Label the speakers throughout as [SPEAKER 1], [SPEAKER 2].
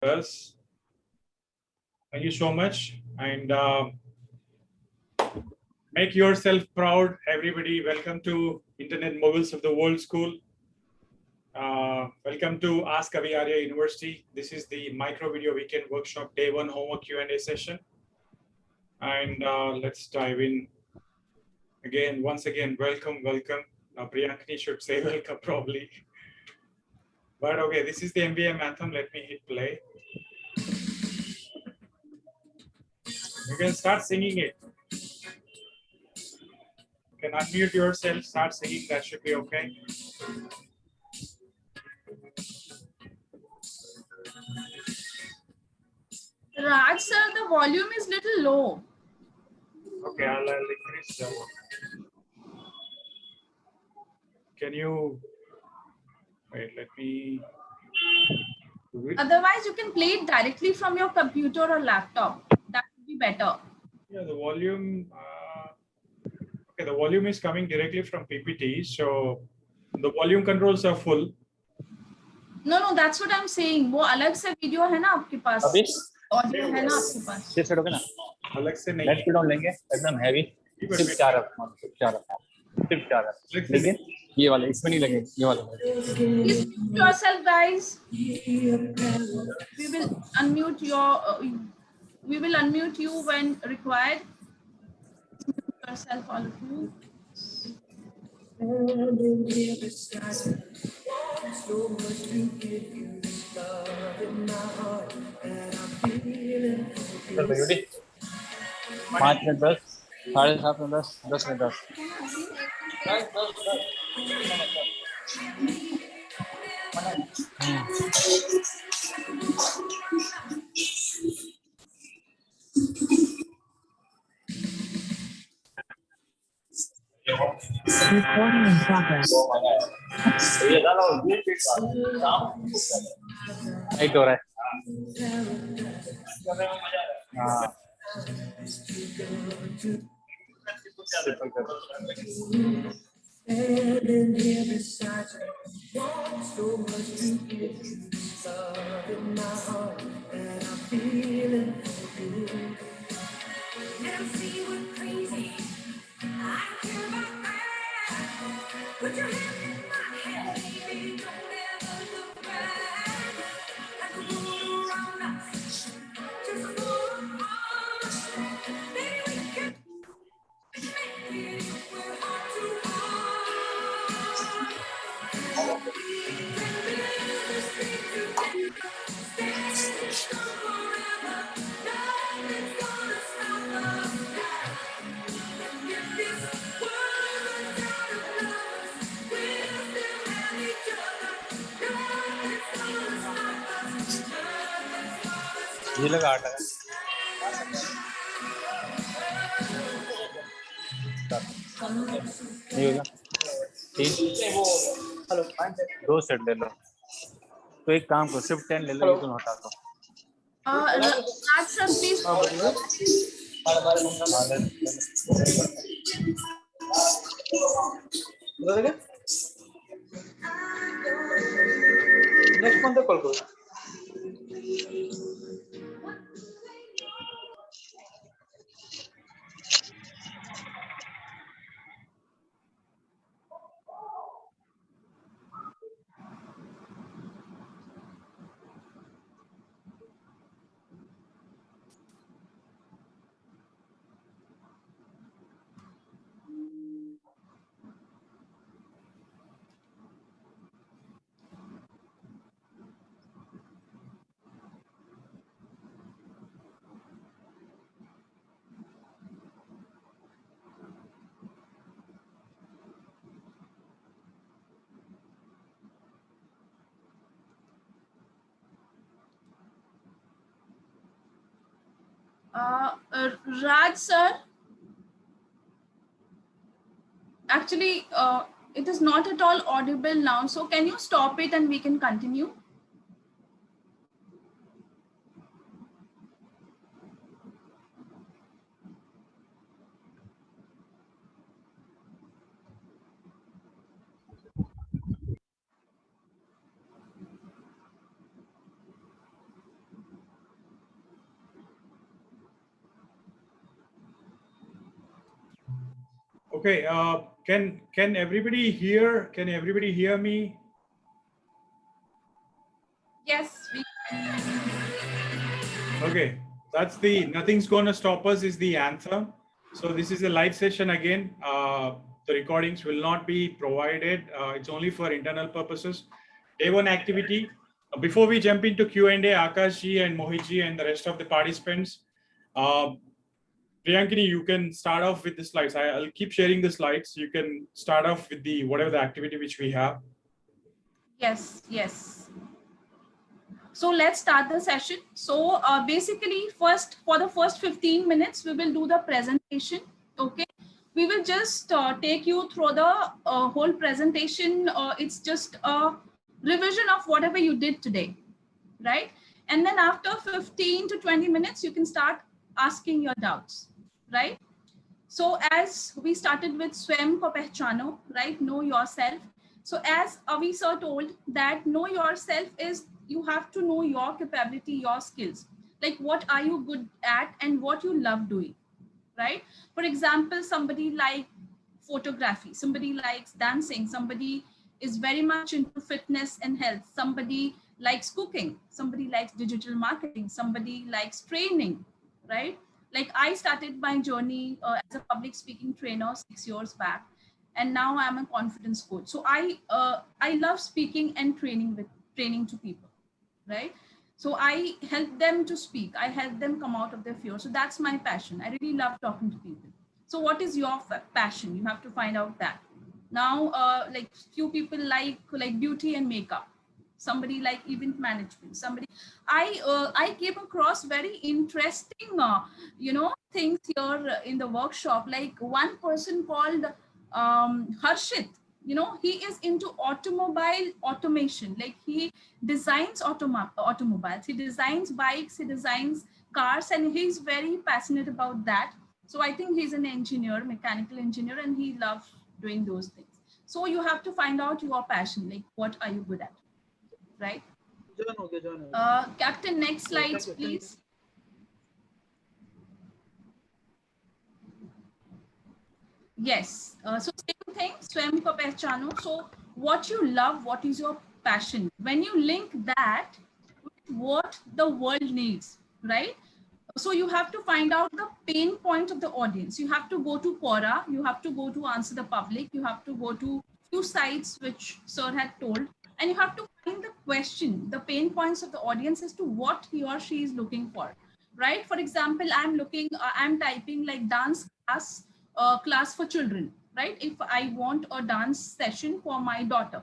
[SPEAKER 1] us. Thank you so much, and make yourself proud, everybody. Welcome to Internet Moguls of the World School. Welcome to Ask Avi Arya University. This is the micro video weekend workshop day 1 homework Q&A session, and let's dive in. Again, once again, welcome. Priyankani should say welcome probably, but okay, this is the MBA anthem. Let me hit play. You can start singing it. You can unmute yourself, start singing. That should be okay.
[SPEAKER 2] Raj sir, the volume is little low.
[SPEAKER 1] Okay, I'll increase that one. Can you wait? Let me.
[SPEAKER 2] Otherwise, you can play it directly from your computer or laptop. That would be better.
[SPEAKER 1] Yeah, the volume. Okay, the volume is coming directly from PPT, so the volume controls are full.
[SPEAKER 2] No, that's what I'm saying. वो अलग से video है ना आपके पास? Audio है ना आपके पास?
[SPEAKER 3] सिर्फ सेट हो गया ना?
[SPEAKER 1] अलग से नहीं.
[SPEAKER 3] लेट्स पुट डाउन लेंगे एकदम हैवी. सिर्फ 4 लेकिन ये वाले इसमें नहीं लगेंगे. ये वाले.
[SPEAKER 2] Please mute yourself, guys. We will unmute you when required. Mute yourself, all of you.
[SPEAKER 3] पाँच में 10, 7:30 में 10, 10 में 10.
[SPEAKER 4] Recording in progress.
[SPEAKER 3] राइट हो रहा है. हाँ.
[SPEAKER 5] Standing here beside you, want so much to give you, love in my heart that I'm feeling for you. Let 'em see we're crazy. I don't care about that. Put your hand in my hand, baby. Don't ever look back. Like the world around us, just fall apart. Maybe we can make it if we're heart to heart. We can build this thing together. Stand strong forever. Nothing's gonna stop us now. If this world runs out of lovers, we'll still have each other. Nothing's gonna stop us. Nothing's gonna stop
[SPEAKER 3] ये लगा 8 लगा. नहीं होगा. 3. Hello. 2 set ले लो. तो एक काम करो, सिर्फ 10 ले लो. ये तो हटा दो.
[SPEAKER 2] Raj sir, please.
[SPEAKER 6] नेक्स्ट कौन सा कॉल करो?
[SPEAKER 2] Raj sir, actually it is not at all audible now, so can you stop it and we can continue?
[SPEAKER 1] Okay, can everybody hear? Can everybody hear me?
[SPEAKER 2] Yes, we
[SPEAKER 1] Okay, that's the nothing's gonna stop us is the anthem. So this is a live session again. The recordings will not be provided. It's only for internal purposes. Day one activity. Before we jump into Q&A, Akash ji and Mohit ji and the rest of the participants, Priyankini, you can start off with the slides. I'll keep sharing the slides. You can start off with the whatever the activity which we have.
[SPEAKER 2] yes. So let's start the session. So basically, first for the first 15 minutes, we will do the presentation. Okay, we will just take you through the whole presentation. It's just a revision of whatever you did today, right? And then after 15 to 20 minutes, you can start asking your doubts, right? So as we started with Swam ko Pehchano, right? Know yourself. So as Avi sir told that know yourself is you have to know your capability, your skills. Like what are you good at and what you love doing, right? For example, somebody like photography, somebody likes dancing, somebody is very much into fitness and health, somebody likes cooking, somebody likes digital marketing, somebody likes training, right? Like I started my journey as a public speaking trainer 6 years back, and now I'm a confidence coach. So I love speaking and training to people, right? So I help them to speak. I help them come out of their fear. So that's my passion. I really love talking to people. So what is your passion? You have to find out that. Now, like few people like beauty and makeup. Somebody like event management. Somebody, I came across very interesting, things here in the workshop. Like one person called Harshit. He is into automobile automation. Like he designs automobiles, he designs bikes, he designs cars, and he's very passionate about that. So I think he's an engineer, mechanical engineer, and he loves doing those things. So you have to find out your passion, like what are you good at, right? Captain, next slides, please. Yes. So same thing, Swam ko Pehchano. So what you love, what is your passion? When you link that with what the world needs, right? So you have to find out the pain point of the audience. You have to go to Quora, you have to go to Answer the Public, you have to go to few sites which Sir had told, and you have to find the question, the pain points of the audience as to what he or she is looking for, right? For example, I'm typing like dance class for children, right? If I want a dance session for my daughter,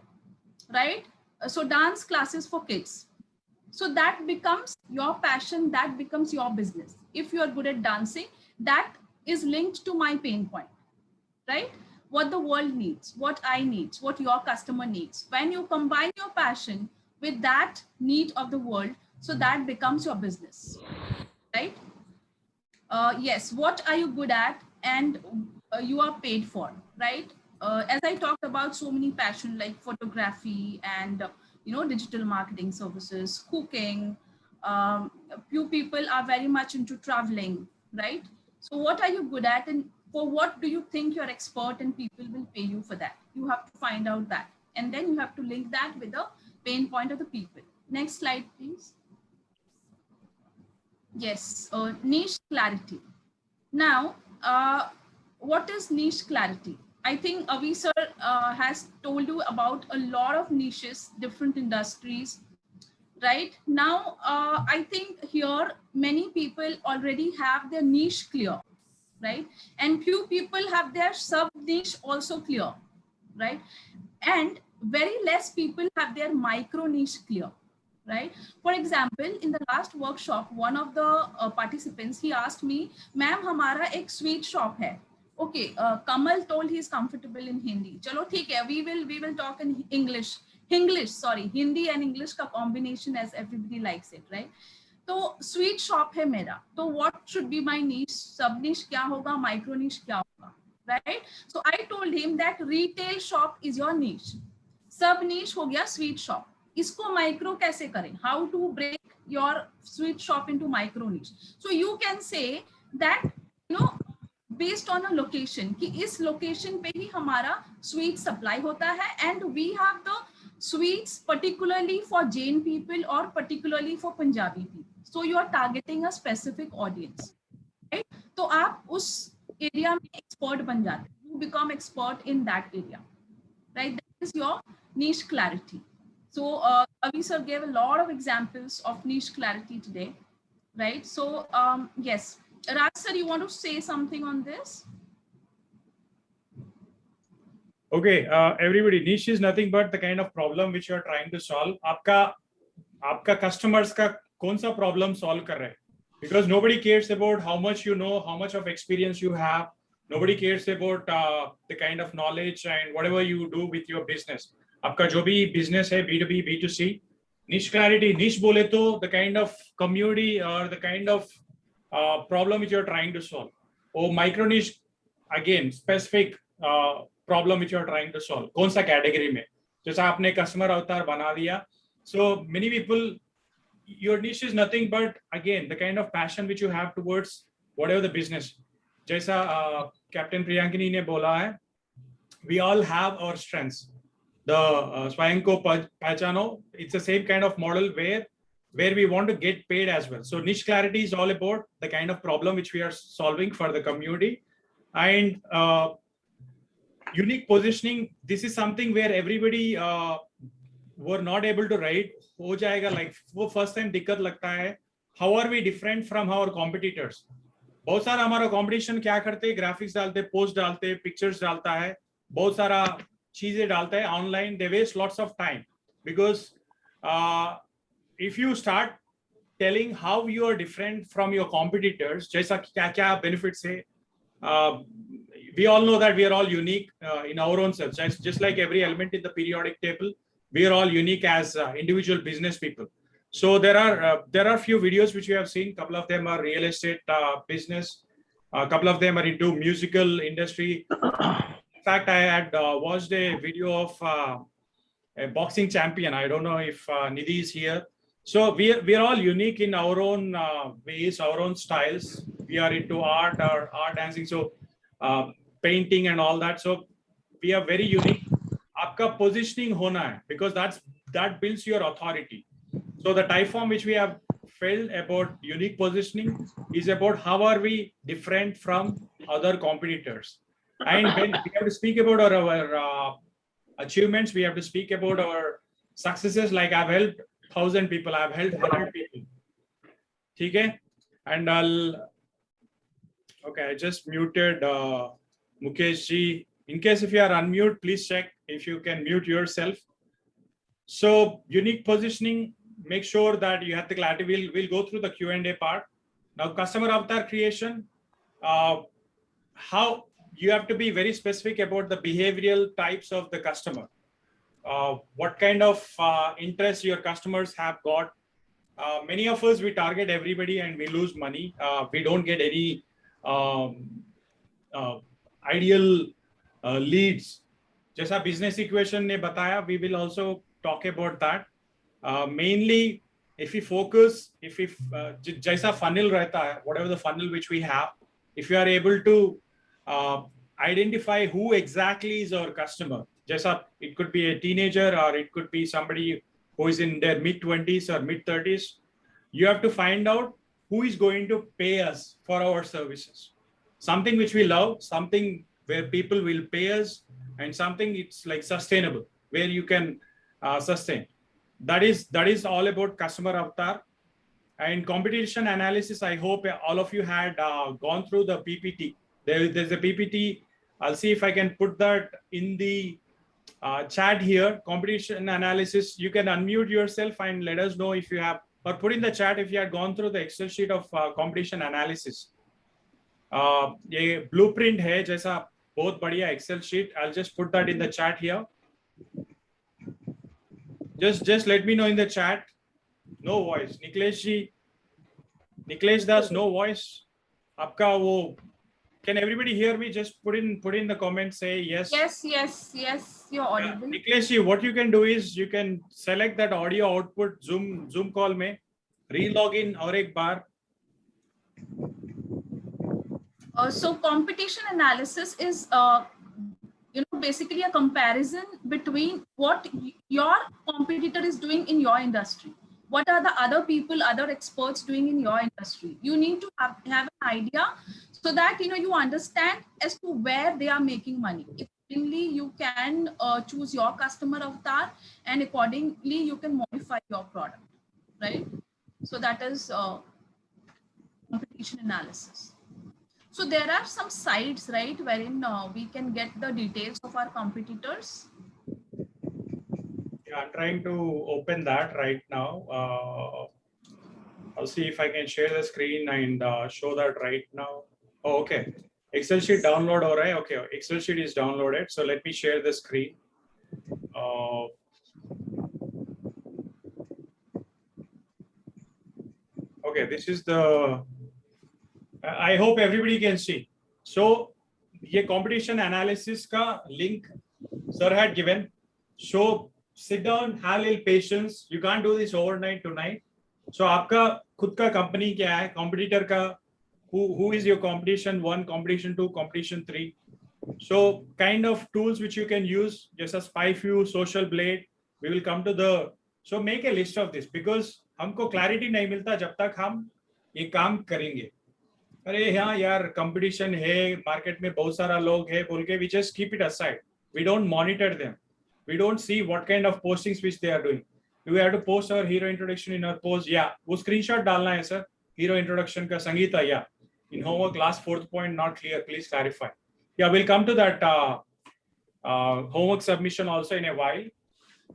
[SPEAKER 2] right? So dance classes for kids. So that becomes your passion, that becomes your business. If you are good at dancing, that is linked to my pain point, right? What the world needs, what I need, what your customer needs. When you combine your passion with that need of the world, so that becomes your business, right? Yes, what are you good at and you are paid for, right? As I talked about so many passion like photography and digital marketing services, cooking. Few people are very much into traveling, right? So what are you good at and for what do you think you're expert and people will pay you for that? You have to find out that, and then you have to link that with the pain point of the people. Next slide, please. Yes, niche clarity. Now, what is niche clarity? I think Avi sir has told you about a lot of niches, different industries, right? Now, I think here many people already have their niche clear, right? And few people have their sub niche also clear, right? And very less people have their micro niche clear, right? For example, in the last workshop, one of the participants, he asked me, ma'am, hamara ek sweet shop hai. Okay, Kamal told he is comfortable in Hindi. Chalo, theek hai, we will talk in English. Hindi and English ka combination as everybody likes it, right? तो sweet shop है मेरा, तो what should be my niche, सब नीश क्या होगा, micro नीश क्या होगा, right? So I told him that retail shop is your niche, सब नीश हो गया स्वीट शॉप, इसको माइक्रो कैसे करें, how to break your sweet shop into micro niche. So you can say that based on a location कि इस location पे ही हमारा स्वीट सप्लाई होता है and we have the sweets particularly for Jain people और particularly for Punjabi people. So you are targeting a specific audience, right? तो आप उस एरिया में एक्सपर्ट बन जाते हैं. You become expert in that area, right? That is your niche clarity. So Avi sir gave a lot of examples of niche clarity today, right? So yes, Raj sir, you want to say something on this?
[SPEAKER 1] Okay, everybody, niche is nothing but the kind of problem which you are trying to solve. आपका customers का कौन सा problem solve कर रहे हैं? Because nobody cares about how much you know, how much of experience you have. Nobody cares about the kind of knowledge and whatever you do with your business. आपका जो भी business है, B2B, B2C, niche clarity, niche बोले तो the kind of community or the kind of problem which you're trying to solve. Or micro niche, again, specific problem which you're trying to solve. कौन सा category में? जैसा आपने customer avatar बना दिया. So many people, your niche is nothing but again the kind of passion which you have towards whatever the business. जैसा Captain Priyankini ने बोला है, we all have our strengths. The स्वयं को पहचानो. It's the same kind of model where we want to get paid as well. So niche clarity is all about the kind of problem which we are solving for the community, and unique positioning. This is something where everybody were not able to write. हो जाएगा, like वो first time दिक्कत लगता है. How are we different from our competitors? बहुत सारा हमारा competition क्या करते हैं? Graphics डालते, post डालते, pictures डालता है, बहुत सारा चीजें डालता है online. They waste lots of time because if you start telling how you are different from your competitors, जैसा क्या क्या benefits है, we all know that we are all unique in our own selves. Just like every element in the periodic table, we are all unique as individual business people. So there are few videos which we have seen. Couple of them are real estate business. A couple of them are into musical industry. In fact, I had watched a video of a boxing champion. I don't know if Nidhi is here. So we are all unique in our own ways, our own styles. We are into art or art dancing, so painting and all that. So we are very unique. आपका positioning होना है, because that builds your authority. So the type form which we have felt about unique positioning is about how are we different from other competitors. And when we have to speak about our achievements, we have to speak about our successes. Like I've helped 1,000 people, I've helped 100 people. ठीक है? And okay, I just muted Mukesh ji. In case if you are unmute, please check if you can mute yourself. So unique positioning, make sure that you have the clarity. We'll go through the Q&A part. Now customer avatar creation, how you have to be very specific about the behavioral types of the customer. What kind of interest your customers have got. Many of us, we target everybody and we lose money. We don't get any ideal leads. जैसा business equation ने बताया, we will also talk about that. Mainly, if we focus, जैसा funnel रहता है, whatever the funnel which we have, if you are able to identify who exactly is our customer, जैसा it could be a teenager or it could be somebody who is in their mid-20s or mid-30s, you have to find out who is going to pay us for our services. Something which we love, something where people will pay us, and something it's like sustainable, where you can sustain. That is all about customer avatar. And competition analysis, I hope all of you had gone through the PPT. There's a PPT. I'll see if I can put that in the chat here. Competition analysis, you can unmute yourself and let us know if you have, or put in the chat if you had gone through the Excel sheet of competition analysis. ये blueprint है जैसा बहुत बढ़िया Excel sheet. I'll just put that in the chat here. Just let me know in the chat. No voice. Niklesh Das, no voice. आपका वो, can everybody hear me? Just put in the comments, say yes.
[SPEAKER 2] Yes, you're audible.
[SPEAKER 1] Niklesh, what you can do is you can select that audio output Zoom call में, re-log in और एक बार.
[SPEAKER 2] So competition analysis is basically a comparison between what your competitor is doing in your industry. What are the other people, other experts doing in your industry? You need to have an idea so that you understand as to where they are making money. Accordingly, you can choose your customer avatar, and accordingly you can modify your product, right? So that is competition analysis. So there are some sites, right, wherein we can get the details of our competitors.
[SPEAKER 1] Yeah, I'm trying to open that right now. I'll see if I can share the screen and show that right now. Oh, okay. Excel sheet download हो रहा है. Okay, Excel sheet is downloaded. So let me share the screen. Okay, this is the. I hope everybody can see. So ये competition analysis का link sir had given. So sit down, have a little patience. You can't do this overnight tonight. So आपका खुद का company क्या है? Competitor का who is your competition 1, competition 2, competition 3. So kind of tools which you can use, just as SpyView, Social Blade. We will come to the. So make a list of this because हमको clarity नहीं मिलता जब तक हम ये काम करेंगे. अरे हाँ यार कंपटीशन है मार्केट में बहुत सारा लोग है बोल के we just keep it aside. We don't monitor them. We don't see what kind of postings which they are doing. Do we have to post our hero introduction in our post? Yeah. वो screenshot डालना है sir hero introduction का Sangeeta. Yeah. In homework last 4th point not clear. Please clarify. Yeah, we'll come to that homework submission also in a while.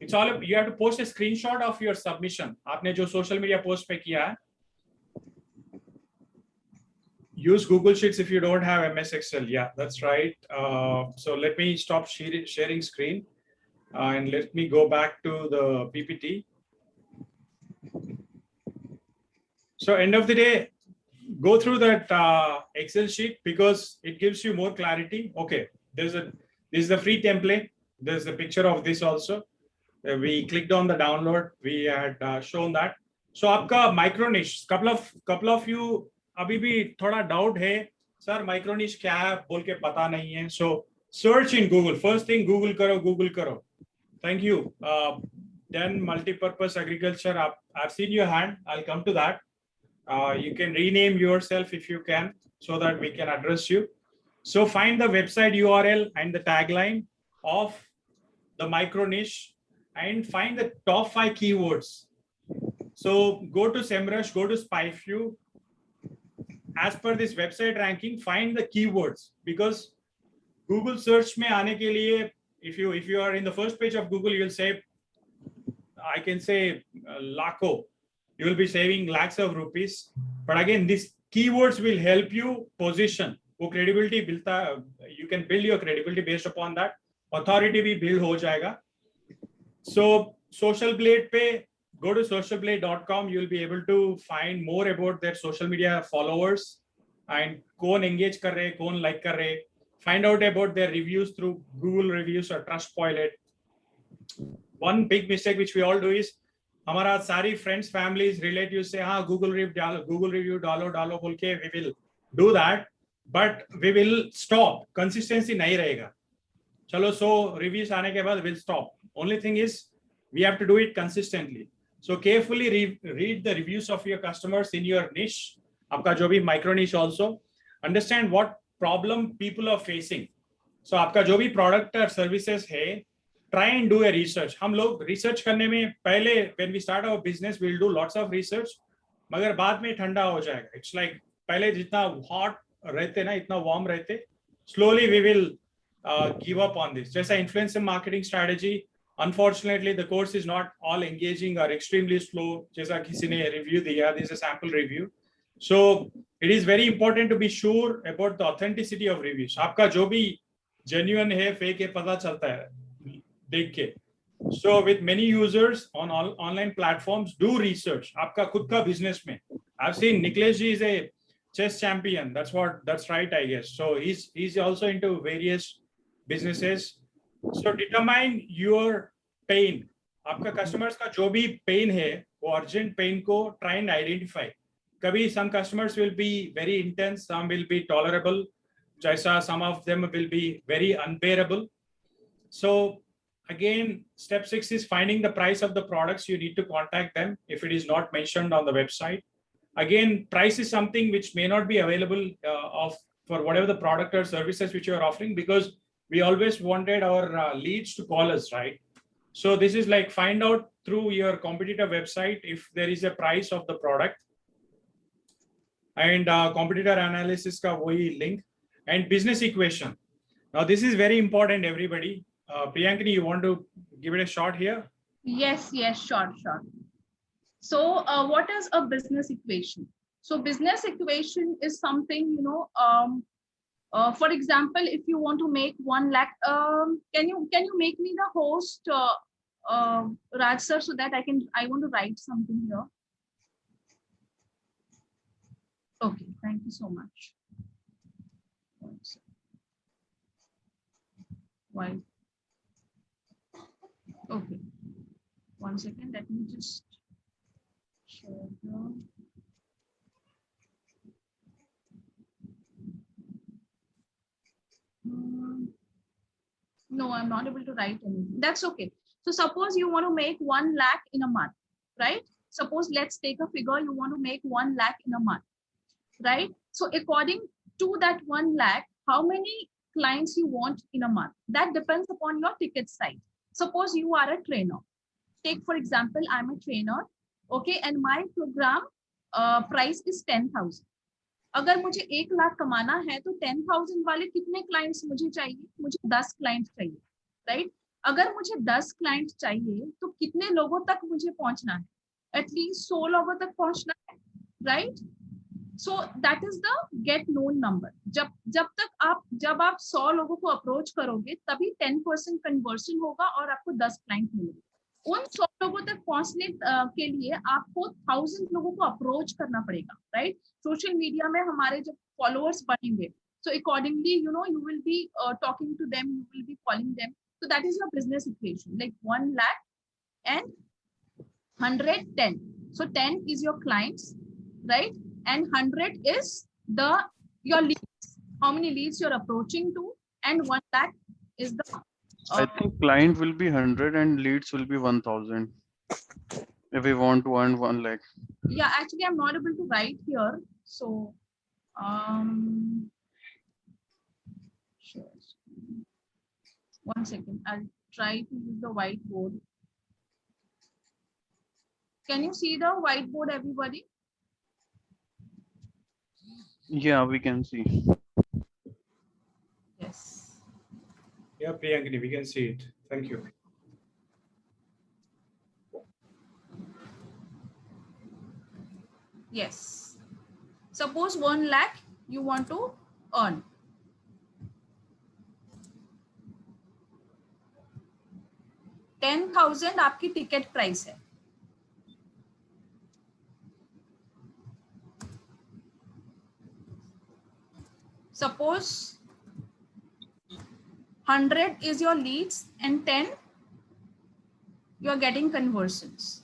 [SPEAKER 1] It's all you have to post a screenshot of your submission. आपने जो social media post पे किया है. Use Google Sheets if you don't have MS Excel. Yeah, that's right. So let me stop sharing screen and let me go back to the PPT. So end of the day, go through that Excel sheet because it gives you more clarity. Okay, this is the free template. There's a picture of this also. We clicked on the download. We had shown that. So आपका micro niche. Couple of you अभी भी थोड़ा doubt है sir micro निश क्या है बोल के पता नहीं है. So search in Google. First thing Google करो. Thank you. Then multipurpose agriculture. I've seen your hand. I'll come to that. You can rename yourself if you can so that we can address you. So find the website URL and the tagline of the micro niche and find the top 5 keywords. So go to SEMrush, go to SpyView. As per this website ranking, find the keywords because Google search में आने के लिए, if you are in the first page of Google, you will say, I can say लाखों. You will be saving lakhs of rupees. But again, these keywords will help you position. वो credibility builta, you can build your credibility based upon that. Authority भी build हो जाएगा. So Social Blade पे go to socialblade.com. You will be able to find more about their social media followers and कौन engage कर रहे, कौन like कर रहे. Find out about their reviews through Google reviews or Trustpilot. One big mistake which we all do is हमारा सारी friends, families, relatives से हाँ Google review डालो बोल के we will do that, but we will stop. Consistency नहीं रहेगा. चलो 100 reviews आने के बाद we'll stop. Only thing is we have to do it consistently. So carefully read the reviews of your customers in your niche. आपका जो भी micro niche also. Understand what problem people are facing. So आपका जो भी product or services है, try and do a research. हम लोग research करने में पहले when we start our business we'll do lots of research. मगर बाद में ठंडा हो जाएगा. It's like पहले जितना hot रहते ना इतना warm रहते. Slowly we will give up on this. जैसा influencer marketing strategy. Unfortunately, the course is not all engaging or extremely slow. जैसा किसी ने review दिया, this is a sample review. So it is very important to be sure about the authenticity of reviews. आपका जो भी genuine है, fake है, पता चलता है देख के. So with many users on all online platforms, do research. आपका खुद का business में. I've seen Niklesh ji is a chess champion. That's right, I guess. So he's also into various businesses. So determine your pain. आपका customers का जो भी pain है, वो urgent pain को try and identify. Kabhi some customers will be very intense, some will be tolerable, jaisa some of them will be very unbearable. So again, step 6 is finding the price of the products. You need to contact them if it is not mentioned on the website. Again, price is something which may not be available for whatever the product or services which you are offering, because we always wanted our leads to call us, right? So this is like find out through your competitor website if there is a price of the product, and competitor analysis ka wohi link, and business equation. Now this is very important, everybody. Priyankini, you want to give it a shot here?
[SPEAKER 2] Yes, sure. So what is a business equation? So business equation is something, for example, if you want to make 1 lakh, can you make me the host, Raj sir, so that I want to write something here. Okay, thank you so much. Why? Okay, 1 second, let me just share here. No, I'm not able to write anything. That's okay. So suppose you want to make 1 lakh in a month, right? Suppose let's take a figure, you want to make 1 lakh in a month, right? So according to that 1 lakh, how many clients you want in a month? That depends upon your ticket size. Suppose you are a trainer. Take for example, I'm a trainer, okay, and my program price is 10,000. अगर मुझे 1 लाख कमाना है तो 10,000 वाले कितने clients मुझे चाहिए? मुझे 10 क्लाइंट चाहिए, राइट? अगर मुझे 10 क्लाइंट चाहिए तो कितने लोगों तक मुझे पहुंचना है? एटलीस्ट 100 लोगों तक पहुंचना है, right? So that is the get known number. जब आप 100 लोगों को अप्रोच करोगे तभी 10% कन्वर्शन होगा और आपको 10 क्लाइंट मिलेंगे. उन 100 लोगों तक पहुंचने के लिए आपको 1000 लोगों को अप्रोच करना पड़ेगा, राइट? सोशल मीडिया में हमारे जब फॉलोअर्स बढ़ेंगे, so accordingly, you will be talking to them, you will be calling them. So that is your business equation, like 1 lakh and 110. So 10 is your clients, right? And 100 is your leads. How many leads you're approaching to, and 1 lakh is the
[SPEAKER 6] I think client will be 100 and leads will be 1,000 if we want to earn 1 lakh.
[SPEAKER 2] Yeah, actually I'm not able to write here, so sure. 1 second, I'll try to use the whiteboard. Can you see the whiteboard, everybody?
[SPEAKER 6] Yeah, we can see.
[SPEAKER 2] Yes.
[SPEAKER 1] Yeah, Priyankini, we can see it. Thank you.
[SPEAKER 2] Yes. Suppose 1 lakh you want to earn. $10,000 आपकी ticket price है. Suppose 100 is your leads and 10 you are getting conversions.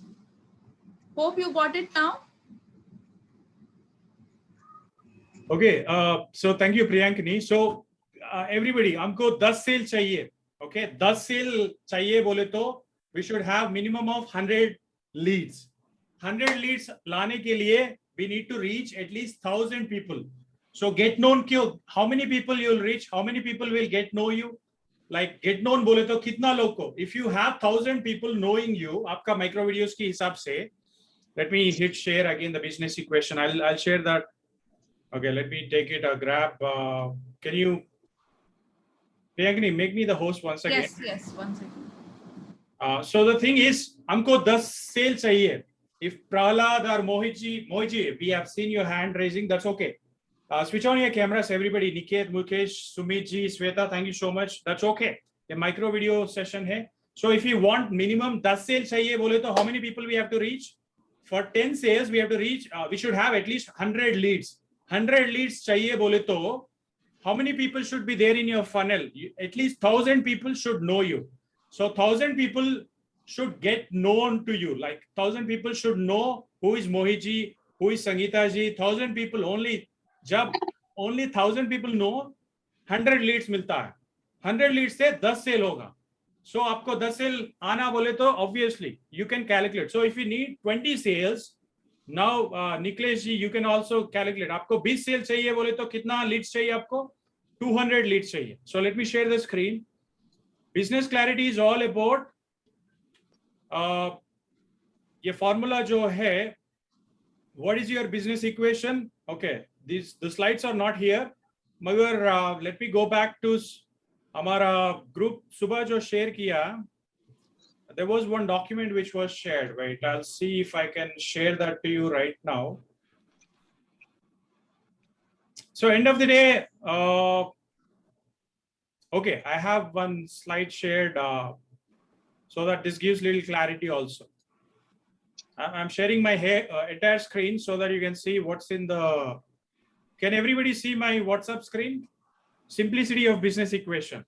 [SPEAKER 2] Hope you got it now.
[SPEAKER 1] Okay, so thank you, Priyankini. So everybody, हमको 10 cell चाहिए. Okay, 10 cell चाहिए बोले तो we should have minimum of 100 leads. 100 leads लाने के लिए we need to reach at least 1,000 people. So get known क्यों? How many people you will reach? How many people will get know you? Like get known बोले तो कितना लोग को? If you have 1,000 people knowing you, आपका micro videos की हिसाब से, let me hit share again the business equation. I'll share that. Okay, let me take it a grab. Can you, Priyankini, make me the host once again?
[SPEAKER 2] Yes, 1 second.
[SPEAKER 1] So the thing is, हमको 10 sale चाहिए. If Prahlad or Mohiji, we have seen your hand raising, that's okay. Switch on your cameras, everybody. Niket, Mukesh, Sumit ji, Sweta, thank you so much. That's okay. A micro video session hai. So if you want minimum 10 sales chahiye bole to how many people we have to reach? For 10 sales, we have to reach, we should have at least 100 leads. 100 leads chahiye bole to how many people should be there in your funnel? At least 1,000 people should know you. So 1,000 people should get known to you. Like 1,000 people should know who is Mohiji, who is Sangeeta ji, 1,000 people only. जब only 1,000 people know, 100 leads मिलता है. 100 leads से 10 cell होगा. So आपको 10 cell आना बोले तो obviously you can calculate. So if you need 20 sales, now Niklesh ji, you can also calculate. आपको 20 सेल चाहिए बोले तो कितना leads चाहिए आपको? 200 leads चाहिए. So let me share the screen. Business clarity is all about ये formula जो है, what is your business equation? Okay, the slides are not here. मगर let me go back to हमारा group सुबह जो share किया. There was one document which was shared. Wait, I'll see if I can share that to you right now. So end of the day, okay, I have one slide shared so that this gives little clarity also. I'm sharing my entire screen so that you can see what's in the. Can everybody see my WhatsApp screen? Simplicity of business equation.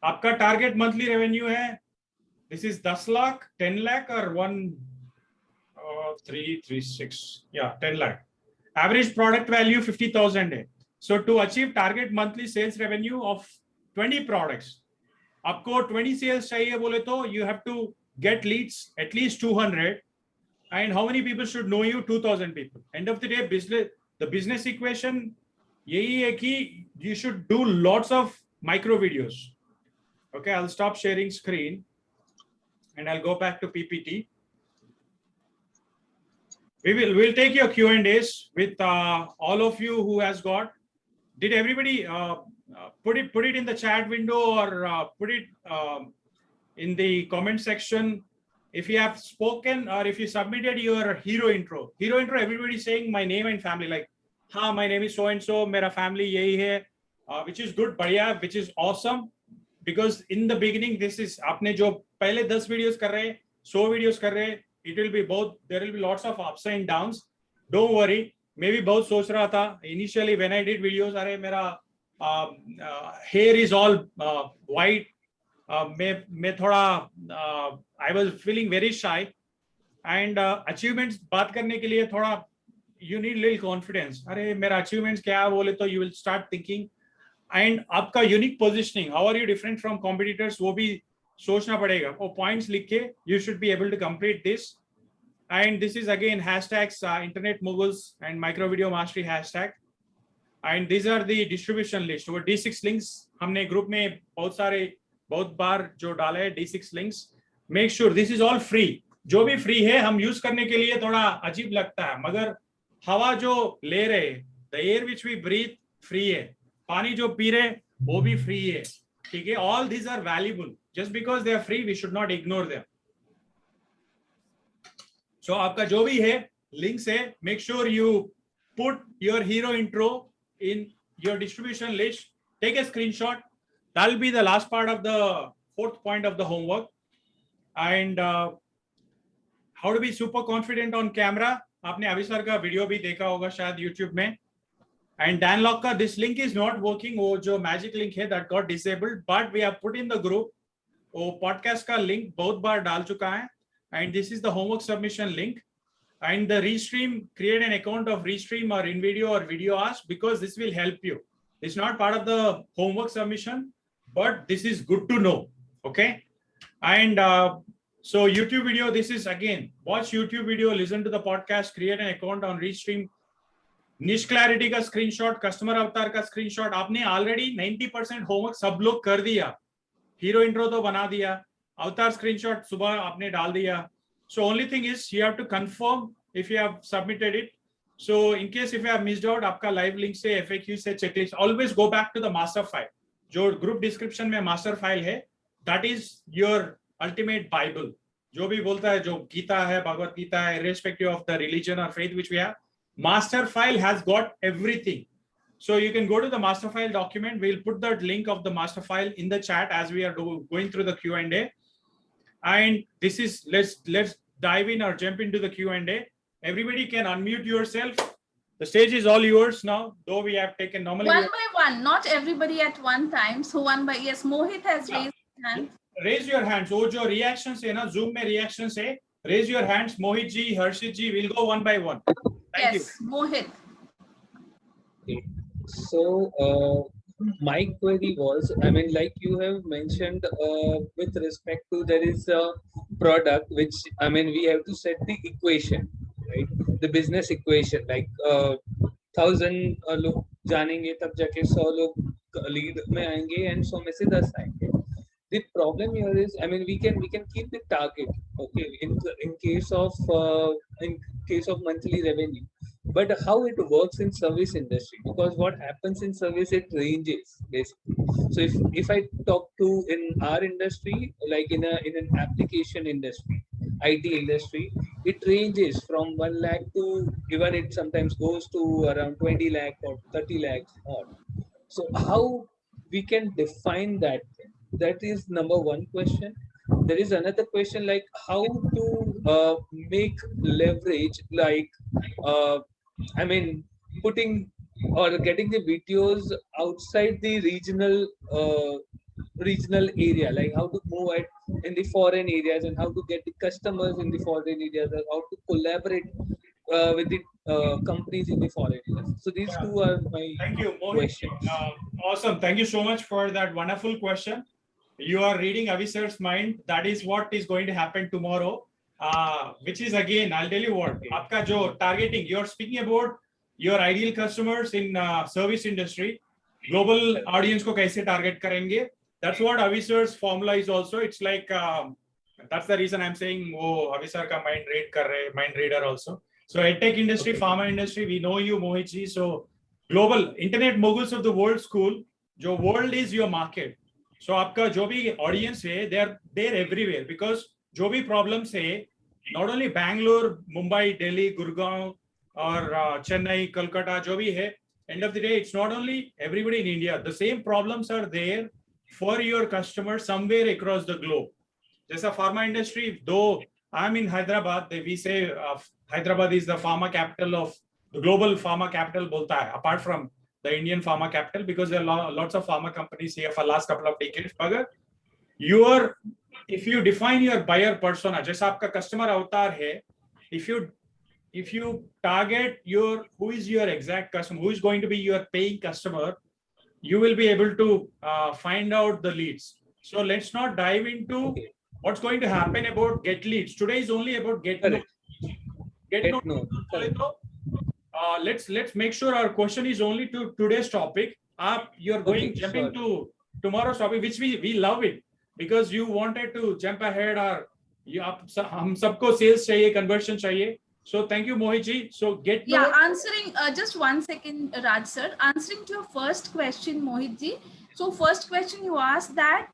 [SPEAKER 1] आपका target monthly revenue है. This is 10 lakh, 10 lakh or 336. Yeah, 10 lakh. Average product value 50,000 है. So to achieve target monthly sales revenue of 20 products, आपको 20 sales चाहिए बोले तो you have to get leads at least 200. And how many people should know you? 2,000 people. End of the day, the business equation यही है कि you should do lots of micro videos. Okay, I'll stop sharing screen and I'll go back to PPT. We'll take your Q&As with all of you who has got. Did everybody put it in the chat window or put it in the comment section? If you have spoken or if you submitted your hero intro, everybody saying my name and family, like, ha, my name is so and so, mera family yahi hai, which is good, badhiya, which is awesome. Because in the beginning, this is आपने जो पहले 10 videos कर रहे, 100 videos कर रहे, it will be both. There will be lots of ups and downs. Don't worry. मैं भी बहुत सोच रहा था. Initially, when I did videos, अरे मेरा hair is all white. मैं थोड़ा I was feeling very shy. And achievements बात करने के लिए थोड़ा you need little confidence. अरे मेरा achievements क्या है बोले तो you will start thinking. And आपका unique positioning, how are you different from competitors, वो भी सोचना पड़ेगा. वो points लिख के you should be able to complete this. And this is again hashtags internet moguls and micro video mastery hashtag. And these are the distribution list. वो D6 links हमने group में बहुत बार जो डाला है D6 links. Make sure this is all free. जो भी free है हम use करने के लिए थोड़ा अजीब लगता है, मगर हवा जो ले रहे, the air which we breathe free है. पानी जो पी रहे वो भी फ्री है, ठीक है. All these are valuable. Just because they are free, we should not ignore them. So आपका जो भी है links है, make sure you put your hero intro in your distribution list. Take a screenshot. That will be the last part of the fourth point of the homework. And how to be super confident on camera. आपने अभी sir का video भी देखा होगा शायद YouTube में. And Dan Locke का this link is not working. वो जो magic link है that got disabled, but we have put in the group. वो podcast का link बहुत बार डाल चुका है. And this is the homework submission link. And the Restream, create an account of Restream or InVideo or VideoAsk because this will help you. It's not part of the homework submission, but this is good to know. Okay. And so YouTube video, this is again, watch YouTube video, listen to the podcast, create an account on Restream. Niche clarity का screenshot, customer avatar का screenshot, आपने already 90% homework सब लोग कर दिया. Hero intro तो बना दिया. Avatar screenshot सुबह आपने डाल दिया. So only thing is you have to confirm if you have submitted it. So in case if you have missed out, आपका live link से FAQ से checklist, always go back to the master file. जो group description में master file है, that is your ultimate Bible. जो भी बोलता है, जो गीता है, भगवत गीता है, irrespective of the religion or faith which we have, master file has got everything. So you can go to the master file document. We'll put that link of the master file in the chat as we are going through the Q&A. And this is, let's dive in or jump into the Q&A. Everybody can unmute yourself. The stage is all yours now, though we have taken normally.
[SPEAKER 2] One by one, not everybody at one time. So one by, yes, Mohit has raised his hand.
[SPEAKER 1] Raise your hands. So जो reactions है ना, Zoom में reactions है, raise your hands. Mohit ji, Harshit ji, we'll go one by one. Thank you.
[SPEAKER 2] Yes, Mohit.
[SPEAKER 7] So, my query was, I mean, like you have mentioned, with respect to there is a product which, I mean, we have to set the equation, right? The business equation, like 1,000 लोग जानेंगे तब जाके 100 लोग lead में आएंगे and 100 में से 10 आएंगे. The problem here is, I mean, we can keep the target, okay, in case of monthly revenue. But how it works in service industry, because what happens in service, it ranges basically. So if I talk to in our industry, like in an application industry, IT industry, it ranges from 1 lakh to, even it sometimes goes to around 20 lakh or 30 lakhs odd. So how we can define that thing? That is number one question. There is another question, like how to make leverage, like I mean, putting or getting the videos outside the regional area, like how to move it in the foreign areas and how to get the customers in the foreign areas, and how to collaborate with the companies in the foreign areas. So these
[SPEAKER 1] Yeah.
[SPEAKER 7] two are my
[SPEAKER 1] Thank you, Mohit.
[SPEAKER 7] questions.
[SPEAKER 1] Awesome. Thank you so much for that wonderful question. You are reading Avisar's mind. That is what is going to happen tomorrow. Which is, again, I'll tell you what. आपका जो targeting, you're speaking about your ideal customers in service industry. Global audience को कैसे target करेंगे? That's what Avisar's formula is also. It's like that's the reason I'm saying वो Avisar का mind read कर रहे, mind reader also. So edtech industry, pharma industry, we know you, Mohit ji. So global internet moguls of the world school, जो world is your market. So आपका जो भी audience है, they're everywhere, because जो भी problems है, not only Bangalore, Mumbai, Delhi, Gurgaon, or Chennai, Kolkata, जो भी है, end of the day, it's not only everybody in India. The same problems are there for your customers somewhere across the globe. जैसा pharma industry, though I'm in Hyderabad, we say Hyderabad is the pharma capital of the global pharma capital बोलता है, apart from the Indian pharma capital, because there are lots of pharma companies here for last couple of decades. But if you define your buyer persona, जैसा आपका customer avatar है, if you target who is your exact customer, who is going to be your paying customer, you will be able to find out the leads. So let's not dive into what's going to happen about get leads. Today is only about get known. Get known. Let's make sure our question is only to today's topic. You're going jumping to tomorrow's topic, which we love it, because you wanted to jump ahead, or हम सबको sales चाहिए, conversion चाहिए. So thank you, Mohit ji. So
[SPEAKER 2] answering just 1 second, Raj sir. Answering to your first question, Mohit ji. So first question you asked that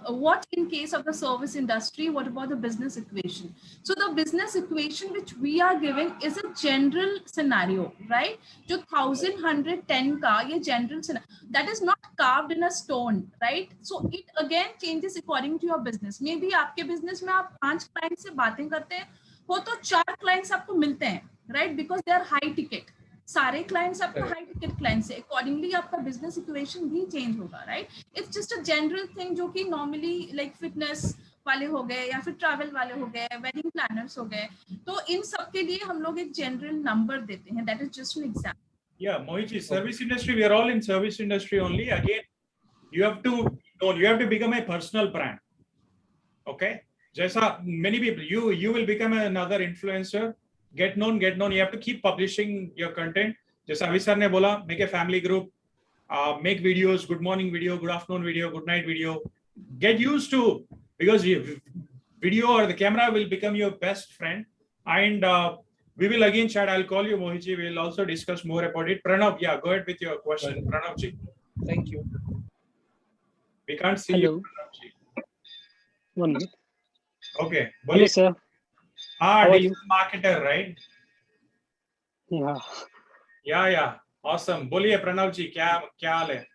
[SPEAKER 2] what in case of the service industry, what about the business equation? So the business equation which we are giving is a general scenario, right? जो 1,110 का ये general scenario, that is not carved in a stone, right? So it again changes according to your business. Maybe आपके business में आप 5 clients से बातें करते हैं, हो तो 4 clients आपको मिलते हैं, right? Because they are high ticket. सारे क्लाइंट्स आपका हाई टिकट क्लाइंट्स है, अकॉर्डिंगली आपका बिजनेस इक्वेशन भी चेंज होगा, right? It's just a general thing जो कि नॉर्मली लाइक फिटनेस वाले हो गए या फिर ट्रैवल वाले हो गए, वेडिंग प्लानर्स हो गए, तो इन सब के लिए हम लोग एक जनरल नंबर देते हैं. That is just an example.
[SPEAKER 1] Yeah, Mohit ji, service industry, we are all in service industry only. Again, you have to become a personal brand. Okay, जैसा many people, you will become another influencer. Get known. You have to keep publishing your content. जैसा Avisar ने बोला, make a family group, make videos, good morning video, good afternoon video, good night video. Get used to, because video or the camera will become your best friend. And we will again chat. I'll call you, Mohit ji. We'll also discuss more about it. Pranav, yeah, go ahead with your question. Pranav ji.
[SPEAKER 7] Thank you.
[SPEAKER 1] We can't see
[SPEAKER 8] Hello.
[SPEAKER 1] you, Pranav ji.
[SPEAKER 8] 1 minute.
[SPEAKER 1] Okay.
[SPEAKER 8] Hello, sir. How are you?
[SPEAKER 1] Digital marketer, right?
[SPEAKER 8] Yeah.
[SPEAKER 1] Yeah. Awesome. बोलिए प्रणव जी, क्या हाल है?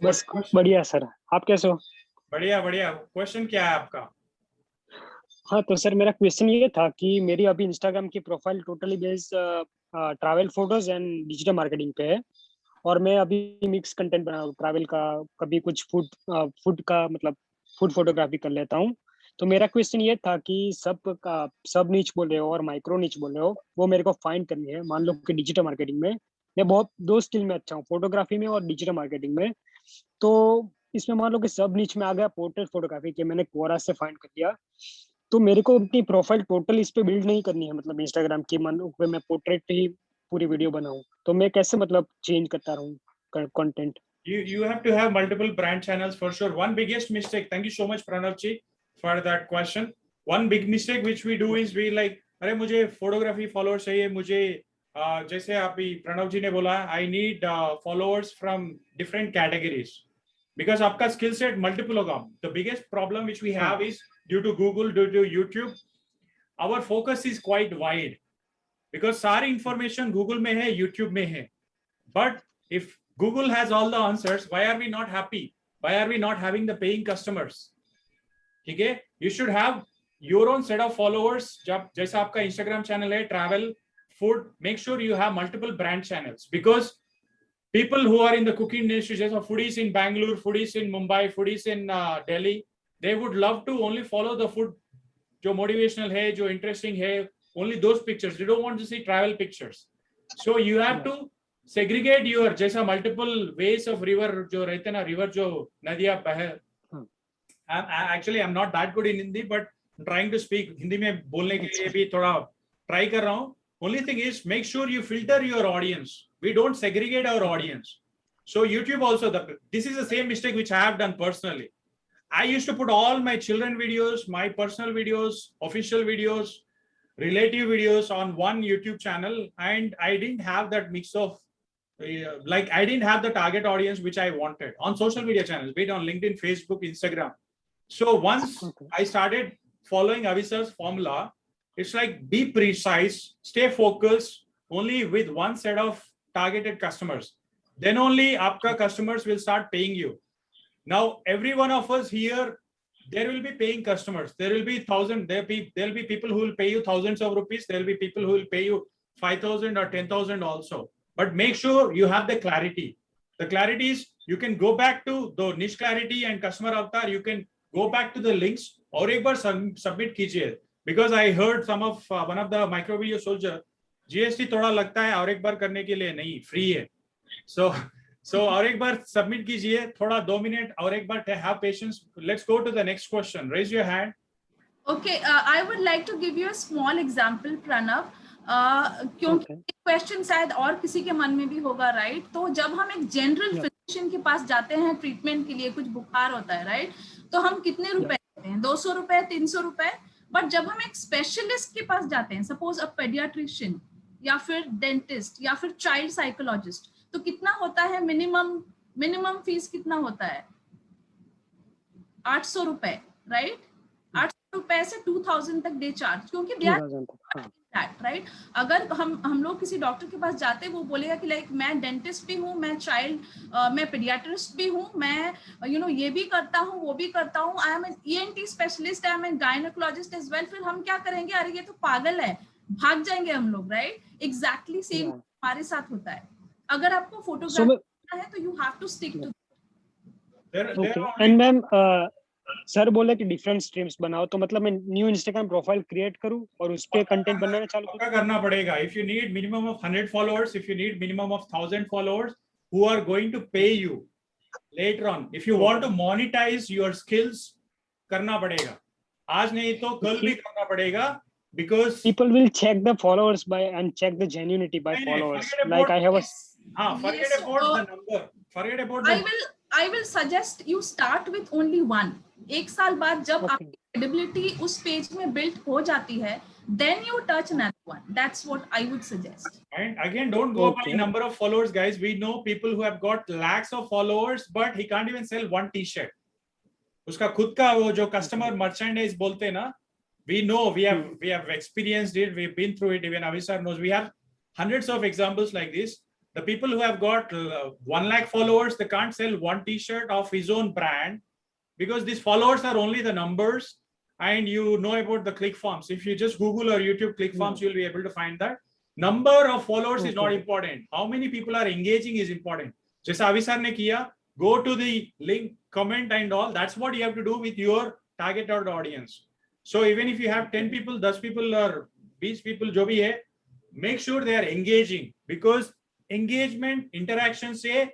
[SPEAKER 8] बस बढ़िया sir, आप कैसे हो?
[SPEAKER 1] बढ़िया. Question क्या है आपका?
[SPEAKER 8] हाँ तो सर मेरा क्वेश्चन ये था कि मेरी अभी इंस्टाग्राम की profile totally based travel photos and digital marketing पे है, और मैं अभी मिक्स कंटेंट बना रहा हूँ, ट्रैवल का, कभी कुछ फूड का मतलब फूड फोटोग्राफी कर लेता हूँ, तो मेरा क्वेश्चन ये था कि सब नीच बोल रहे हो और माइक्रो नीच बोल रहे हो, वो मेरे को फाइंड करनी है। मान लो कि डिजिटल मार्केटिंग में मैं बहुत 2 स्किल में अच्छा हूँ, फोटोग्राफी में और डिजिटल मार्केटिंग में। तो इसमें मान लो कि सब नीच में आ गया पोर्ट्रेट फोटोग्राफी के, मैंने क्वोरा से फाइंड कर लिया। तो मेरे को अपनी प्रोफाइल टोटल इस पे बिल्ड नहीं करनी है, मतलब इंस्टाग्राम की मान लो कि मैं पोर्ट्रेट पे ही पूरी वीडियो बनाऊं, तो मैं कैसे मतलब चेंज करता रहूं content?
[SPEAKER 1] You have to have multiple brand channels for sure. One biggest mistake, thank you so much Pranav ji for that question. One big mistake which we do is we like, अरे मुझे photography followers चाहिए, मुझे जैसे अभी प्रणव जी ने बोला, I need followers from different categories, because आपका skill set multiple होगा. The biggest problem which we have is due to Google, due to YouTube, our focus is quite wide, because सारी information Google में है, YouTube में है. But if Google has all the answers, why are we not happy? Why are we not having the paying customers? Okay, you should have your own set of followers. जब जैसा आपका Instagram channel है, travel, food, make sure you have multiple brand channels, because people who are in the cooking industry, जैसा foodies in Bangalore, foodies in Mumbai, foodies in Delhi, they would love to only follow the food जो motivational है, जो interesting है, only those pictures. They don't want to see travel pictures. So you have to segregate your जैसा multiple ways of river जो रहते ना, river जो नदियाँ बह. Actually I'm not that good in Hindi, but I'm trying to speak Hindi में बोलने के लिए भी थोड़ा try कर रहा हूँ. Only thing is make sure you filter your audience. We don't segregate our audience. So YouTube also, this is the same mistake which I have done personally. I used to put all my children videos, my personal videos, official videos, relative videos on one YouTube channel, and I didn't have that mix of like I didn't have the target audience which I wanted on social media channels, be it on LinkedIn, Facebook, Instagram. So once I started following Avisar's formula, it's like be precise, stay focused only with one set of targeted customers. Then only aapka customers will start paying you. Now every one of us here, there will be paying customers. There will be there'll be people who will pay you thousands of rupees. There will be people who will pay you 5,000 or 10,000 also. But make sure you have the clarity. The clarity is you can go back to the niche clarity and customer avatar. You can go back to the links और एक बार submit कीजिए. Because I heard some of one of the micro video soldier, GST थोड़ा लगता है और एक बार करने के लिए नहीं, free है. So और एक बार submit कीजिए, थोड़ा 2 मिनट और एक बार have patience. Let's go to the next question. Raise your hand.
[SPEAKER 2] Okay, I would like to give you a small example, Pranav. क्योंकि क्वेश्चन शायद और किसी के मन में भी होगा, राइट? तो जब हम एक जनरल फिजिशियन के पास जाते हैं ट्रीटमेंट के लिए, कुछ बुखार होता है, राइट, तो हम कितने रुपए देते हैं? 200 रुपए, 300 रुपए. बट जब हम एक स्पेशलिस्ट के पास जाते हैं, सपोज अ पेडियाट्रिशियन या फिर डेंटिस्ट या फिर चाइल्ड साइकोलॉजिस्ट, तो कितना होता है? मिनिमम फीस कितना होता है? 800 रुपए, राइट? 800 रुपए से 2000 तक दे चार्ज, क्योंकि दे आर राइट. अगर हम लोग किसी डॉक्टर के पास जाते हैं, वो बोलेगा कि लाइक मैं डेंटिस्ट भी हूँ, मैं पेडियाट्रिस्ट भी हूँ, मैं ये भी करता हूँ, वो भी करता हूँ, I am an ENT specialist, I am an gynaecologist as well. फिर हम क्या करेंगे? अरे ये तो पागल है, भाग जाएंगे हम लोग, राइट? एग्जैक्टली सेम हमारे साथ होता है. अगर आपको फोटोग्राफी करना है तो you have to stick to.
[SPEAKER 8] And ma'am sir बोले कि डिफरेंट स्ट्रीम्स बनाओ, तो मतलब मैं न्यू इंस्टाग्राम प्रोफाइल क्रिएट करूं और उस पे कंटेंट बनाना चालू करूं?
[SPEAKER 1] करना पड़ेगा. If you need minimum of 100 followers, if you need minimum of 1000 followers who are going to pay you later on, if you want to monetise your skills, करना पड़ेगा. आज नहीं तो कल भी करना पड़ेगा, because
[SPEAKER 8] people will check the followers by and check the genuinity by followers. Like I have a
[SPEAKER 1] forget about the number, forget about the
[SPEAKER 2] I will suggest you start with only one. एक साल बाद जब आपकी credibility उस page में built हो जाती है, then you touch another one. That's what I would suggest.
[SPEAKER 1] And again, don't go by number of followers, guys. We know people who have got lakhs of followers, but he can't even sell one T-shirt. उसका खुद का वो जो customer merchandise बोलते हैं ना, we know, we have experienced it, we've been through it. Even Avisar knows. We have hundreds of examples like this. The people who have got 1 lakh followers, they can't sell one T-shirt of his own brand, because these followers are only the numbers. And you know about the click farms. If you just Google or YouTube click farms, you'll be able to find that. Number of followers is not important. How many people are engaging is important. जैसा Avisar ने किया, go to the link, comment and all. That's what you have to do with your targeted audience. So even if you have 10 people, 10 people or 20 people, जो भी है, make sure they are engaging, because engagement, interaction से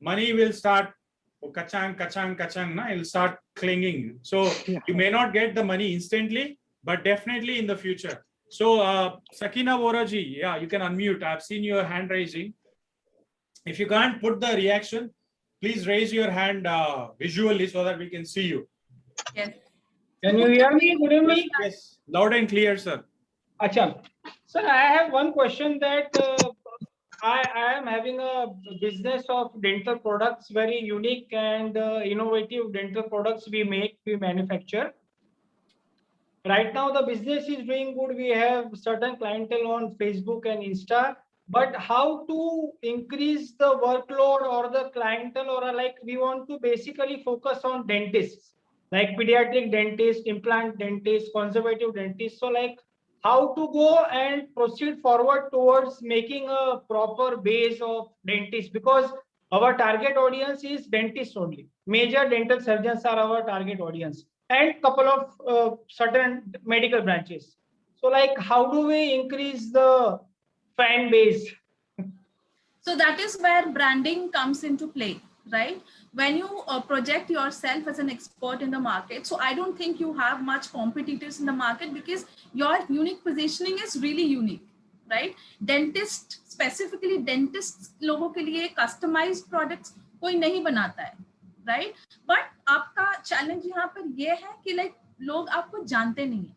[SPEAKER 1] money will start kachang, kachang, kachang, na? It will start clinging. So you may not get the money instantly, but definitely in the future. So Sakina Voraji, yeah, you can unmute. I've seen your hand raising. If you can't put the reaction, please raise your hand visually so that we can see you.
[SPEAKER 2] Yes.
[SPEAKER 9] Can you hear me? Good evening.
[SPEAKER 1] Yes, loud and clear, sir.
[SPEAKER 9] Acha. Sir, I have one question that I am having a business of dental products, very unique and innovative dental products we manufacture. Right now, the business is doing good. We have certain clientele on Facebook and Insta. But how to increase the workload or the clientele, or like we want to basically focus on dentists, like pediatric dentist, implant dentist, conservative dentist. So like how to go and proceed forward towards making a proper base of dentists, because our target audience is dentists only. Major dental surgeons are our target audience, and couple of certain medical branches. So like how do we increase the fan base?
[SPEAKER 2] So that is where branding comes into play, right? When you project yourself as an expert in the market, so I don't think you have much competitors in the market, because your unique positioning is really unique, right? Dentist, specifically dentists लोगों के लिए customized products कोई नहीं बनाता है, right? But आपका challenge यहाँ पर ये है कि like लोग आपको जानते नहीं हैं.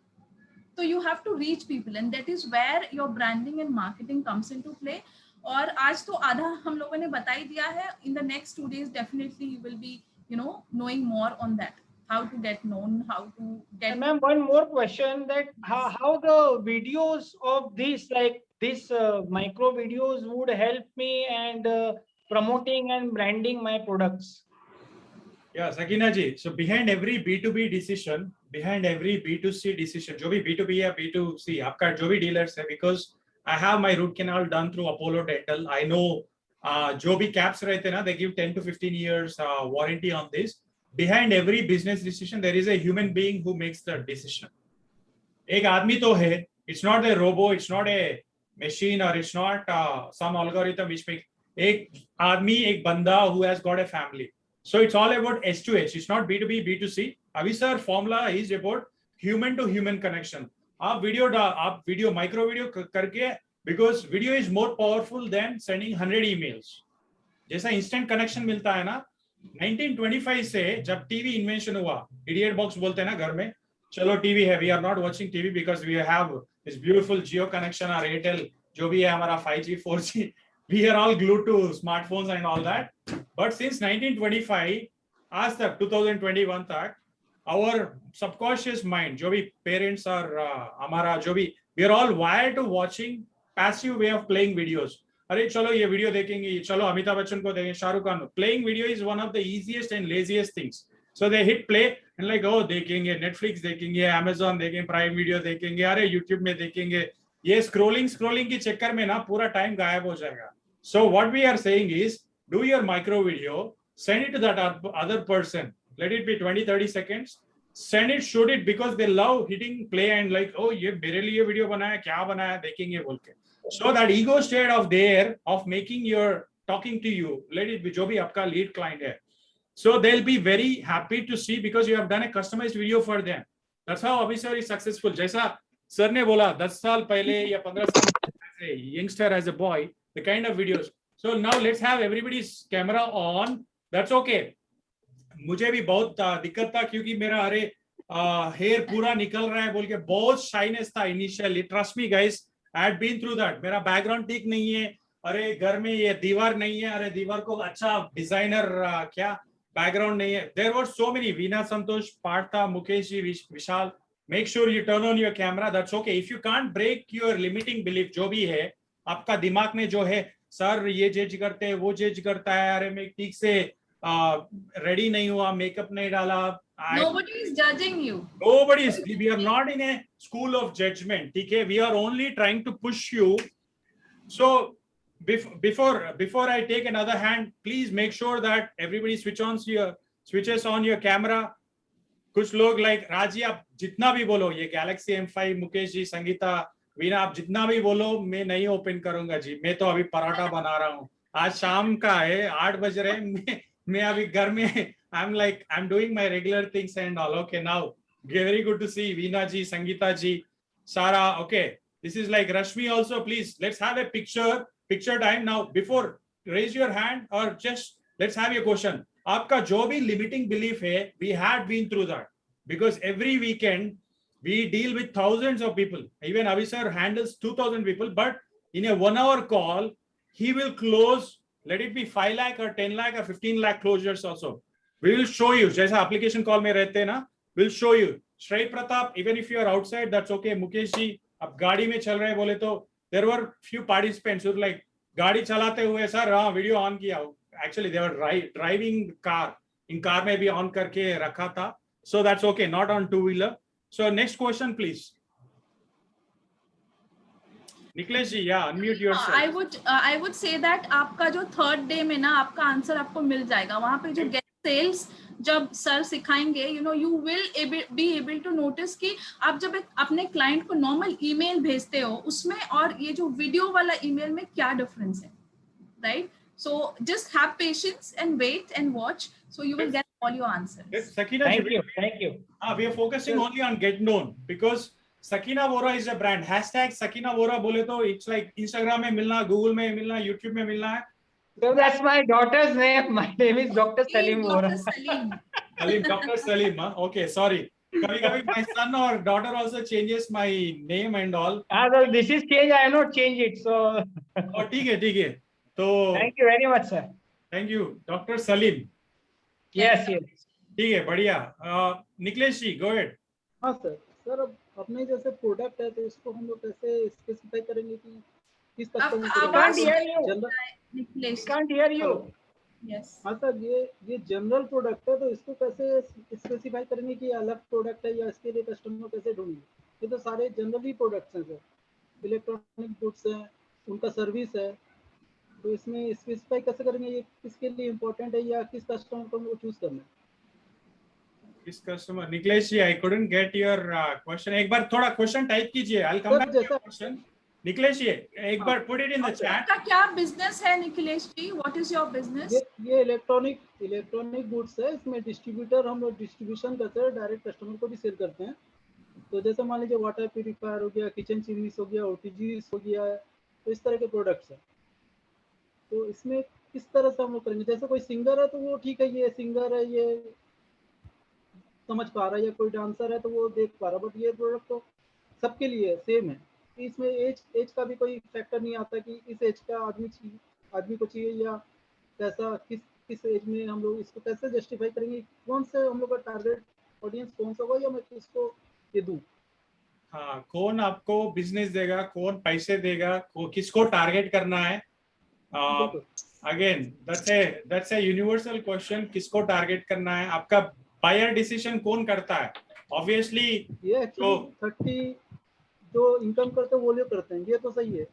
[SPEAKER 2] So you have to reach people, and that is where your branding and marketing comes into play. और आज तो आधा हम लोगों ने बता ही दिया है. In the next 2 days, definitely you will be, knowing more on that, how to get known, how to get.
[SPEAKER 9] And ma'am, one more question, that how the videos of this, like this micro videos would help me and promoting and branding my products.
[SPEAKER 1] Yeah, Sakina ji. So behind every B2B decision, behind every B2C decision, जो भी B2B या B2C, आपका जो भी dealers है, because I have my root canal done through Apollo Dental. I know जो भी caps रहते ना, they give 10 to 15 years warranty on this. Behind every business decision, there is a human being who makes the decision. एक आदमी तो है. It's not a robo, it's not a machine, or it's not some algorithm which makes. एक आदमी, एक बंदा who has got a family. So it's all about S2H. It's not B2B, B2C. Avi sir, formula is about human to human connection. आप video micro video करके, because video is more powerful than sending 100 emails. जैसा instant connection मिलता है ना, 1925 से जब TV invention हुआ, idiot box बोलते हैं ना घर में, चलो TV है, we are not watching TV because we have this beautiful Jio connection or Airtel, जो भी है हमारा 5G, 4G, we are all glued to smartphones and all that. But since 1925, आज तक 2021 तक, our subconscious mind, जो भी parents are हमारा जो भी, we are all wired to watching passive way of playing videos. अरे चलो ये video देखेंगे, चलो अमिताभ बच्चन को देखेंगे, Shahrukh Khan. Playing video is one of the easiest and laziest things. So they hit play and like, oh देखेंगे, Netflix देखेंगे, Amazon देखेंगे, Prime Video देखेंगे, अरे YouTube में देखेंगे. ये scrolling के चक्कर में ना पूरा time गायब हो जाएगा. So what we are saying is, do your micro video, send it to that other person. Let it be 20-30 seconds. Send it, shoot it, because they love hitting play and like, oh, ये मेरे लिए video बनाया, क्या बनाया, देखेंगे बोल के. So that ego state of there of making your talking to you, let it be जो भी आपका lead client है. So they'll be very happy to see, because you have done a customized video for them. That's how Abhi sir is successful. जैसा sir ने बोला 10 साल पहले या 15 साल as a youngster, as a boy, the kind of videos. So now let's have everybody's camera on. That's okay. मुझे भी बहुत दिक्कत था, क्योंकि मेरा अरे हेयर पूरा निकल रहा है बोल के बहुत शाइनेस था initially. Trust me guys, I had been through that. मेरा बैकग्राउंड ठीक नहीं है, अरे घर में ये दीवार नहीं है, अरे दीवार को अच्छा डिजाइनर क्या बैकग्राउंड नहीं है. There were so many. Veena Santosh, Partha, Mukesh ji, Vishal, make sure you turn on your camera. That's okay. If you can't break your limiting belief, जो भी है आपका दिमाग में जो है, सर ये जज करते हैं, वो जज करता है, अरे मैं ठीक से रेडी नहीं हुआ, मेकअप नहीं डाला.
[SPEAKER 2] Nobody is judging you.
[SPEAKER 1] Nobody is. We are not in a school of judgment. Okay, we are only trying to push you. So before I take another hand, please make sure that everybody switches on your camera. कुछ लोग like राजी, आप जितना भी बोलो, ये Galaxy M5, Mukesh ji, Sangeeta, Veena, आप जितना भी बोलो, मैं नहीं ओपन करूंगा जी, मैं तो अभी पराठा बना रहा हूँ, आज शाम का है, 8 बज रहे हैं, मैं अभी घर में, I am doing my regular things and all. Okay, now very good to see Veena ji, Sangeeta ji, Sara. Okay, this is like Rashmi also. Please, let's have a picture time now. Before, raise your hand or just let's have your question. आपका जो भी limiting belief है, we had been through that because every weekend we deal with thousands of people. Even Avi sir handles 2,000 people, but in a 1 hour call, he will close. Let it be 5 lakh or 10 lakh or 15 lakh closures also. We will show you. जैसा application call में रहते हैं ना, we'll show you. Shray Pratap, even if you are outside, that's okay. Mukesh ji, अब गाड़ी में चल रहे बोले तो there were few participants who were like, गाड़ी चलाते हुए सर हाँ वीडियो ऑन किया. Actually they were driving car. In car में भी ऑन करके रखा था. So that's okay, not on two-wheeler. So next question, please. Niklesh ji, yeah, unmute yourself.
[SPEAKER 2] I would say that आपका जो थर्ड डे में ना आपका आंसर आपको मिल जाएगा. वहां पे जो गेट सेल्स जब सर सिखाएंगे, you will be able to notice कि आप जब अपने क्लाइंट को नॉर्मल ईमेल भेजते हो उसमें और ये जो वीडियो वाला ईमेल में क्या डिफरेंस है, right? So just have patience and wait and watch. So you will get all your answers.
[SPEAKER 1] Yes, Sakina, thank you. We are focusing only on get known because Sakina Vora is a brand. Hashtag Sakina Vora bole to it's like Instagram mein milna, Google mein milna, YouTube mein milna hai.
[SPEAKER 9] So that's my daughter's name. My name is Dr. Salim Vora.
[SPEAKER 1] Salim, Dr. Salim, huh? Okay, sorry. Kabhi my son or daughter also changes my name and all.
[SPEAKER 9] So this is change. I have not changed it. So.
[SPEAKER 1] Oh, ठीक है. तो.
[SPEAKER 9] Thank you very much, sir.
[SPEAKER 1] Thank you, Dr. Salim.
[SPEAKER 9] Yes.
[SPEAKER 1] ठीक है, बढ़िया. निकलेश जी, go ahead.
[SPEAKER 10] हाँ sir अब अपने जैसे प्रोडक्ट है तो इसको हम लोग कैसे स्पेसिफाई करेंगे कि किस कस्टमर को
[SPEAKER 9] can't hear you.
[SPEAKER 2] Yes.
[SPEAKER 10] हाँ सर ये जनरल प्रोडक्ट है तो इसको कैसे स्पेसिफाई करेंगे कि अलग प्रोडक्ट है या इसके लिए कस्टमर कैसे ढूंढेंगे? ये तो सारे जनरली प्रोडक्ट्स हैं सर, इलेक्ट्रॉनिक गुड्स हैं, उनका सर्विस है, तो इसमें स्पेसिफाई कैसे करेंगे ये किसके लिए इम्पोर्टेंट है या किस कस्टमर को हमको चूज करना है?
[SPEAKER 1] किस customer? Niklesh ji, I couldn't get your question. एक बार थोड़ा क्वेश्चन टाइप कीजिए. I'll come back to your question. Niklesh जी, एक बार put it in the chat.
[SPEAKER 2] आपका क्या बिजनेस है निकलेश जी? What is your business?
[SPEAKER 10] ये इलेक्ट्रॉनिक गुड्स है. इसमें डिस्ट्रीब्यूटर हम लोग डिस्ट्रीब्यूशन करते हैं, डायरेक्ट कस्टमर को भी सेल करते हैं. तो जैसे मान लीजिए वाटर प्यूरिफायर हो गया, किचन चिमनीस हो गया, OTGs हो गया, तो इस तरह के प्रोडक्ट्स हैं. तो इसमें किस तरह से हम लोग करेंगे? जैसे कोई सिंगर है तो वो ठीक है, ये सिंगर है, ये समझ पा रहा है, या कोई डांसर है तो वो देख पा रहा है, बट ये प्रोडक्ट तो सबके लिए सेम है. इसमें एज का भी कोई फैक्टर नहीं आता कि इस एज का आदमी को चाहिए या कैसा, किस एज में हम लोग इसको कैसे जस्टिफाई करेंगे? कौन से हम लोग का टारगेट ऑडियंस कौन सा होगा या मैं किसको ये दूं?
[SPEAKER 1] हाँ, कौन आपको बिजनेस देगा, कौन पैसे देगा, किसको टारगेट करना है? Again, that's a universal question. किसको टारगेट करना है? आपका बायर डिसीजन कौन करता है? Obviously,
[SPEAKER 10] ये 30 जो इनकम करते हैं वो लोग करते हैं, ये तो सही है,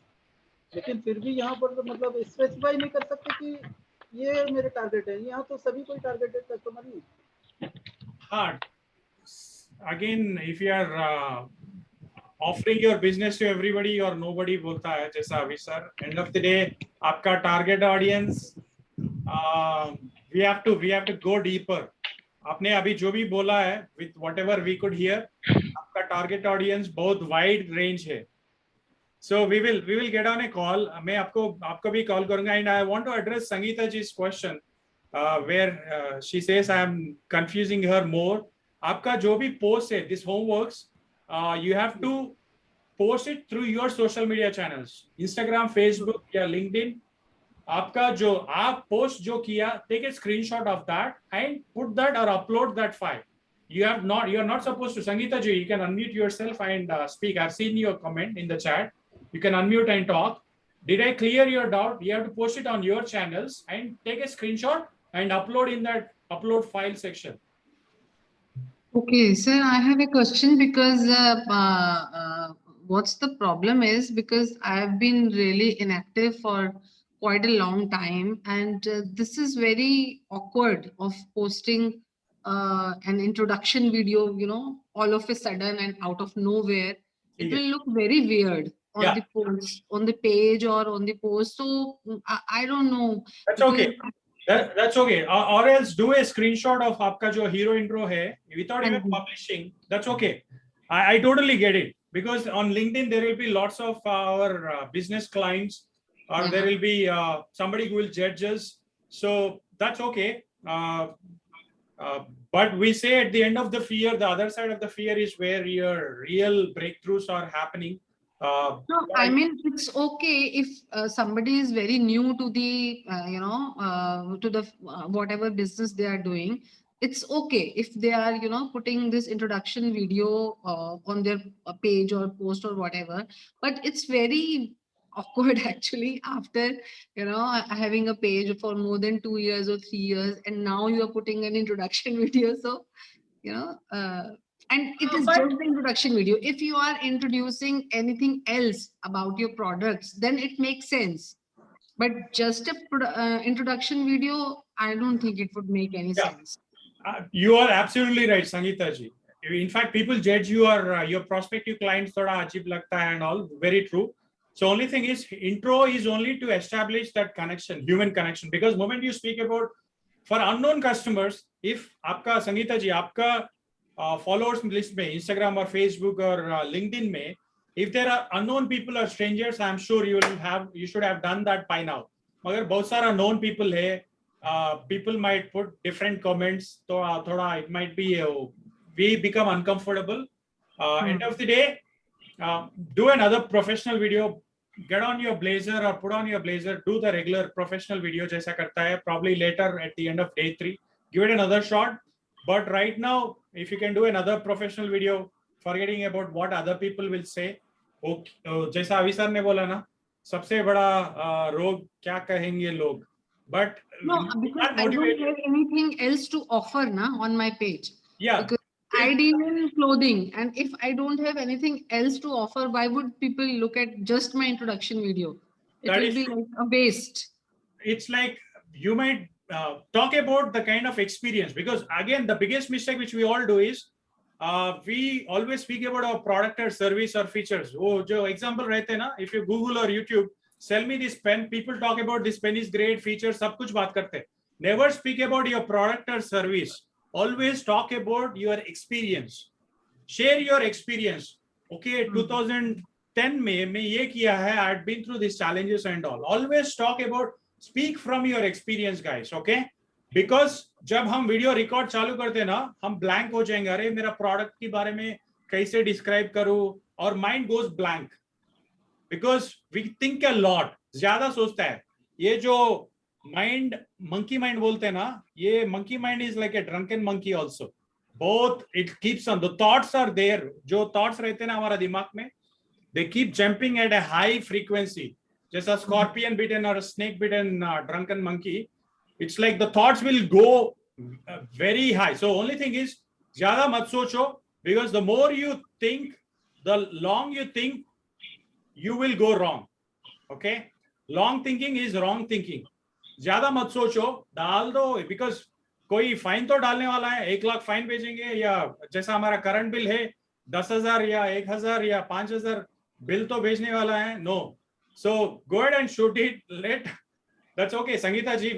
[SPEAKER 10] लेकिन फिर भी यहाँ पर मतलब स्पेसिफाई नहीं कर सकते कि ये मेरे टारगेट है. यहाँ तो सभी कोई टारगेटेड कस्टमर ही.
[SPEAKER 1] हाँ, again, if you are offering your business to everybody or nobody बोलता है, जैसा अभी sir, end of the day आपका target audience, we have to go deeper. आपने अभी जो भी बोला है, with whatever we could hear, आपका target audience बहुत wide range है. So we will get on a call. मैं आपको भी call करूँगा, and I want to address Sangeeta ji's question where she says I am confusing her more. आपका जो भी post है, this homeworks, you have to post it through your social media channels, Instagram, Facebook या LinkedIn. आपका जो आप post जो किया, take a screenshot of that and put that or upload that file. You are not supposed to. Sangeeta ji, you can unmute yourself and speak. I've seen your comment in the chat. You can unmute and talk. Did I clear your doubt? You have to post it on your channels and take a screenshot and upload in that upload file section.
[SPEAKER 11] Okay, sir, I have a question because what's the problem is because I have been really inactive for quite a long time, and this is very awkward of posting an introduction video, you know, all of a sudden and out of nowhere, it will look very weird on
[SPEAKER 1] Yeah.
[SPEAKER 11] the post, on the page or on the post. So I don't know.
[SPEAKER 1] That's
[SPEAKER 11] because-
[SPEAKER 1] okay. That's okay. Or else do a screenshot of आपका जो hero intro है without even publishing. That's okay. I totally get it, because on LinkedIn there will be lots of our business clients, or there will be somebody who will judge us. So that's okay. But we say at the end of the fear, the other side of the fear is where your real breakthroughs are happening.
[SPEAKER 11] No, I mean, it's okay if somebody is very new to the, to the whatever business they are doing. It's okay if they are, you know, putting this introduction video on their page or post or whatever. But it's very awkward actually after, you know, having a page for more than 2 years or 3 years, and now you are putting an introduction video. So, you know, and it is just the introduction video. If you are introducing anything else about your products, then it makes sense. But just a introduction video, I don't think it would make any sense.
[SPEAKER 1] You are absolutely right, Sangeeta ji. In fact, people judge your prospective clients thoda ajib lagta hai and all. Very true. So only thing is, intro is only to establish that connection, human connection. Because moment you speak about for unknown customers, if आपका Sangeeta ji आपका followers list में Instagram or Facebook or LinkedIn में, if there are unknown people or strangers, I'm sure you should have done that by now. मगर बहुत सारा known people है, people might put different comments, so thoda it might be we become uncomfortable. End of the day, do another professional video. Get on your blazer or put on your blazer. Do the regular professional video जैसा करता है. Probably later at the end of day 3, give it another shot. But right now, if you can do another professional video, forgetting about what other people will say. Okay, जैसा अभी sir ने बोला ना, सबसे बड़ा रोग क्या कहेंगे लोग. But
[SPEAKER 11] no, because I don't have anything else to offer na on my page.
[SPEAKER 1] Yeah.
[SPEAKER 11] Because I deal in clothing, and if I don't have anything else to offer, why would people look at just my introduction video? It will be like a waste.
[SPEAKER 1] It's like you might talk about the kind of experience, because again, the biggest mistake which we all do is we always speak about our product or service or features. Oh, jo example रहते ना, if you Google or YouTube, sell me this pen, people talk about this pen is great, features, सब कुछ बात करते. Never speak about your product or service. Always talk about your experience. Share your experience. Okay, 2010 में मैं ये किया है. I had been through these challenges and all. Always talk about, speak from your experience, guys. Okay, because जब हम video record चालू करते हैं ना, हम ब्लैंक हो जाएंगे. अरे मेरा प्रोडक्ट के बारे में कैसे डिस्क्राइब करूं, और mind goes blank, because we think a lot. ज्यादा सोचता है. ये जो माइंड, मंकी माइंड बोलते हैं ना, ये monkey mind is like a drunken monkey also. Both it keeps on, the thoughts are there. जो थॉट्स रहते हैं ना हमारा दिमाग में, they keep jumping at a high frequency. जैसा स्कॉर्पियन बिटन और snake bitten drunken monkey, it's like the thoughts will go very high. So only thing is, zyada mat socho, because the more you think, the long you think, you will go wrong. Okay, long thinking is wrong thinking. zyada mat socho, डाल दो, because कोई fine तो डालने वाला है. 1 lakh fine भेजेंगे, या जैसा हमारा करंट बिल है 10,000 या 1,000 या 5,000 बिल तो भेजने वाला है. No, so go ahead and shoot it. That's okay, Sangeeta ji.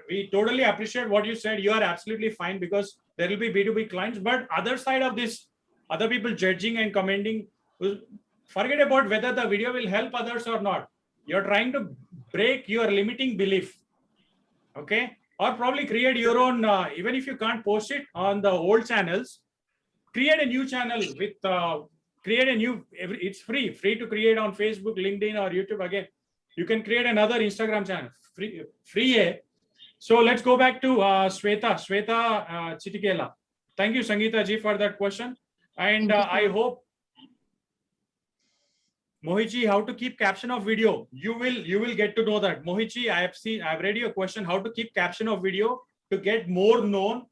[SPEAKER 1] We totally appreciate what you said. You are absolutely fine, because there will be B2B clients. But other side of this, other people judging and commenting, forget about whether the video will help others or not. You're trying to break your limiting belief. Okay, or probably create your own. Even if you can't post it on the old channels, create a new channel with. Create a new. It's free to create on Facebook, LinkedIn, or YouTube. Again, you can create another Instagram channel. Free hai. So let's go back to Shweta Chitikela. Thank you, Sangeeta ji, for that question. And I hope, Mohit ji, how to keep caption of video. You will get to know that. Mohit ji, I've read your question, how to keep caption of video to get more known.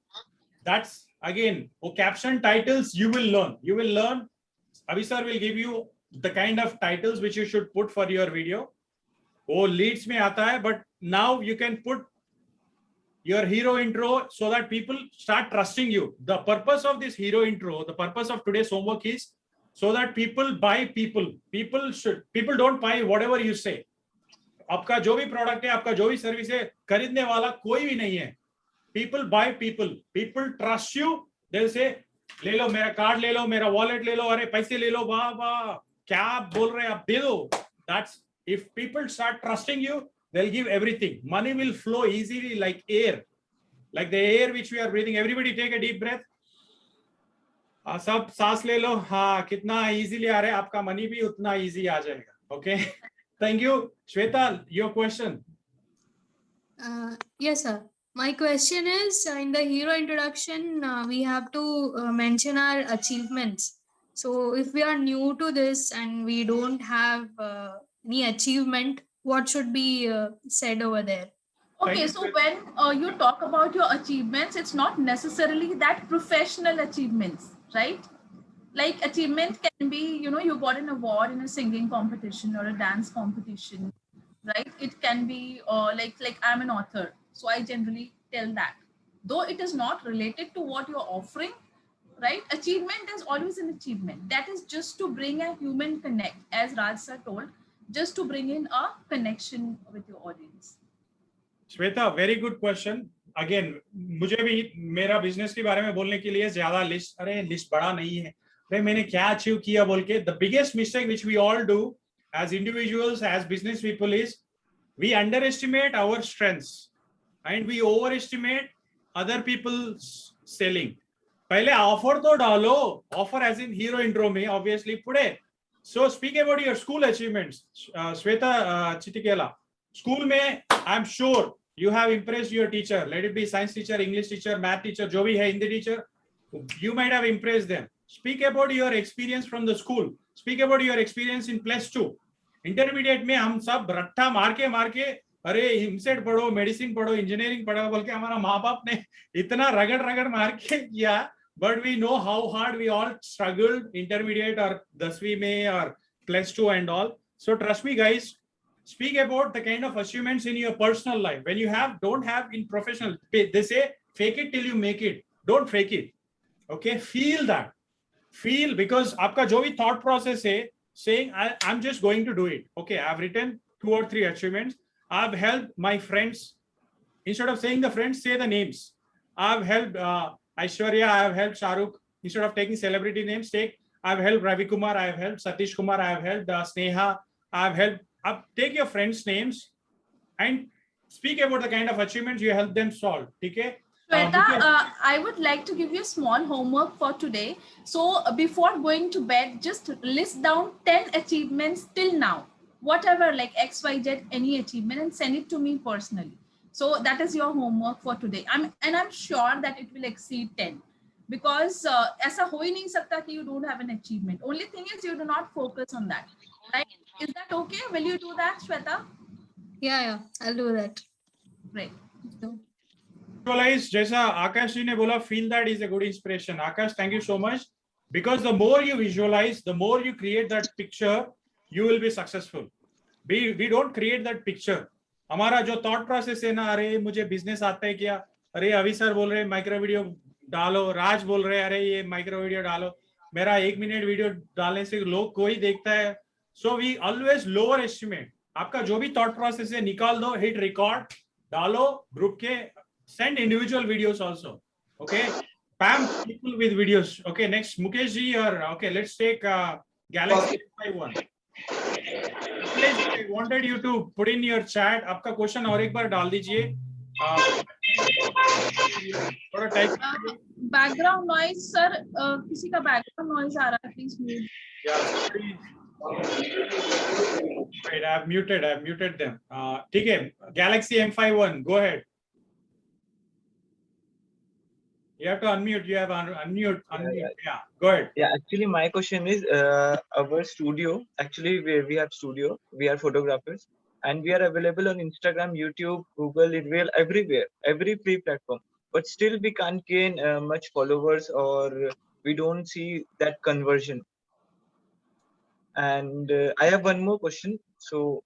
[SPEAKER 1] That's again, caption titles you will learn. Abhi sir will give you the kind of titles which you should put for your video. वो leads में आता है, but now you can put your hero intro so that people start trusting you. The purpose of this hero intro, the purpose of today's homework is so that people buy people. People don't buy whatever you say. आपका जो भी product है, आपका जो भी service है, खरीदने वाला कोई भी नहीं है. People buy people. People trust you. They'll say, ले लो मेरा कार्ड ले लो, मेरा वॉलेट ले लो, अरे पैसे ले लो, वाह वाह, क्या आप बोल रहे हैं, आप दे दो. That's if people start trusting you, they'll give everything. Money will flow easily like air, like the air which we are breathing. Everybody take a deep breath. सब सांस ले लो. हाँ, कितना easily आ रहा है, आपका money भी उतना easy आ जाएगा. Okay. Thank you. Shweta, your question.
[SPEAKER 12] Yes, sir. My question is, in the hero introduction, we have to mention our achievements. So if we are new to this and we don't have any achievement, what should be said over there?
[SPEAKER 2] Okay, so when you talk about your achievements, it's not necessarily that professional achievements, right? Like achievement can be, you know, you got an award in a singing competition or a dance competition, right? It can be like I'm an author, so I generally tell that, though it is not related to what you're offering, right? Achievement is always an achievement. That is just to bring a human connect, as Raj sir told, just to bring in a connection with your audience.
[SPEAKER 1] Shweta, very good question. Again, मुझे भी मेरा business के बारे में बोलने के लिए ज्यादा लिस्ट बड़ा नहीं है. भाई मैंने क्या अचीव किया बोल के. The biggest mistake which we all do as individuals, as business people is we underestimate our strengths and we overestimate other people's selling. पहले ऑफर तो डालो. Offer as in hero intro में obviously पुढे. So speak about your school achievements. Shweta Chitikela. School में I'm sure you have impressed your teacher. Let it be science teacher, English teacher, math teacher, जो भी है, Hindi teacher. You might have impressed them. Speak about your experience from the school. Speak about your experience in +2. Intermediate में हम सब रट्टा मार के अरे हिमसेट पढ़ो, मेडिसिन पढ़ो, इंजीनियरिंग पढ़ो बोल के हमारा माँ बाप ने इतना रगड़ मार के किया. But we know how hard we all struggled intermediate or 10वीं में or +2 and all. So trust me guys, speak about the kind of achievements in your personal life. When you don't have in professional, they say fake it till you make it. Don't fake it. Okay, feel that. Feel, because आपका जो भी thought process है saying I'm just going to do it. Okay, I've written 2 or 3 achievements. I've helped my friends. Instead of saying the friends, say the names. I've helped Aishwarya, I've helped Shahrukh. Instead of taking celebrity names, I've helped Ravi Kumar, I've helped Satish Kumar, I've helped Sneha, I've helped. Take your friends' names and speak about the kind of achievements you help them solve. Okay?
[SPEAKER 2] Shweta, I would like to give you a small homework for today. So before going to bed, just list down 10 achievements till now, whatever, like XYZ, any achievement, and send it to me personally. So that is your homework for today. I'm sure that it will exceed 10 because ऐसा हो ही नहीं सकता कि you don't have an achievement. Only thing is you do not focus on that. Right? Is that okay? Will you do that, Shweta?
[SPEAKER 12] Yeah, I'll do that.
[SPEAKER 2] Great.
[SPEAKER 1] Visualize, जैसा आकाश जी ने बोला, feel that is a good inspiration. Akash, thank you so much. Because the more you visualize, the more you create that picture, you will be successful. We don't create that picture. हमारा जो thought process है ना, अरे मुझे business आता है क्या, अरे अभी सर बोल रहे हैं माइक्रो वीडियो डालो, राज बोल रहे हैं अरे ये माइक्रो वीडियो डालो, मेरा 1 मिनट वीडियो डालने से लोग कोई देखता है. So we always lower estimate. आपका जो भी thought process है निकाल दो, hit record, डालो ग्रुप के, send individual videos also. Okay, spam people with videos. Okay, next Mukesh ji, or okay, let's take Galaxy S51. I wanted you to put in your chat. आपका question और एक बार डाल दीजिए. थोड़ा type.
[SPEAKER 2] Background noise, sir. किसी का background noise आ रहा है, please mute.
[SPEAKER 1] Yeah, please. Wait, I've muted them. ठीक है, Galaxy M51, go ahead. You have to unmute. You have unmute. Yeah, go ahead.
[SPEAKER 13] Yeah, actually, my question is our studio. Actually, we have studio. We are photographers, and we are available on Instagram, YouTube, Google, everywhere, every free platform. But still, we can't gain much followers, or we don't see that conversion. And I have one more question. So,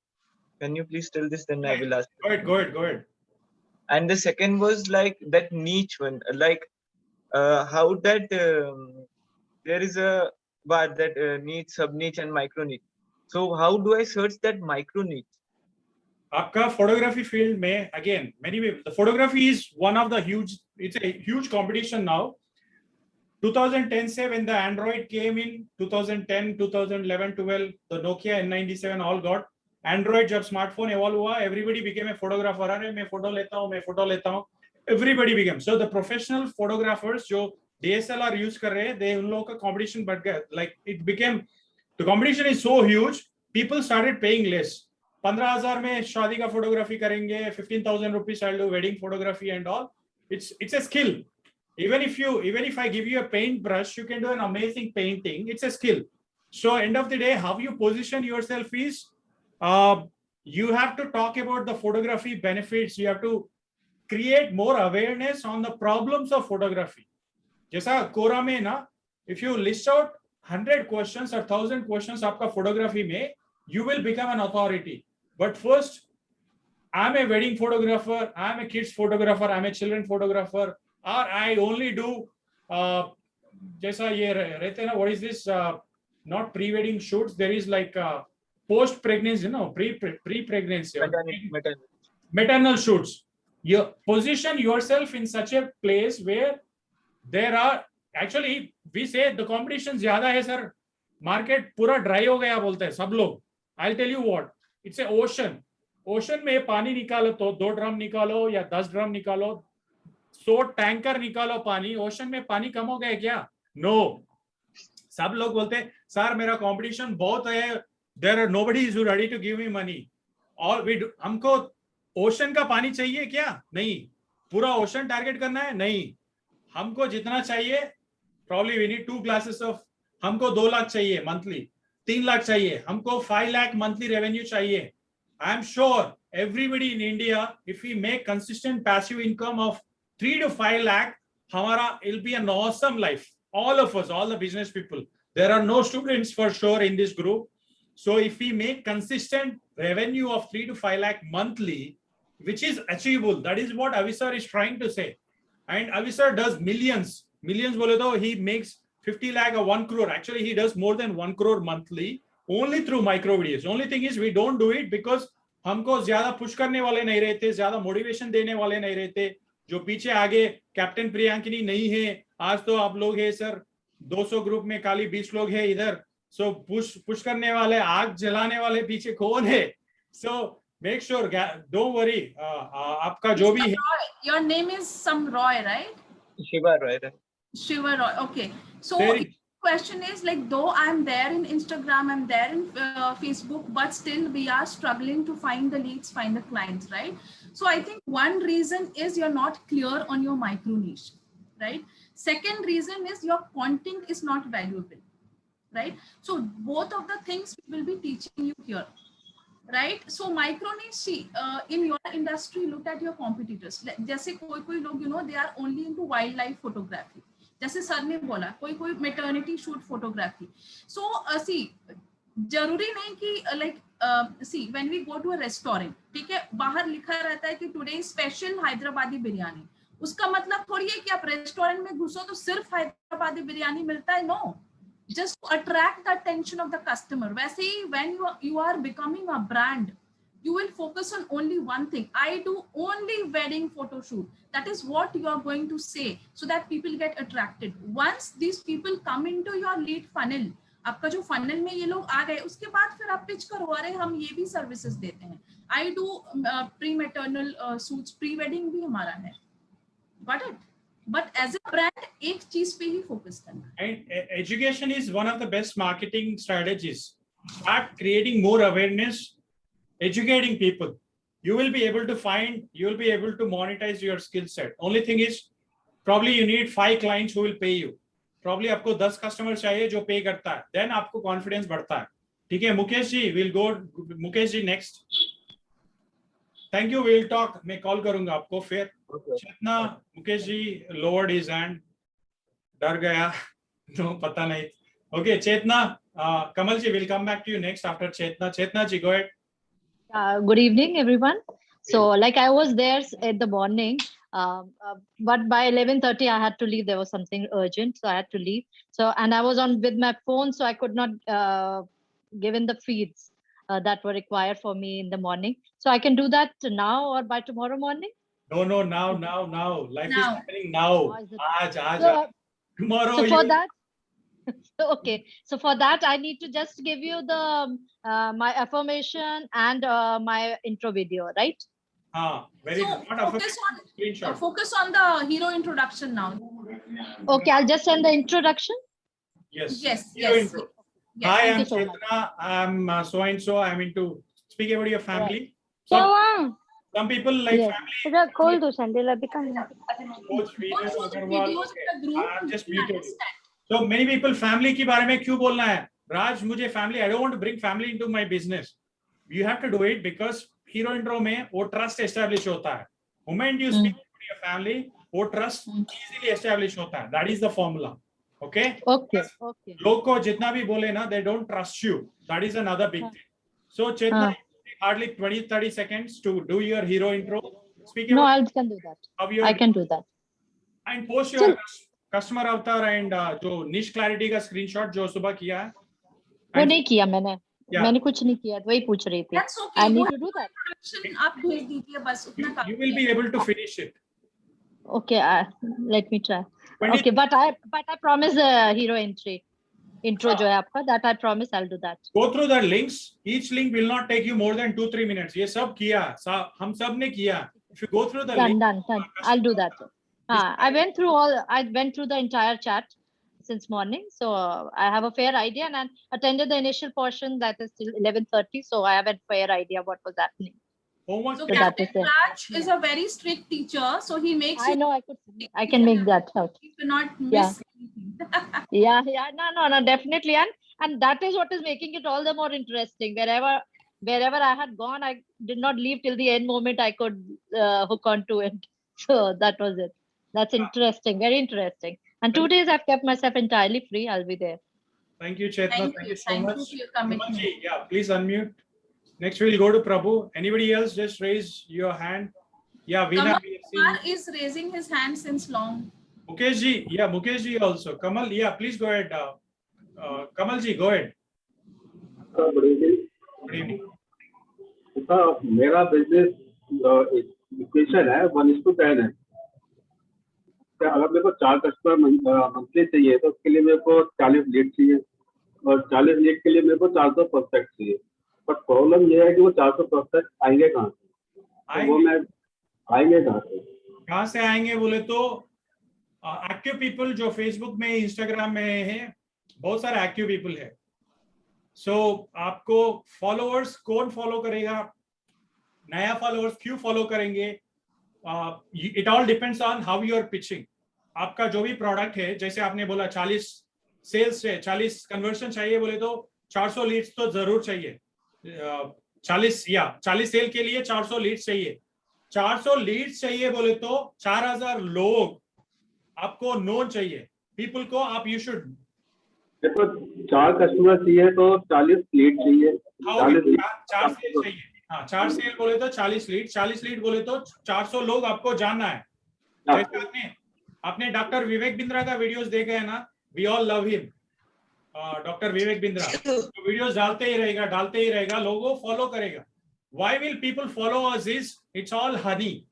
[SPEAKER 13] can you please tell this? Then I will ask.
[SPEAKER 1] Go ahead.
[SPEAKER 13] And the second was like that niche one, like how that there is a bar that niche, sub niche, and micro niche. So how do I search that micro niche?
[SPEAKER 1] आपका photography field में again many people, the photography is one of the huge, it's a huge competition now. 2010 से when the Android came in 2010, 2011, 12, the Nokia N97 all got Android. जब smartphone evolve हुआ, everybody became a photographer. अरे मैं photo लेता हूँ. Everybody became, so the professional photographers जो DSLR use कर रहे हैं, they उन लोगों का competition बढ़ गया. Like it became, the competition is so huge, people started paying less. 15,000 में शादी का photography करेंगे, 15,000 rupees I'll do wedding photography and all. It's a skill. Even if I give you a paintbrush, you can do an amazing painting. It's a skill. So end of the day, how you position yourself is, you have to talk about the photography benefits. You have to create more awareness on the problems of photography. जैसा कोरा में ना, if you list out 100 questions or 1,000 questions आपका photography में, you will become an authority. But first, I'm a wedding photographer, I'm a kids photographer, I'm a children photographer, or I only do जैसा ये रहते हैं ना, what is this? Not pre-wedding shoots. There is like post-pregnancy, pre-pregnancy, maternal shoots. You position yourself in such a place where there are, actually we say the competition ज़्यादा है sir, market पूरा dry हो गया बोलते हैं सब लोग. I'll tell you what, it's a ocean. Ocean में पानी निकालो तो 2 ड्रम निकालो या 10 ड्रम निकालो, 100 टैंकर निकालो पानी, ओशन में पानी कम हो गया क्या? नो. सब लोग बोलते हैं सर मेरा कंपटीशन बहुत है, there are nobody is ready to give me money. और हमको ओशन का पानी चाहिए क्या? नहीं. पूरा ओशन टारगेट करना है? नहीं. हमको जितना चाहिए, probably we need 2 glasses of, हमको 2 लाख चाहिए मंथली, 3 लाख चाहिए, हमको 5 लाख मंथली रेवेन्यू चाहिए. I am sure everybody in India, if we make consistent passive income of 3 to 5 lakh, hamara, it'll be an awesome life. All of us, all the business people. There are no students for sure in this group. So if we make consistent revenue of 3 to 5 lakh monthly, which is achievable, that is what Avisar is trying to say. And Avisar does millions. Bole to, he makes 50 lakh or 1 crore. Actually, he does more than 1 crore monthly only through micro videos. Only thing is we don't do it because हमको ज़्यादा push करने वाले नहीं रहते, ज़्यादा motivation देने वाले नहीं रहते. जो पीछे आगे कैप्टन प्रियांकिनी नहीं है, आज तो आप लोग हैं सर, 200 ग्रुप में खाली 20 लोग हैं इधर. सो पुश करने वाले, आग जलाने वाले पीछे कौन है? So make sure, don't worry, आपका जो भी है.
[SPEAKER 2] Your name is some Roy, right?
[SPEAKER 13] Shiva Roy.
[SPEAKER 2] Shiva Roy. Okay. So question is like, though I'm there in Instagram, I'm there in Facebook, but still we are struggling to find the leads, find the clients, right? So I think one reason is you're not clear on your micro niche, right? Second reason is your content is not valuable, right? So both of the things we will be teaching you here, right? So micro niche, see, in your industry, look at your competitors. जैसे कोई लोग, you know, they are only into wildlife photography. जैसे sir ने बोला, कोई maternity shoot photography. So see, जरूरी नहीं कि like see when we go to a restaurant, ठीक है, बाहर लिखा रहता है कि टुडे स्पेशल हैदराबादी बिरयानी. उसका मतलब थोड़ी है कि आप रेस्टोरेंट में घुसो तो सिर्फ हैदराबादी बिरयानी मिलता है. No, just to attract the attention of the customer. वैसे ही when you are becoming a brand, you will focus on only one thing. I do only wedding photo shoot. That is what you are going to say, so that people get attracted. Once these people come into your lead funnel, आपका जो funnel में ये लोग आ गए, उसके बाद फिर आप pitch करो, अरे हम ये भी services देते हैं. I do pre-maternal shoots, pre-wedding भी हमारा है. Got it? But as a brand, एक चीज पे ही focus करना.
[SPEAKER 1] And education is one of the best marketing strategies. Start creating more awareness, educating people. You will be able to find, you will be able to monetize your skill set. Only thing is, probably you need 5 clients who will pay you. Probably आपको 10 customers चाहिए जो pay करता है. Then आपको confidence बढ़ता है. ठीक है, Mukesh ji, we'll go. Mukesh ji next. Thank you. We'll talk. मैं call करूँगा आपको फिर. चेतना, Mukesh ji lowered his hand. डर गया. No, पता नहीं. Okay, Chetna. Kamal ji, we'll come back to you next after Chetna. Chetna ji, go ahead.
[SPEAKER 4] Good evening, everyone.
[SPEAKER 14] So like I was there in the morning, but by 11:30 I had to leave. There was something urgent, so I had to leave. So and I was on with my phone, so I could not give in the feeds that were required for me in the morning. So I can do that now or by tomorrow morning.
[SPEAKER 1] No, now. Life is
[SPEAKER 2] Now.
[SPEAKER 1] happening now.
[SPEAKER 14] is it?
[SPEAKER 1] Aaj.
[SPEAKER 14] So,
[SPEAKER 1] Tomorrow
[SPEAKER 14] so for
[SPEAKER 1] you.
[SPEAKER 14] that, okay. So for that, I need to just give you the my affirmation and my intro video, right?
[SPEAKER 1] Very
[SPEAKER 2] So
[SPEAKER 1] good. Not screenshot.
[SPEAKER 2] focus on the hero introduction now.
[SPEAKER 14] Okay, I'll just send the introduction.
[SPEAKER 1] Yes.
[SPEAKER 2] Yes.
[SPEAKER 1] Hero intro. Hi,
[SPEAKER 14] Thank
[SPEAKER 1] I'm
[SPEAKER 14] you so much.
[SPEAKER 1] Chetna. I'm so and so. I'm into speak about your family.
[SPEAKER 15] क्या
[SPEAKER 1] Some people like
[SPEAKER 14] Yes.
[SPEAKER 15] हुआ खोल दो sandal अभी कहाँ
[SPEAKER 1] Coach Veenu
[SPEAKER 2] Go through the
[SPEAKER 1] Agarwal.
[SPEAKER 2] videos in the group.
[SPEAKER 1] I'm just
[SPEAKER 2] you will
[SPEAKER 1] muted.
[SPEAKER 2] understand.
[SPEAKER 1] So many people family के बारे में क्यों बोलना है? Raj, मुझे family. I don't want to bring family into my business. You have to do it because hero intro में वो trust establish होता है. Moment you speak to your family, वो trust easily establish होता है. That is the formula. Okay?
[SPEAKER 14] Okay.
[SPEAKER 1] लोग को जितना भी बोले ना, they don't trust you. That is another big thing. So Chetna, hardly 20-30 seconds to do your hero intro. Speak
[SPEAKER 14] No,
[SPEAKER 1] about
[SPEAKER 14] I can do that.
[SPEAKER 1] how you
[SPEAKER 14] I can do that.
[SPEAKER 1] and post your customer avatar and जो niche clarity का screenshot जो सुबह किया है.
[SPEAKER 14] वो नहीं किया मैंने.
[SPEAKER 1] Yeah.
[SPEAKER 14] मैंने कुछ नहीं किया. वही पूछ रही थी.
[SPEAKER 2] That's okay.
[SPEAKER 14] I need
[SPEAKER 2] वो
[SPEAKER 14] to do that.
[SPEAKER 2] introduction आप भेज दीजिए बस उतना काफी
[SPEAKER 1] You will be able to finish it.
[SPEAKER 14] Okay, let me try.
[SPEAKER 1] 20
[SPEAKER 14] Okay, but I promise hero intro जो है आपका, that I promise I'll do that.
[SPEAKER 1] Go through the links. Each link will not take you more than 2-3 minutes. ये सब किया, हम सब ने किया. If you go through the link,
[SPEAKER 14] Done. I'll do that. I went through the entire chat since morning, so I have a fair idea, and I attended the initial portion that is till 11:30, so I have a fair idea what was happening.
[SPEAKER 1] Homework.
[SPEAKER 2] So
[SPEAKER 14] So that is
[SPEAKER 2] Captain
[SPEAKER 14] it.
[SPEAKER 2] Raj is a very strict teacher, so he makes
[SPEAKER 14] I know I can make that out.
[SPEAKER 2] you cannot
[SPEAKER 14] Yeah.
[SPEAKER 2] miss anything.
[SPEAKER 14] Yeah, no, definitely, and that is what is making it all the more interesting. Wherever I had gone, I did not leave till the end moment. I could hook on to it. So that was it. That's interesting, very interesting. And 2 days I've kept myself entirely free. I'll be there.
[SPEAKER 1] Thank you, Chetna. Thank you so
[SPEAKER 2] Thank
[SPEAKER 1] much.
[SPEAKER 2] you for your commitment.
[SPEAKER 1] Kamalji, yeah, please unmute. Next, we'll go to Prabhu. Anybody else? Just raise your hand. Yeah, Veena.
[SPEAKER 2] Kamal
[SPEAKER 1] we have seen-
[SPEAKER 2] Kumar is raising his hand since long.
[SPEAKER 1] Mukesh ji, yeah, Mukesh ji also. Kamal, yeah, please go ahead. Kamal ji, go ahead.
[SPEAKER 16] Good evening.
[SPEAKER 1] Good evening.
[SPEAKER 16] मेरा business equation है 1:10 है. अगर मेरे को 4 customer monthly चाहिए तो उसके लिए मेरे को 40 लीड चाहिए और 40 लीड के लिए मेरे को 400 प्रोस्पेक्ट चाहिए. बट प्रॉब्लम ये है कि वो 400 प्रोस्पेक्ट आएंगे कहाँ से? तो वो मैं आएंगे
[SPEAKER 1] कहाँ से आएंगे बोले तो एक्टिव पीपल जो फेसबुक में इंस्टाग्राम में है, बहुत सारे एक्टिव पीपल है. सो आपको फॉलोअर्स कौन फॉलो करेगा, नया फॉलोअर्स क्यों फॉलो करेंगे, it all depends on how you are pitching. आपका जो भी प्रोडक्ट है, जैसे आपने बोला 40 सेल्स से 40 कन्वर्शन चाहिए बोले तो 400 लीड्स तो जरूर चाहिए. 40 सेल के लिए 400 लीड्स चाहिए. 400 लीड्स चाहिए बोले तो 4000 लोग आपको नोन चाहिए. पीपल को आप यू शुड
[SPEAKER 16] देखो 4 कस्टमर चाहिए तो 40 लीड चाहिए.
[SPEAKER 1] 4 सेल चाहिए. हाँ, 4 सेल बोले तो 40 लीड बोले तो 400 लोग आपको जानना है. जैसे आपने डॉक्टर विवेक बिंद्रा का वीडियोस देखे है ना, we all love him. Doctor Vivek Bindra तो वीडियोस डालते ही रहेगा, लोगों फॉलो करेगा. Why will people follow us is it's all honey.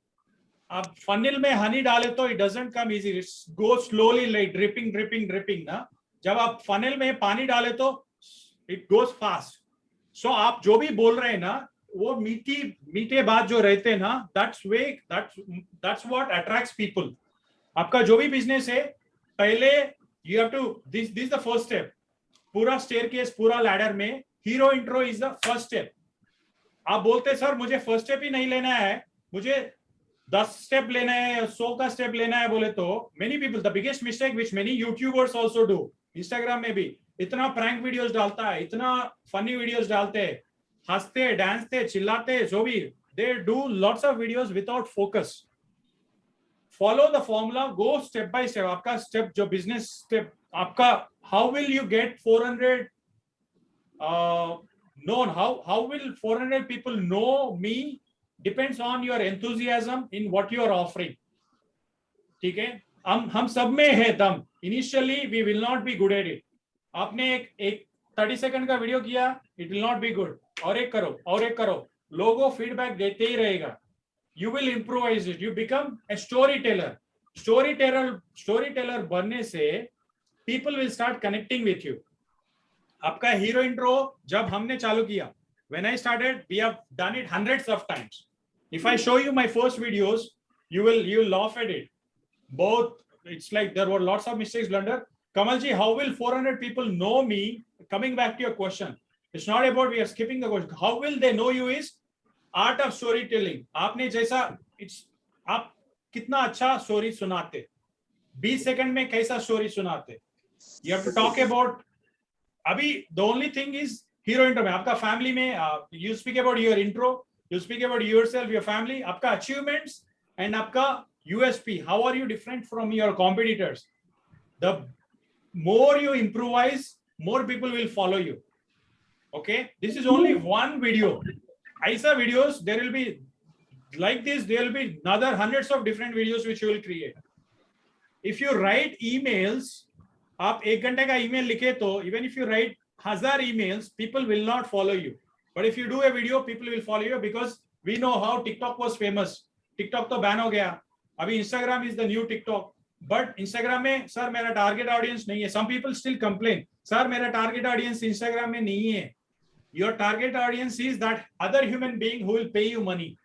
[SPEAKER 1] आप फनिल में हनी डाले तो it doesn't come easy, it go slowly like dripping ना. जब आप फनिल में पानी डाले तो इट गोज फास्ट. सो आप जो भी बोल रहे हैं ना, वो मीठे बात जो रहते हैं ना, that's what attracts people. आपका जो भी बिजनेस है, पहले you have to this is the first step. पूरा स्टेयरकेस, पूरा लैडर में hero intro is the first step. आप बोलते सर मुझे फर्स्ट स्टेप ही नहीं लेना है, मुझे 10 स्टेप लेना है, 100 का स्टेप लेना है बोले तो many people, the biggest mistake which many YouTubers also do, Instagram में भी इतना प्रैंक वीडियोस डालता है, इतना फनी वीडियोस डालते हैं, हंसते डांसते चिल्लाते, जो भी they do lots of videos without focus. Follow the formula, go step by step. आपका स्टेप जो बिजनेस स्टेप आपका, how will you get 400 known, how will 400 people know me depends on your enthusiasm in what you are offering. ठीक है, हम सब में है दम. Initially we will not be good at it. आपने एक 30 सेकंड का वीडियो किया, it will not be good. और एक करो, लोगों फीडबैक देते ही रहेगा. You will improvise it. You become a storyteller. Storyteller बनने से people will start connecting with you. आपका हीरो इंट्रो जब हमने चालू किया, when I started, we have done it hundreds of times. If I show you my first videos, you will laugh at it. Both, it's like there were lots of mistakes, blunder. Kamalji, how will 400 people know me? Coming back to your question, it's not about we are skipping the question. How will they know you is art of storytelling. आपने जैसा, आप कितना अच्छा story सुनाते, 20 second में कैसा story सुनाते. You have to talk about. अभी the only thing is hero intro में आपका family में you speak about your intro, you speak about yourself, your family, आपका achievements and आपका USP. How are you different from your competitors? The more you improvise, more people will follow you. Okay, this is only one video. ऐसा videos there will be like this. There will be another hundreds of different videos which you will create. If you write emails, आप 1 घंटे का email लिखे तो even if you write 1000 emails, people will not follow you. But if you do a video, people will follow you because we know how TikTok was famous. TikTok तो ban हो गया. अभी Instagram is the new TikTok. But Instagram में sir मेरा target audience नहीं है. Some people still complain. Sir मेरा target audience Instagram में नहीं है. Your target audience is that other human being who will pay you money.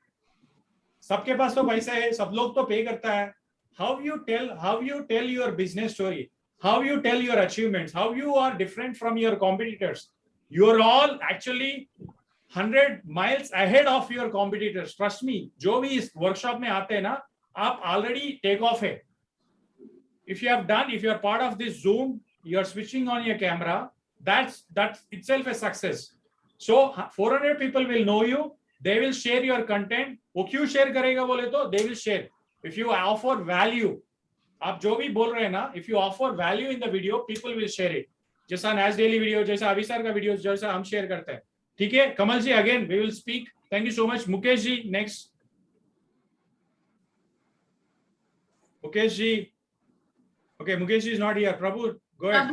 [SPEAKER 1] सबके पास तो पैसा है, सब लोग तो pay करता है. How you tell your business story, how you tell your achievements, how you are different from your competitors. You are all actually 100 miles ahead of your competitors. Trust me, जो भी इस workshop में आते हैं ना, आप already take off है. If you are part of this Zoom, you are switching on your camera, that's itself a success. So 400 people will know you, they will share your content. वो क्यों share करेगा बोले तो they will share. If you offer value, आप जो भी बोल रहे हैं ना, if you offer value in the video, people will share it. जैसा Nas Daily video, जैसा अभी सर का वीडियो जैसा हम शेयर करते हैं. ठीक है, कमल जी, again we will speak. Thank you so much. Mukesh ji, next. Mukesh ji. Okay, Mukesh ji is not here. Prabhu, go ahead.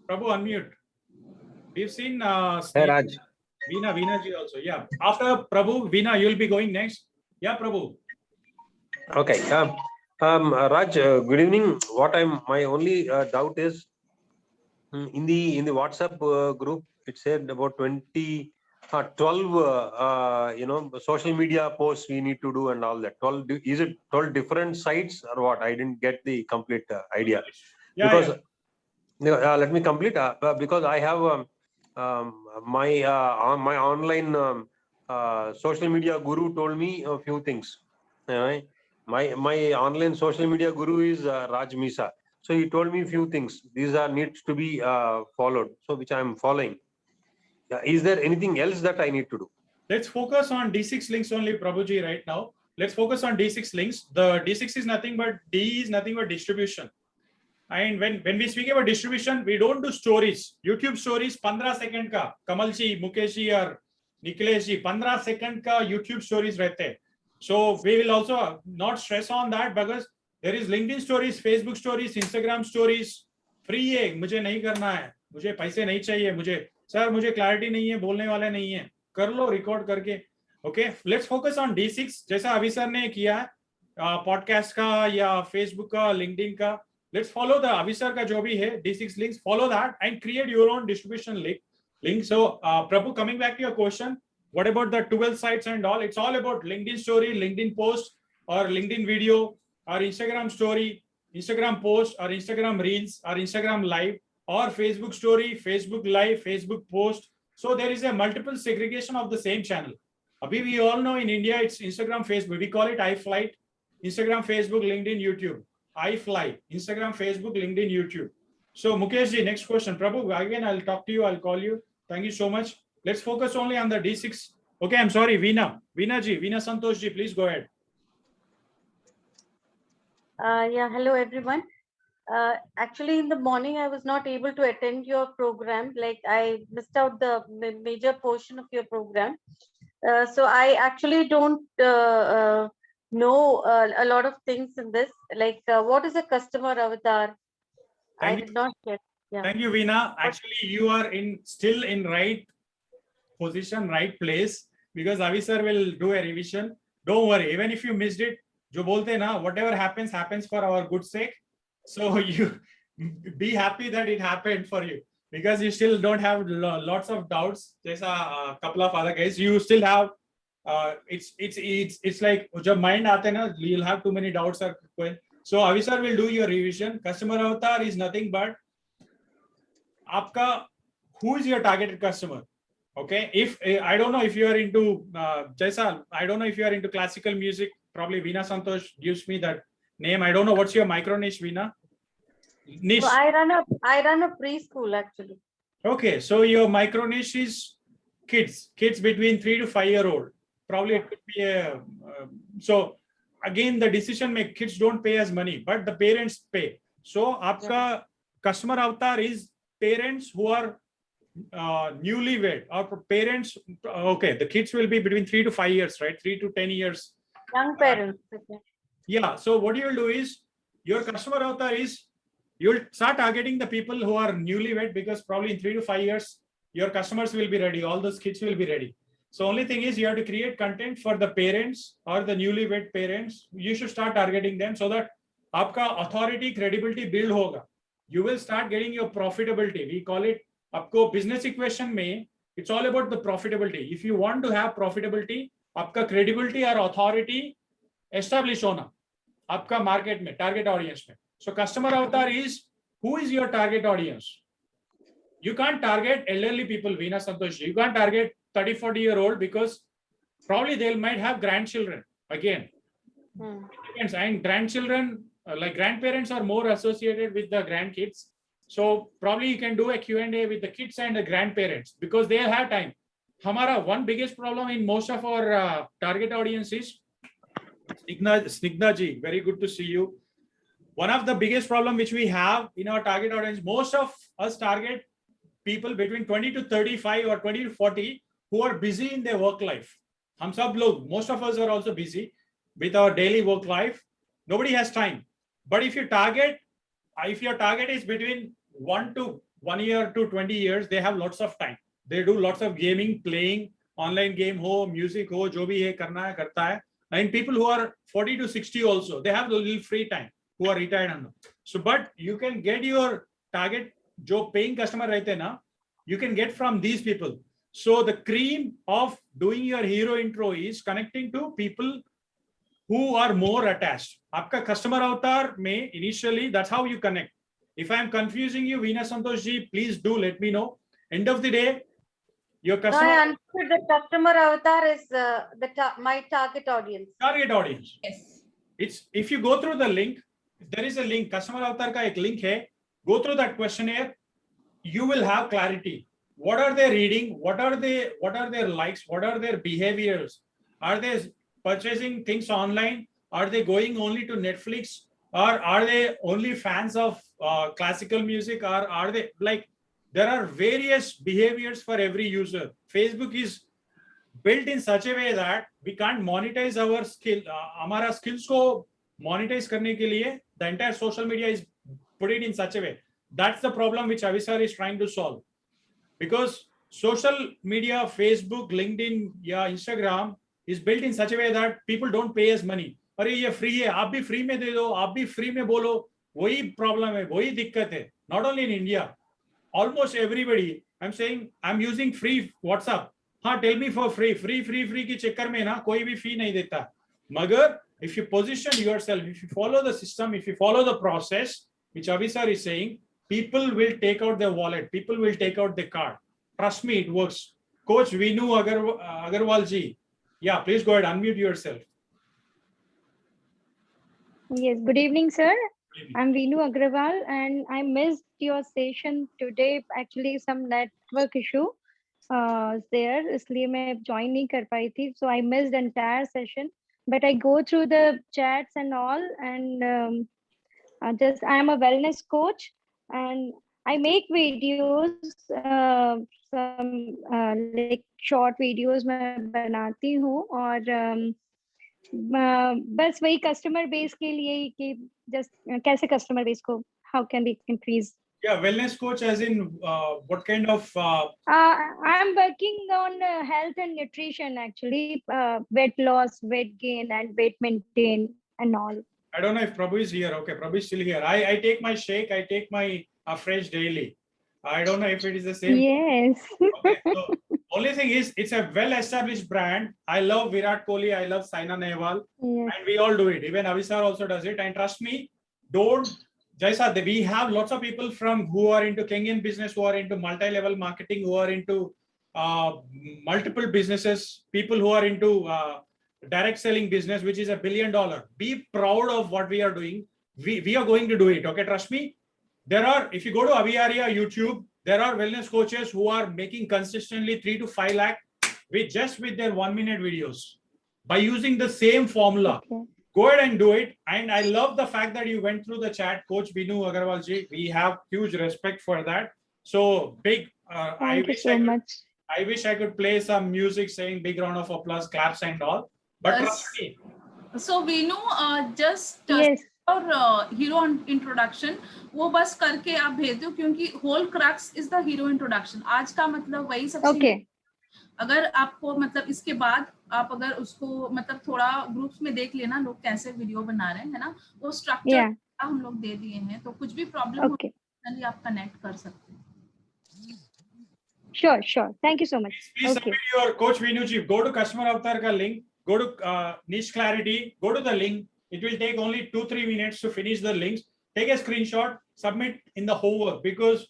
[SPEAKER 1] Prabhu, unmute. We've seen
[SPEAKER 17] Hey, Raj.
[SPEAKER 1] Veena ji also. Yeah. After Prabhu, Veena, you'll be going next. Yeah, Prabhu.
[SPEAKER 17] Okay. Raj, good evening. My only doubt is in the WhatsApp group, it said about 12 social media posts we need to do and all that. 12, is it 12 different sites or what? I didn't get the complete idea.
[SPEAKER 1] Yeah,
[SPEAKER 17] because let me complete because I have my online social media guru told me a few things. My online social media guru is Raj Misa. So he told me a few things. These are needs to be followed. So which I am following. Is there anything else that I need to do?
[SPEAKER 1] Let's focus on D6 links only, Prabhuji, right now. Let's focus on D6 links. The D6 is nothing but distribution. And when we speak about distribution, we don't do stories. YouTube stories 15 second ka. Kamal ji, Mukesh ji or Nikhilesh ji, 15 second ka YouTube stories rehte. So we will also not stress on that because there is LinkedIn stories, Facebook stories, Instagram stories. Free है, मुझे नहीं करना है, मुझे पैसे नहीं चाहिए, मुझे clarity नहीं है, बोलने वाले नहीं है, कर लो record करके. Okay, let's focus on D6 जैसा अभी सर ने किया है, podcast का या Facebook का, LinkedIn का. Let's follow the अभी सर का जो भी है D6 links, follow that and create your own distribution link. So Prabhu, coming back to your question, what about the 12 sites and all? It's all about LinkedIn story, LinkedIn post, or LinkedIn video, or Instagram story, Instagram post, or Instagram reels, or Instagram live, or Facebook story, Facebook live, Facebook post. So there is a multiple segregation of the same channel. Abhi we all know in India it's Instagram, Facebook. We call it iFlight, Instagram, Facebook, LinkedIn, YouTube. iFly, Instagram, Facebook, LinkedIn, YouTube. So Mukesh ji, next question. Prabhu, again I'll talk to you. I'll call you. Thank you so much. Let's focus only on the D6. Okay, I'm sorry, Veena ji, Veena Santosh ji, please go ahead.
[SPEAKER 18] Yeah, hello everyone. Actually, in the morning, I was not able to attend your program. Like I missed out the major portion of your program. So I actually don't know a lot of things in this. Like, what is a customer avatar? I
[SPEAKER 1] Thank you.
[SPEAKER 18] did not get. Yeah.
[SPEAKER 1] Thank you, Veena. Actually, you are still in right position, right place, because Avi sir will do a revision. Don't worry, even if you missed it, jo bolte na, whatever happens for our good sake. So you be happy that it happened for you, because you still don't have lots of doubts. There's a couple of other guys. You still have. It's like jab mind aate na, you'll have too many doubts. So Avi sir will do your revision. Customer avatar is nothing but आपका who is your targeted customer. Okay, if I don't know if you are into Jaisal, I don't know if you are into classical music. Probably Veena Santosh gives me that name. I don't know what's your micro niche, Veena. Niche.
[SPEAKER 18] So I run a preschool actually.
[SPEAKER 1] Okay, so your micro niche is kids between 3 to 5 year old. Probably it could be a so again the decision make kids don't pay us money, but the parents pay. So आपका customer avatar is parents who are newlywed or parents. Okay, the kids will be between 3 to 5 years, right? 3 to 10 years.
[SPEAKER 18] Young parents. Okay.
[SPEAKER 1] Yeah. So what you will do is your customer avatar is you'll start targeting the people who are newlywed, because probably in 3 to 5 years your customers will be ready. All those kids will be ready. So only thing is you have to create content for the parents or the newlywed parents. You should start targeting them so that आपका authority, credibility build होगा. You will start getting your profitability. We call it आपको business equation में it's all about the profitability. If you want to have profitability, आपका credibility or authority establish होना आपका market में, target audience में. So customer avatar is who is your target audience. You can't target elderly people, Veena Santosh. You can't target 30-40-year-old because probably they might have grandchildren again. Depends. And grandchildren, like grandparents are more associated with the grandkids. So probably you can do a Q&A with the kids and the grandparents because they have time. Hamara one biggest problem in most of our target audience is Snigdha ji, very good to see you. One of the biggest problem which we have in our target audience, most of us target people between 20 to 35 or 20 to 40 who are busy in their work life. Hum sab log, most of us are also busy with our daily work life. Nobody has time. But if your target is between 1 year to 20 years, they have lots of time. They do lots of gaming, playing, online game ho, music ho, jo bhi hai karna hai, karta hai. And people who are 40 to 60 also, they have a little free time, who are retired. So, but you can get your target, jo paying customer rehte na, you can get from these people. So the cream of doing your hero intro is connecting to people who are more attached. Aapka customer avatar mein initially, that's how you connect. If I am confusing you, Veena Santosh ji, please do let me know. End of the day, your customer.
[SPEAKER 18] No, I understood the customer avatar is my target audience.
[SPEAKER 1] Target audience.
[SPEAKER 2] Yes.
[SPEAKER 1] It's if you go through the link, there is a link. Customer avatar ka ek link hai. Go through that questionnaire. You will have clarity. What are they reading? What are their likes? What are their behaviors? Are they purchasing things online? Are they going only to Netflix? Or are they only fans of classical music? Or are they like, there are various behaviors for every user. Facebook is built in such a way that we can't monetize our skill. Hamara skills ko monetize karne ke liye, the entire social media is put it in such a way. That's the problem which Avisar is trying to solve. Because social media, Facebook, LinkedIn, yeah, Instagram is built in such a way that people don't pay us money. अरे ये free है, आप भी free में दे दो, आप भी free में बोलो, वही problem है, वही दिक्कत है. Not only in India, almost everybody. I'm saying I'm using free WhatsApp. हाँ, tell me for free की चक्कर में ना कोई भी fee नहीं देता. मगर if you position yourself, if you follow the system, if you follow the process, which Avisar is saying, people will take out their wallet. People will take out the card. Trust me, it works. Coach Veenu Agarwal ji. Yeah, please go ahead. Unmute yourself.
[SPEAKER 15] Yes, good evening, sir. I'm Veenu Agrawal and I missed your session today. Actually, some network issue there, इसलिए मैं join नहीं कर पाई थी. So I missed the entire session. But I go through the chats and all, and I am a wellness coach and I make videos. Like short videos मैं बनाती हूँ और बस वही कस्टमर बेस के लिए ही कि जस्ट कैसे कस्टमर बेस को how can we increase.
[SPEAKER 1] Yeah, wellness coach as in what kind of
[SPEAKER 15] I'm working on health and nutrition actually, weight loss, weight gain, and weight maintain and all.
[SPEAKER 1] I don't know if Prabhu is here. Okay, Prabhu is still here. I take my shake, I take my fresh daily. I don't know if it is the same.
[SPEAKER 15] Yes.
[SPEAKER 1] Okay, so only thing is it's a well-established brand. I love Virat Kohli, I love Saina Nehwal,
[SPEAKER 15] Yes.
[SPEAKER 1] and we all do it. Even Avisar also does it. And trust me, don't Jaisa, we have lots of people from who are into Kenyan business, who are into multi-level marketing, who are into multiple businesses, people who are into direct selling business, which is $1 billion. Be proud of what we are doing. We are going to do it. Okay, trust me. There are, if you go to Aviaria YouTube, there are wellness coaches who are making consistently 3 to 5 lakh with their 1-minute videos by using the same formula.
[SPEAKER 15] Okay.
[SPEAKER 1] Go ahead and do it. And I love the fact that you went through the chat, Coach Binu Agarwal ji. We have huge respect for that. So big.
[SPEAKER 15] Thank you so much.
[SPEAKER 1] I wish I could play some music saying big round of applause, claps and all. But trust me.
[SPEAKER 2] So Vinu, just
[SPEAKER 15] yes.
[SPEAKER 2] और hero introduction वो बस करके आप भेज दो क्योंकि whole crux is the hero introduction. आज का मतलब वही सबसे
[SPEAKER 15] okay.
[SPEAKER 2] अगर आपको मतलब इसके बाद आप अगर उसको मतलब थोड़ा ग्रुप्स में देख लेना लोग कैसे वीडियो बना रहे हैं, है ना, वो स्ट्रक्चर हम लोग दे दिए हैं, तो कुछ भी प्रॉब्लम हो तो आप कनेक्ट कर सकते हैं.
[SPEAKER 15] Sure. Thank you so much.
[SPEAKER 1] Please submit your Coach Vinu ji. Go to Customer Avatar ka link. Go to Niche Clarity. Go to the link. It will take only 2-3 minutes to finish the links. Take a screenshot. Submit in the homework because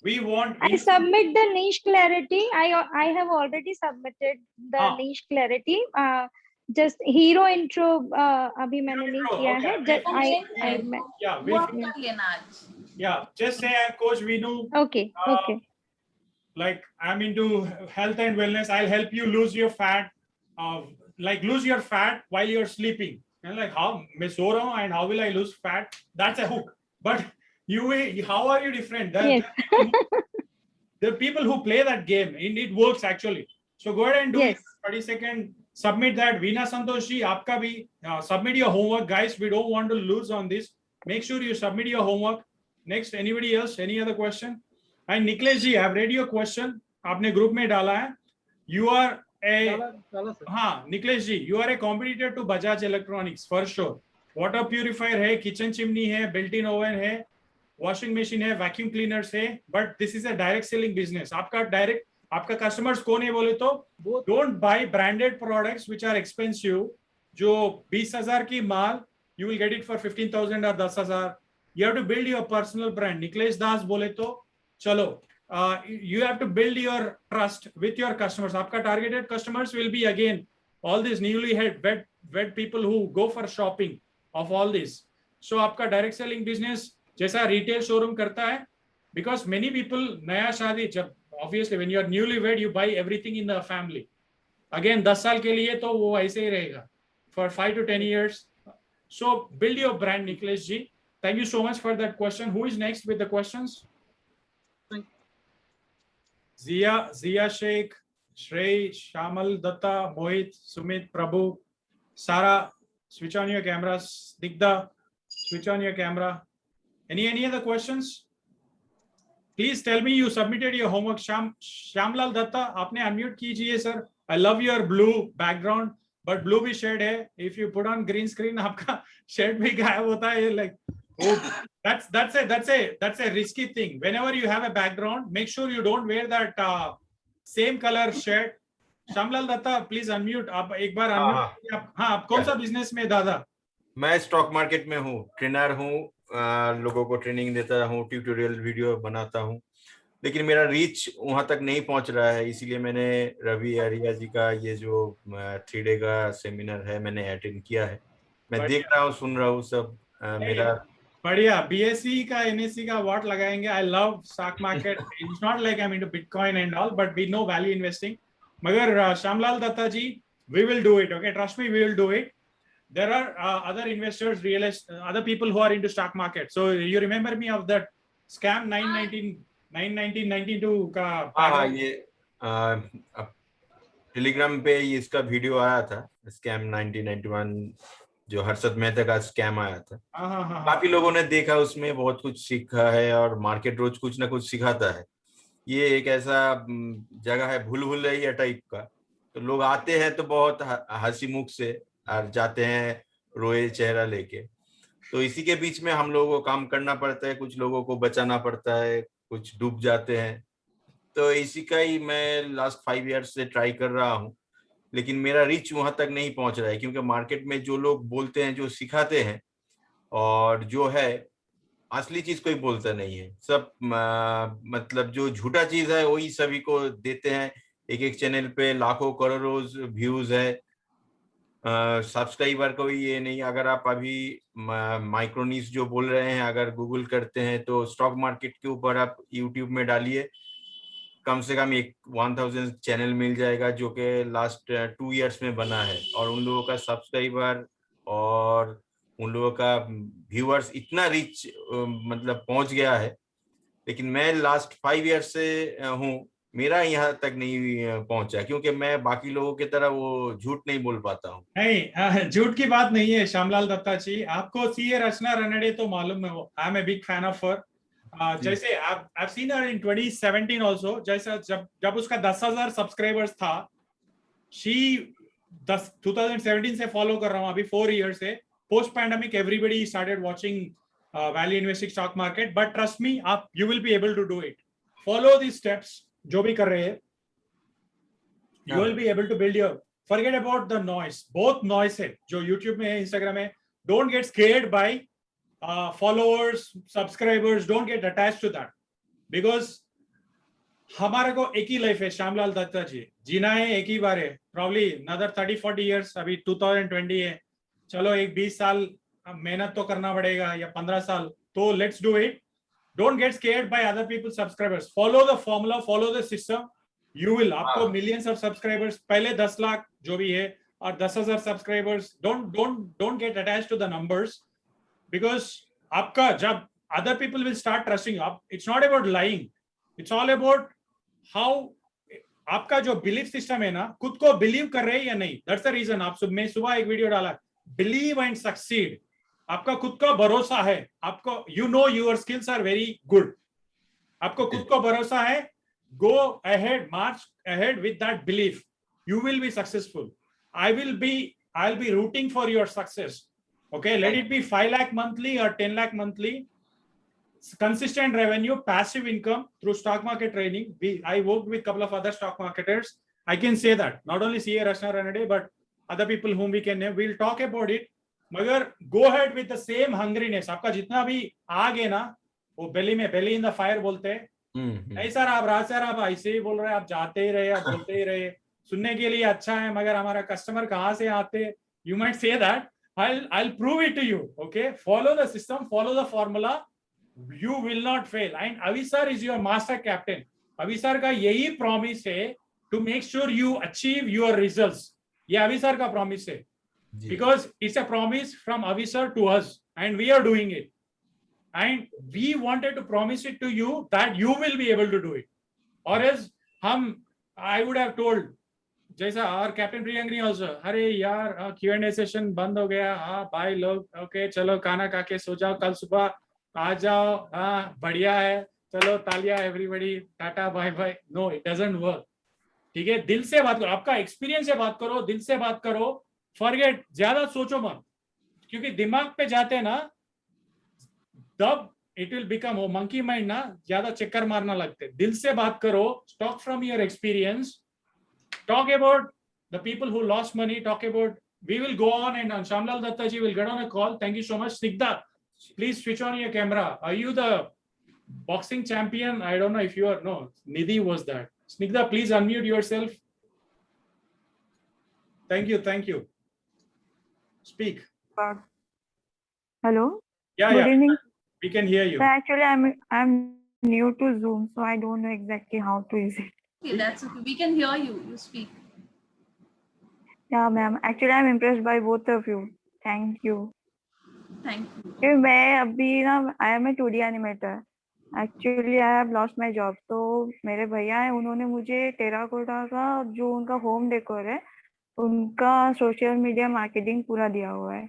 [SPEAKER 1] we want.
[SPEAKER 15] I submit the Niche Clarity. I have already submitted the Niche Clarity. Just hero intro अभी मैंने नहीं किया है.
[SPEAKER 1] Yeah, just say I'm Coach Vinu.
[SPEAKER 15] Okay.
[SPEAKER 1] Like I'm into health and wellness. I'll help you lose your fat. Like lose your fat while you're sleeping. And like how मैं सो रहा हूँ and how will I lose fat? That's a hook. But how are you different? The people who play that game, it works actually. So go ahead and do it. 30 seconds. Submit that. Veena Santosh ji, आपका भी submit your homework, guys. We don't want to lose on this. Make sure you submit your homework. Next, anybody else? Any other question? And Niklesh ji, I've read your question. आपने group में डाला है. You are Niklesh ji, you are a competitor to Bajaj Electronics for sure. Water purifier है, kitchen chimney है, built-in oven है, washing machine है, vacuum cleaners है. But this is a direct selling business. आपका customers कौन है बोले तो don't buy branded products which are expensive. जो 20,000 की माल, you will get it for 15,000 or 10,000. You have to build your personal brand. Niklesh Das बोले तो चलो. You have to build your trust with your customers. आपका targeted customers will be again all these newly wed people who go for shopping of all this. So आपका direct selling business जैसा retail showroom करता है, because many people नया शादी जब obviously when you are newly wed you buy everything in the family. Again 10 साल के लिए तो वो ऐसे ही रहेगा for 5 to 10 years. So build your brand, Niklesh ji. Thank you so much for that question. Who is next with the questions? Zia Sheikh, Shrey, Shamal Datta, Mohit, Sumit, Prabhu, Sara, switch on your cameras. Digda, switch on your camera. Any other questions? Please tell me you submitted your homework. Shamlal Datta, आपने unmute कीजिए sir. I love your blue background, but blue भी shade है. If you put on green screen, आपका shade भी गायब होता है. Like, oh, that's a risky thing. Whenever you have a background, make sure you don't wear that same color shirt. Shamlal Datta, please unmute. आप एक बार unmute. हाँ, आप कौन सा business में दादा?
[SPEAKER 19] मैं स्टॉक मार्केट में हूँ, ट्रेनर हूँ, लोगों को ट्रेनिंग देता हूँ, ट्यूटोरियल वीडियो बनाता हूँ, लेकिन मेरा रीच वहां तक नहीं पहुंच रहा है. इसीलिए मैंने रवि आर्या जी का ये जो 3 डे का सेमिनार है मैंने अटेंड किया है. मैं देख रहा हूँ, सुन रहा हूँ सब. मेरा
[SPEAKER 1] बढ़िया. BSE का NSE का व्हाट लगाएंगे. I love stock market. It's not like I'm into Bitcoin and all, but we know value investing. मगर Shamlal Datta ji, we will do it. Okay, trust me, we will do it. There are other investors, other people who are into stock market. So you remember me of that scam 919 1992 का
[SPEAKER 19] हाँ ये Telegram पे ये इसका video आया था, scam 1991, जो हर्षद मेहता का स्कैम आया था। काफी लोगों ने देखा, उसमें बहुत कुछ सीखा है, और मार्केट रोज कुछ ना कुछ सिखाता है। ये एक ऐसा जगह है भूल-भुलैया टाइप का, तो लोग आते हैं तो बहुत हंसी मुख से और जाते हैं रोए चेहरा लेके। तो इसी के बीच में हम लोगों को काम करना पड़ता है, कुछ लोगों को बचाना पड़ता है, कुछ डूब जाते हैं। तो इसी का ही मैं लास्ट 5 ईयर्स से ट्राई कर रहा हूँ, लेकिन मेरा रीच वहां तक नहीं पहुंच रहा है, क्योंकि मार्केट में जो लोग बोलते हैं, जो सिखाते हैं, और जो है असली चीज कोई बोलता नहीं है। सब मतलब जो झूठा चीज है वही सभी को देते हैं। एक एक चैनल पे लाखों करोड़ों व्यूज है, सब्सक्राइबर को ये नहीं। अगर आप अभी माइक्रोनिस जो बोल रहे हैं, अगर गूगल करते हैं तो स्टॉक मार्केट के ऊपर आप यूट्यूब में डालिए, कम से कम 1000 चैनल मिल जाएगा, जो कि लास्ट 2 ईयर्स में बना है। और उन लोगों का सब्सक्राइबर और उन लोगों का व्यूअर्स इतना रिच मतलब पहुंच गया है। लेकिन मैं लास्ट 5 ईयर्स से हूँ, मेरा यहाँ तक नहीं पहुंचा, क्योंकि मैं बाकी लोगों की तरह वो झूठ नहीं बोल पाता हूँ।
[SPEAKER 1] नहीं, झूठ की बात नहीं है श्यामलाल दत्ता जी। आपको सीए रचना रनडे तो मालूम है, वो I am a big fan of her. जैसे I've seen her in 2017 also, जैसा जब उसका 10,000 सब्सक्राइबर्स था, she 2017 से फॉलो कर रहा हूँ, अभी 4 ईयर्स से। Post pandemic everybody started watching value investing stock market, but trust me, आप you will be able to do it. Follow the steps जो भी कर रहे हैं, you will be able to build your, forget about the noise, both noise है जो YouTube में है, Instagram है। Don't get scared by followers, subscribers, don't get attached to that, because हमारे को एक ही लाइफ है श्यामलाल दत्ता जी, जीना है एक ही बार है। Probably another 30-40 years, अभी 2020 है, चलो एक 20 साल मेहनत तो करना पड़ेगा, या 15 साल, तो let's do it. Don't get scared by other people's subscribers. Follow the formula, follow the system. You will, आपको millions of subscribers, पहले 10 लाख जो भी है, और 10,000 subscribers. Don't get attached to the numbers, because आपका जब other people will start trusting you, it's not about lying. It's all about how आपका जो belief system है ना, खुद को believe कर रहे हैं या नहीं। That's the reason मैं सुबह एक वीडियो डाला, believe and succeed. आपका खुद का भरोसा है, आपको you know your skills are very good, आपको खुद को भरोसा है, go ahead, march ahead with that belief, you will be successful. I'll be rooting for your success. Okay, let it be 5 lakh monthly or 10 lakh monthly, consistent revenue, passive income through stock market training. I worked with a couple of other stock marketers, I can say that, not only CA Rachna Ranade, but other people whom we can name. We'll talk about it, मगर go ahead with the same hungriness. आपका जितना भी आग है ना, वो belly in the fire बोलते हैं। नहीं सर, आप राज सर आप ऐसे ही बोल रहे हैं, आप जाते ही रहे, आप बोलते ही रहे, सुनने के लिए अच्छा है, मगर हमारा कस्टमर कहाँ से आते? You might say that. I'll prove it to you. Okay, follow the system, follow the formula, you will not fail. And Avi sir is your master captain. Avi sir का यही promise है to make sure you achieve your results. ये Avi sir का promise है, because it's a promise from Avi sir to us, and we are doing it. And we wanted to promise it to you that you will be able to do it. Or else I would have told, जैसा और captain प्रियंकनी also, अरे यार Q&A session बंद हो गया, हाँ भाई लोग, ओके चलो खाना खा के सो जाओ, कल सुबह आ जाओ, हाँ बढ़िया है, चलो तालियां एवरीबॉडी, टाटा bye bye. No, it doesn't work. ठीक है, दिल से बात करो, आपका एक्सपीरियंस से बात करो, दिल से बात करो, फॉरगेट, ज्यादा सोचो मत, क्योंकि दिमाग पे जाते ना तब इट विल बिकम, वो मंकी माइंड ना, ज्यादा चक्कर मारना लगते। दिल से बात करो, talk from your experience, talk about the people who lost money, talk about, we will go on, and Shyamlal Datta ji will get on a call. Thank you so much. Snigdha, please switch on your camera. Are you the boxing champion? I don't know if you are. No, Nidhi was that. Snigdha, please unmute yourself. Thank you. Speak.
[SPEAKER 20] Hello.
[SPEAKER 1] Yeah,
[SPEAKER 20] Good evening.
[SPEAKER 1] We can hear you.
[SPEAKER 20] So actually, I'm new to Zoom, so I don't know exactly how to use it.
[SPEAKER 2] Okay, that's okay. We can hear you. You speak.
[SPEAKER 20] Yeah, ma'am. Actually, I'm impressed by both of you. Thank you.
[SPEAKER 2] Thank you.
[SPEAKER 20] मैं अभी ना, I am a 2D animator. Actually I have lost my job. तो मेरे भैया है, उन्होंने मुझे terracotta का जो उनका होम डेकोर है उनका सोशल मीडिया मार्केटिंग पूरा दिया हुआ है।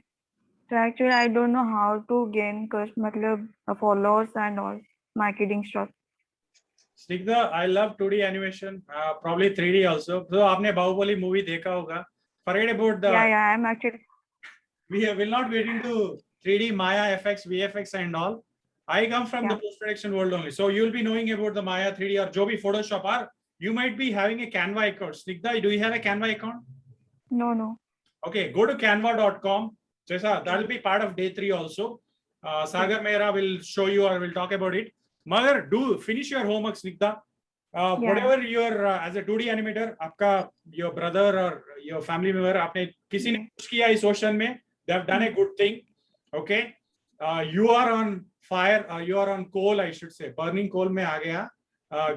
[SPEAKER 20] तो actually I don't know how to gain मतलब followers and all marketing stuff.
[SPEAKER 1] Snigdha, I love 2D animation, probably 3D also. So आपने बाहुबली मूवी देखा होगा. Forget about the.
[SPEAKER 20] Yeah, I'm actually.
[SPEAKER 1] We will not get into 3D Maya effects, VFX and all. I come from the post-production world only. So you'll be knowing about the Maya 3D or जो भी Photoshop or you might be having a Canva account. Snigdha, do you have a Canva account?
[SPEAKER 20] No.
[SPEAKER 1] Okay, go to canva.com. Jaisa, that will be part of day 3 also. Sagar Mehra will show you or will talk about it. Magar, do finish your homework, Snigdha. Whatever your as a 2D animator, आपका your brother or your family member, आपने किसी ने कुछ किया इस ocean में, they have done a good thing. Okay, you are on fire, you are on coal, I should say, burning coal में आ गया.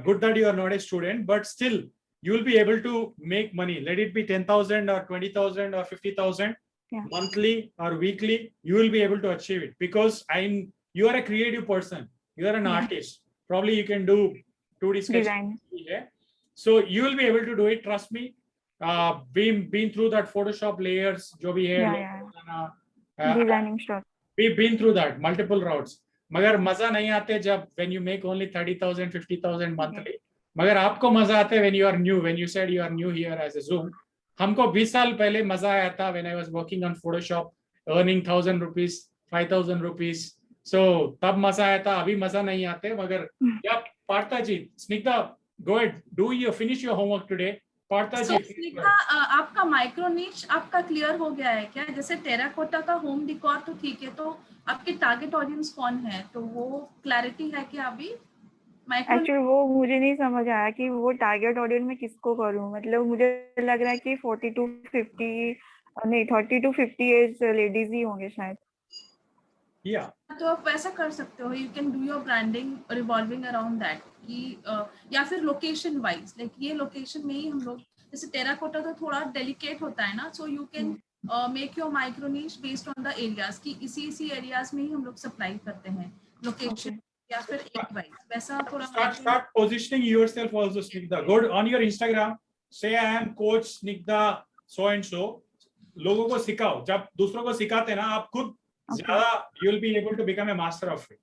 [SPEAKER 1] Good that you are not a student, but still you will be able to make money. Let it be 10,000 or 20,000 or 50,000 monthly or weekly. You will be able to achieve it because you are a creative person. You are an artist. Probably you can do 2D sketching. So you will be able to do it. Trust me. Been through that Photoshop layers. जो भी है.
[SPEAKER 20] Designing stuff.
[SPEAKER 1] We've been through that multiple routes. मगर मजा नहीं आते जब when you make only 30,000, 50,000 monthly. मगर आपको मजा आते when you are new. When you said you are new here as a Zoom. हमको 20 साल पहले मजा आया था when I was working on Photoshop, earning 1,000 rupees, 5,000 rupees. So तब मजा आया था, अभी मजा नहीं आते. मगर या पार्था जी, Snigdha, go ahead, finish your homework today. Partha जी,
[SPEAKER 2] स्निग्धा, आपका माइक्रो नीच आपका क्लियर हो गया है क्या? जैसे टेराकोटा का होम डिकोर तो ठीक है, तो आपके टारगेट ऑडियंस कौन है? तो वो क्लैरिटी है क्या अभी?
[SPEAKER 20] एक्चुअली वो मुझे नहीं समझ आया कि वो टारगेट ऑडियंस में किसको करूं। मतलब मुझे लग रहा है कि 40 to 50 नहीं 30 to 50 एज लेडीज ही होंगे शायद।
[SPEAKER 2] तो आप वैसा कर सकते हो, you can do your branding revolving around that कि या फिर लोकेशन वाइज, लाइक ये लोकेशन में ही हम लोग, जैसे टेराकोटा तो थोड़ा डेलिकेट होता है ना, सो you can make your micro niche based on the areas की इसी एरियाज में ही हम लोग सप्लाई करते हैं लोकेशन या फिर एक वाइज, वैसा थोड़ा
[SPEAKER 1] start positioning yourself also, Snigdha. Go on your Instagram, say I am coach Snigdha so and so. लोगों को सिखाओ. जब दूसरों को सिखाते ना, आप खुद ज़्यादा you will be able to become a master of it.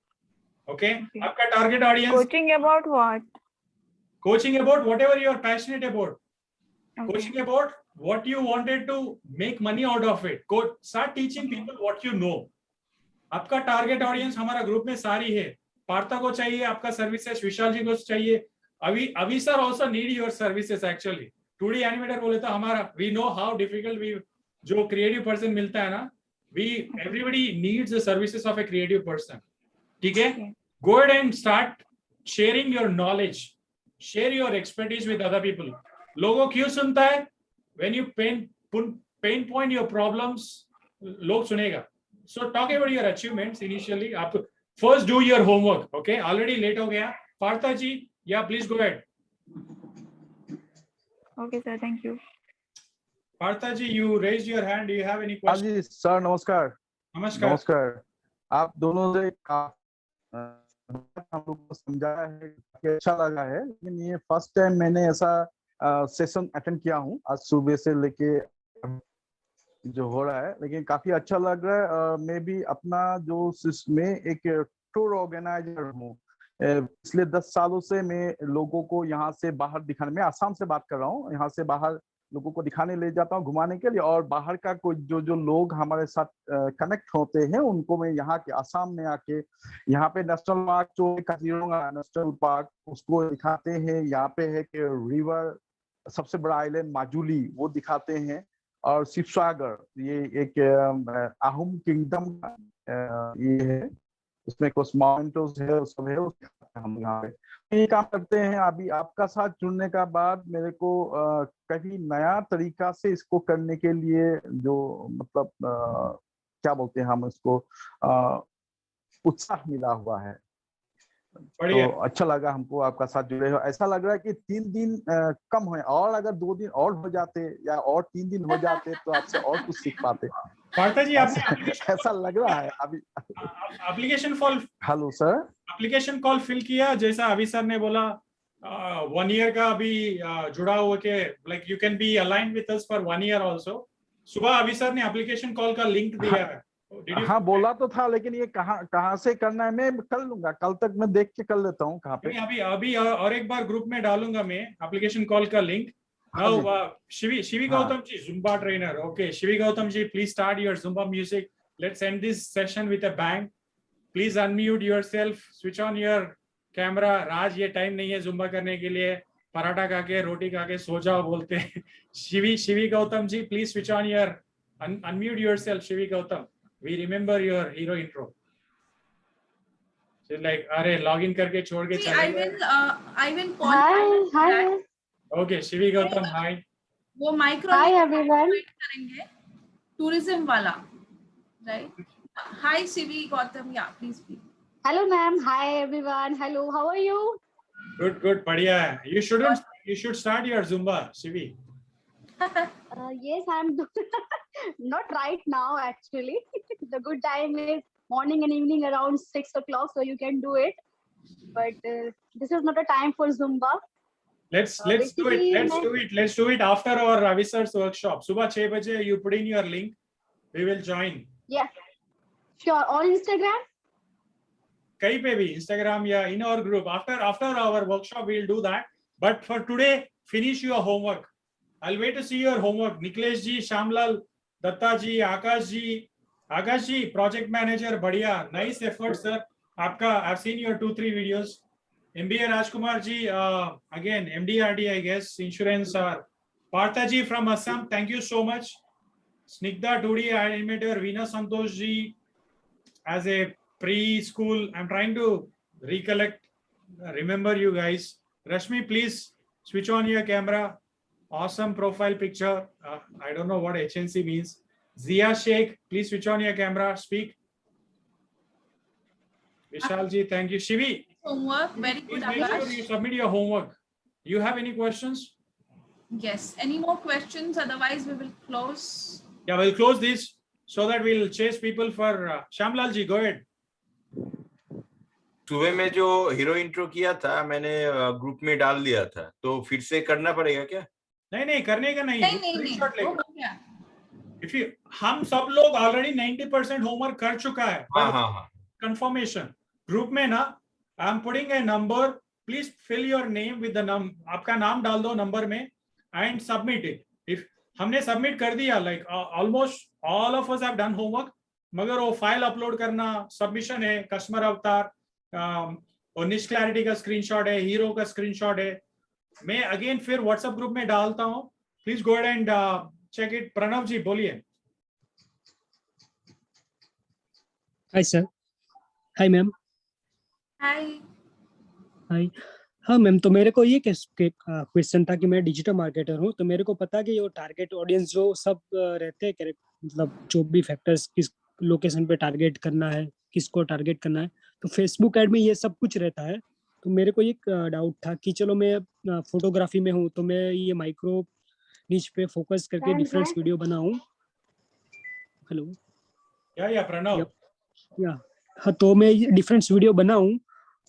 [SPEAKER 1] Okay? आपका target audience.
[SPEAKER 20] Coaching about what?
[SPEAKER 1] Coaching about whatever you are passionate about. Coaching about what you wanted to make money out of it. Start teaching people what you know. आपका target audience हमारा group में सारी है. पार्था को चाहिए आपका services, विशाल जी को चाहिए, अभी sir also need your services actually. 2D animator बोले तो हमारा, we know how difficult जो creative person मिलता है ना, everybody needs the services of a creative person. ठीक है? Go ahead and start sharing your knowledge, share your expertise with other people. लोगों क्यों सुनता है? When you pain point your problems, लोग सुनेगा. So talk about your achievements initially. आप first do your homework. Okay? Already late हो गया. Partha ji, yeah, please go ahead.
[SPEAKER 20] Okay, sir. Thank you.
[SPEAKER 1] Partha ji, you raised your hand. Do you have any questions?
[SPEAKER 21] जी sir, नमस्कार। नमस्कार। आप दोनों से हम लोग को समझाया है कि अच्छा लगा है, लेकिन ये फर्स्ट टाइम मैंने ऐसा सेशन अटेंड किया हूँ आज सुबह से लेके जो हो रहा है, लेकिन काफी अच्छा लग रहा है। मैं भी अपना जो में एक टूर ऑर्गेनाइजर हूँ। पिछले 10 सालों से मैं लोगों को यहाँ से बाहर दिखाने, मैं आसाम से बात कर रहा हूँ, यहाँ से बाहर लोगों को दिखाने ले जाता हूँ घुमाने के लिए, और बाहर का कोई जो लोग हमारे साथ कनेक्ट होते हैं उनको मैं यहाँ के आसाम में आके यहाँ पे नेशनल पार्क जो काजीरंगा नेशनल पार्क उसको दिखाते हैं। यहाँ पे है कि रिवर सबसे बड़ा आइलैंड माजुली वो दिखाते हैं, और शिवसागर ये एक आहूम किंगडम ये है, उसमें कुछ माउंटेन्स है, सब है, हम यहाँ पे ये काम करते हैं। अभी आपका साथ जुड़ने का बाद मेरे को कभी नया तरीका से इसको करने के लिए जो मतलब क्या बोलते हैं हम इसको उत्साह मिला हुआ है। तो अच्छा लगा हमको आपका साथ जुड़े हो। ऐसा लग रहा है कि 3 दिन कम हुए, और अगर 2 दिन और हो जाते या और 3 दिन हो जाते तो आपसे और कुछ सीख पाते।
[SPEAKER 1] पार्था जी आपने
[SPEAKER 21] ऐसा लग रहा है अभी।
[SPEAKER 1] एप्लीकेशन फॉल
[SPEAKER 21] हेलो सर,
[SPEAKER 1] एप्लीकेशन कॉल फिल किया जैसा अभी सर ने बोला 1 ईयर का अभी जुड़ा हुआ के like you can be align with us for 1 year also. सुबह अभी सर ने एप्लीकेशन कॉल का लिंक दिया है।
[SPEAKER 21] हाँ बोला तो था, लेकिन ये कहाँ से करना है मैं कर लूंगा, कल तक मैं देख के कर लेता हूँ कहाँ पे।
[SPEAKER 1] अभी और एक बार ग्रुप में डालूंगा मैं एप्लीकेशन कॉल का link. Now, Shivi Gautam ji, Zumba trainer. Okay, Shivi Gautam ji, please start your Zumba music. Let's end this session with a bang. Please unmute yourself, switch on your camera. Raj, ये time नहीं है Zumba करने के लिए. पराठा खा के रोटी खा के सो जाओ बोलते हैं. Shivi Gautam ji, please switch on your unmute yourself, Shivi Gautam. We remember your hero intro. She's like, अरे login करके छोड़ के चले.
[SPEAKER 2] I will call.
[SPEAKER 15] Hi.
[SPEAKER 1] Okay, Shivi Gautam, hi.
[SPEAKER 2] वो माइक्रो
[SPEAKER 15] Hi everyone.
[SPEAKER 2] करेंगे tourism वाला, right? Hi Shivi Gautam, yeah, please.
[SPEAKER 15] Hello ma'am. Hi everyone. Hello. How are you?
[SPEAKER 1] Good, बढ़िया है. You should start your Zumba, Shivi.
[SPEAKER 15] Yes, I'm not right now actually. The good time is morning and evening around 6 o'clock, so you can do it. But this is not a time for Zumba.
[SPEAKER 1] Let's do it. Let's do it after our Ravi sir's workshop. Subah 6 baje, you put in your link. We will join.
[SPEAKER 15] Yeah, sure. On Instagram.
[SPEAKER 1] कहीं पे भी Instagram या in our group. After our workshop, we'll do that. But for today, finish your homework. I'll wait to see your homework. Niklesh ji, Shamlal, Datta ji, Akash ji, project manager, बढ़िया. Nice effort, sir. आपका, I've seen your 2-3 videos. MBA Rajkumar ji, again, MDRD, I guess, insurance. Partha ji from Assam, thank you so much. Snigdha Tudi, animator, Veena Santosh ji, as a preschool, I'm trying to remember you guys. Rashmi, please switch on your camera. Awesome profile picture. I don't know what HNC means. Zia Sheikh, please switch on your camera. Speak. Vishal ji, thank you. Shivi.
[SPEAKER 2] Homework, very good.
[SPEAKER 1] Make sure you submit your homework. You have any questions?
[SPEAKER 2] Yes. Any more questions? Otherwise, we will close.
[SPEAKER 1] Yeah, we'll close this so that we'll chase people for Shamlal ji. Go ahead.
[SPEAKER 19] सुबह में जो hero intro किया था मैंने group में डाल दिया था, तो फिर से करना पड़ेगा क्या?
[SPEAKER 1] नहीं करने का नहीं।
[SPEAKER 2] नहीं।
[SPEAKER 1] हम सब लोग ऑलरेडी 90% होमवर्क कर चुका है।
[SPEAKER 19] हाँ।
[SPEAKER 1] कंफर्मेशन ग्रुप में ना, I am putting a number, please fill your name with the number, आपका नाम डाल दो नंबर में एंड सबमिट इट. इफ हमने सबमिट कर दिया, like almost all of us have done homework, मगर वो फाइल अपलोड करना, सबमिशन है, कस्टमर अवतार और निश क्लैरिटी का स्क्रीनशॉट है, हीरो का स्क्रीनशॉट है, मैं अगेन फिर व्हाट्सएप ग्रुप में डालता हूँ. Please go and check it. Pranav ji बोलिए.
[SPEAKER 8] Hi sir. Hi ma'am. Hi. हाँ मैम, तो मेरे को ये क्वेश्चन था कि मैं डिजिटल मार्केटर हूँ, तो मेरे को पता कि ये टारगेट ऑडियंस जो सब रहते हैं, मतलब जो भी फैक्टर्स, किस लोकेशन पे टारगेट करना है, किसको टारगेट करना है, तो फेसबुक ऐड में ये सब कुछ रहता है. तो मेरे को एक डाउट था कि चलो मैं फोटोग्राफी में हूँ, तो मैं ये माइक्रो नीच पे फोकस करके डिफरेंट वीडियो बनाऊं. हेलो
[SPEAKER 1] या प्रणव.
[SPEAKER 8] हाँ, तो मैं डिफरेंट वीडियो बनाऊं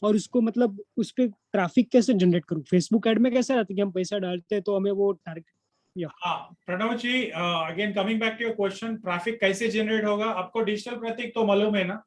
[SPEAKER 8] और उसको मतलब उस पे ट्रैफिक कैसे जनरेट करूं. फेसबुक ऐड में कैसे रहता है कि हम पैसा डालते हैं तो हमें वो target.
[SPEAKER 1] Pranav ji, again coming back to your question, traffic कैसे जनरेट होगा. आपको डिजिटल प्रतीक तो मालूम है ना.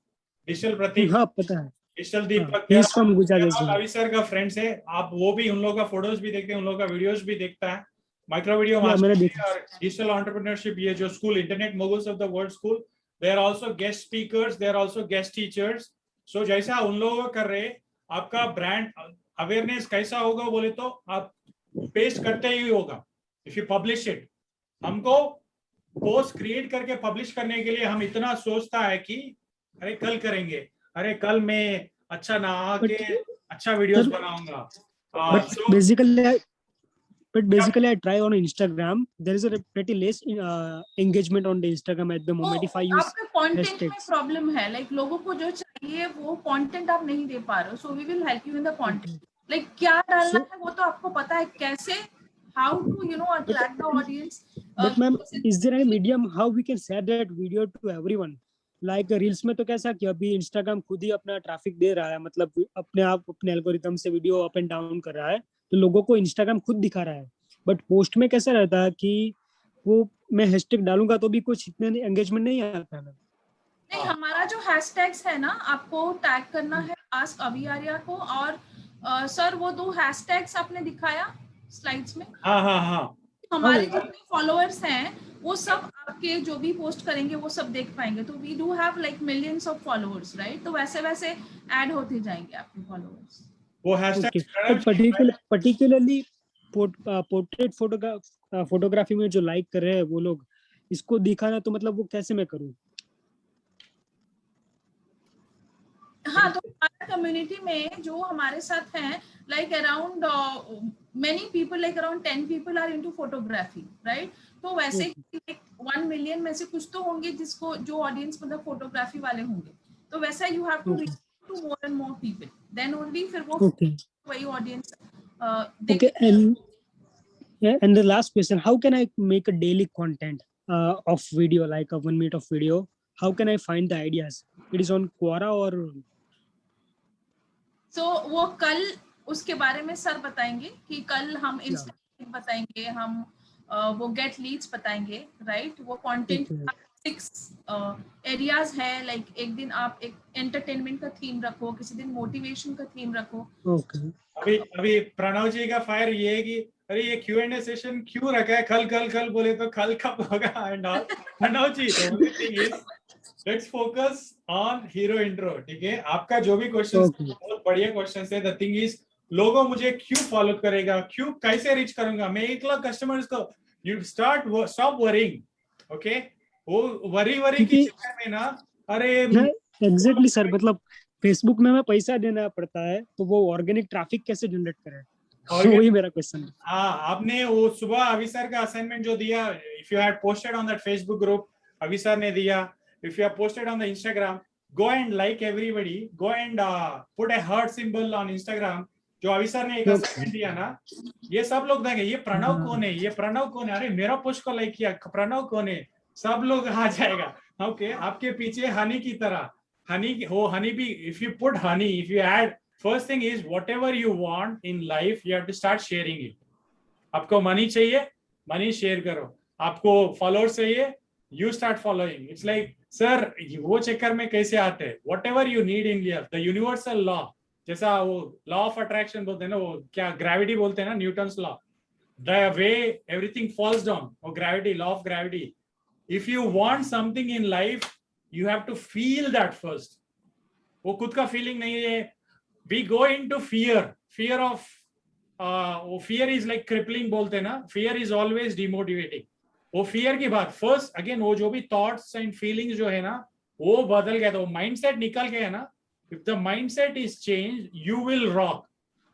[SPEAKER 1] डिजिटल प्रतीक,
[SPEAKER 8] हाँ पता है.
[SPEAKER 1] डिजिटल दीपक रवि सर का फ्रेंड्स है. आप वो भी, उन लोगों का फोटोज भी देखते हैं, उन लोगों का वीडियोस भी देखता है. माइक्रो वीडियो मास्टर और डिजिटल एंटरप्रेन्योरशिप, ये जो school, internet moguls of the world school, they are also guest speakers, they are also guest teachers. So जैसा उन लोगों कर रहे, आपका ब्रांड अवेयरनेस कैसा होगा बोले तो आप पेस्ट करते ही होगा. इफ यू पब्लिश इट, हमको पोस्ट क्रिएट करके पब्लिश करने के लिए हम इतना सोचता है कि अरे कल करेंगे, अरे कल मैं अच्छा ना आके अच्छा वीडियोस बनाऊंगा.
[SPEAKER 8] But basically, I try on Instagram. There is a pretty less engagement on the Instagram at the moment. If I use
[SPEAKER 2] आपका content में problem है, like लोगों को जो चाहिए वो content आप नहीं दे पा रहे हो. So we will help you in the content. Like क्या डालना है वो तो आपको पता है कैसे, how to attract the audience
[SPEAKER 8] But ma'am, is there any medium how we can share that video to everyone? Like reels में तो कैसा कि अभी इंस्टाग्राम खुद ही अपना ट्रैफिक दे रहा है, मतलब अपने आप अपने एल्गोरिथम से वीडियो अप एंड डाउन कर रहा है, तो लोगों को इंस्टाग्राम खुद दिखा रहा है. बट पोस्ट में कैसा रहता है कि वो मैं हैशटैग डालूंगा तो भी कुछ इतने एंगेजमेंट नहीं आता है.
[SPEAKER 2] नहीं, हमारा जो हैशटैग्स है ना, आपको टैग करना है आस्क अभी आर्या को. और सर वो 2 हैशटैग्स आपने दिखाया स्लाइड्स में.
[SPEAKER 1] हाँ.
[SPEAKER 2] हमारे जितने फॉलोअर्स हैं वो सब आपके जो भी पोस्ट करेंगे वो सब देख पाएंगे. तो we do have like millions of followers, right? तो वैसे वैसे ऐड होते जाएंगे आपके फॉलोअर्स.
[SPEAKER 1] वो
[SPEAKER 8] हैशटैग पर्टिकुलरली पोर्ट्रेट फोटोग्राफी में जो लाइक कर रहे हैं वो लोग, इसको दिखाना तो मतलब वो कैसे मैं करूं?
[SPEAKER 2] हाँ, तो हमारे कम्युनिटी में जो हमारे साथ हैं, like around many people, like around 10 people are into photography, right? तो वैसे like 1 million में से कुछ तो होंगे जिसको जो ऑडियंस मतलब फोटोग्राफी वाले होंगे. तो वैसा you have to reach to more and more people, then only फिर वो वही audience.
[SPEAKER 8] Okay, and the last question, how can I make a daily content of video, like a 1 minute of video? How can I find the ideas? It is on Quora or?
[SPEAKER 2] So वो कल उसके बारे में sir बताएंगे कि कल हम Insta बताएंगे, हम वो गेट लीड्स बताएंगे, राइट? वो कंटेंट 6 एरियाज है. लाइक एक दिन आप एक एंटरटेनमेंट का थीम रखो, किसी दिन मोटिवेशन का थीम रखो.
[SPEAKER 1] अभी प्रणव जी का फायर ये है कि अरे ये Q&A सेशन क्यों रखा है, कल बोले तो कल कब होगा and all. Pranav ji, the only thing is let's focus on hero intro. ठीक है, आपका जो भी क्वेश्चन बहुत बढ़िया क्वेश्चन है. द थिंग इज लोगों मुझे क्यों फॉलो करेगा, क्यों कैसे रीच करूंगा मैं 1 लाख कस्टमर्स को. You stop worrying. ओके, वो वरी के चक्कर में ना, अरे
[SPEAKER 8] एग्जैक्टली सर, मतलब फेसबुक में हमें पैसा देना पड़ता है तो वो ऑर्गेनिक ट्रैफिक कैसे जनरेट करें, वही मेरा क्वेश्चन है.
[SPEAKER 1] हाँ, आपने वो सुबह अभी सर का असाइनमेंट जो दिया, if you had posted on that Facebook group, अभी सर ने दिया. If you have posted on the Instagram, go and like everybody, go and put a heart symbol on Instagram. जो अभी सर ने एक असाइनमेंट दिया ना, ये सब लोग देंगे ये प्रणव कौन है, ये प्रणव कौन है, अरे मेरा पोस्ट को लाइक किया, प्रणव कौन है, सब लोग आ जाएगा. ओके, आपके पीछे हनी की तरह, हनी भी. If you put honey, if you add, first thing is whatever you want in life you have to start sharing it. आपको मनी चाहिए, मनी शेयर करो. आपको फॉलोअर्स चाहिए, you start following. It's like sir वो चक्कर में कैसे आते हैं. Whatever you need in life, the universal law, जैसा वो लॉ ऑफ अट्रैक्शन बोलते हैं ना, वो क्या ग्रेविटी बोलते हैं ना, Newton's law, the way everything falls down, वो gravity, law of gravity. If you want something in life you have to feel that first. वो खुद का फीलिंग नहीं है. We go into fear of, वो फियर इज लाइक क्रिपलिंग बोलते हैं ना, फियर इज ऑलवेज डिमोटिवेटिंग. वो फियर की बात फर्स्ट अगेन, वो जो भी थॉट्स एंड फीलिंग्स जो है ना वो बदल गया, तो माइंडसेट निकल गया ना. If the mindset is change you will rock,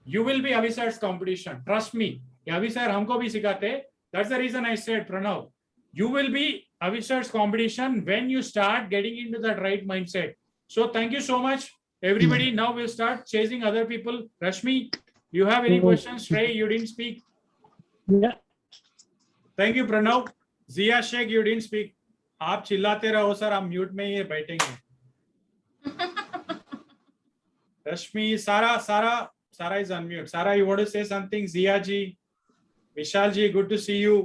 [SPEAKER 1] you will be अभी सर कंपटीशन. ट्रस्ट मी, अभी सर हमको भी सिखाते. That's the reason I said Pranav, you will be Avish's competition when you start getting into that right mindset. So thank you so much everybody. Now we'll start chasing other people. Rashmi, you have any questions? Shrey, you didn't speak.
[SPEAKER 8] Yeah,
[SPEAKER 1] thank you Pranav. Zia Sheikh, you didn't speak. आप चिल्लाते रहो sir, हम mute में ही बैठेंगे. Rashmi, Sara is on mute. Sara, you want to say something? Zia ji, Vishal ji, good to see you.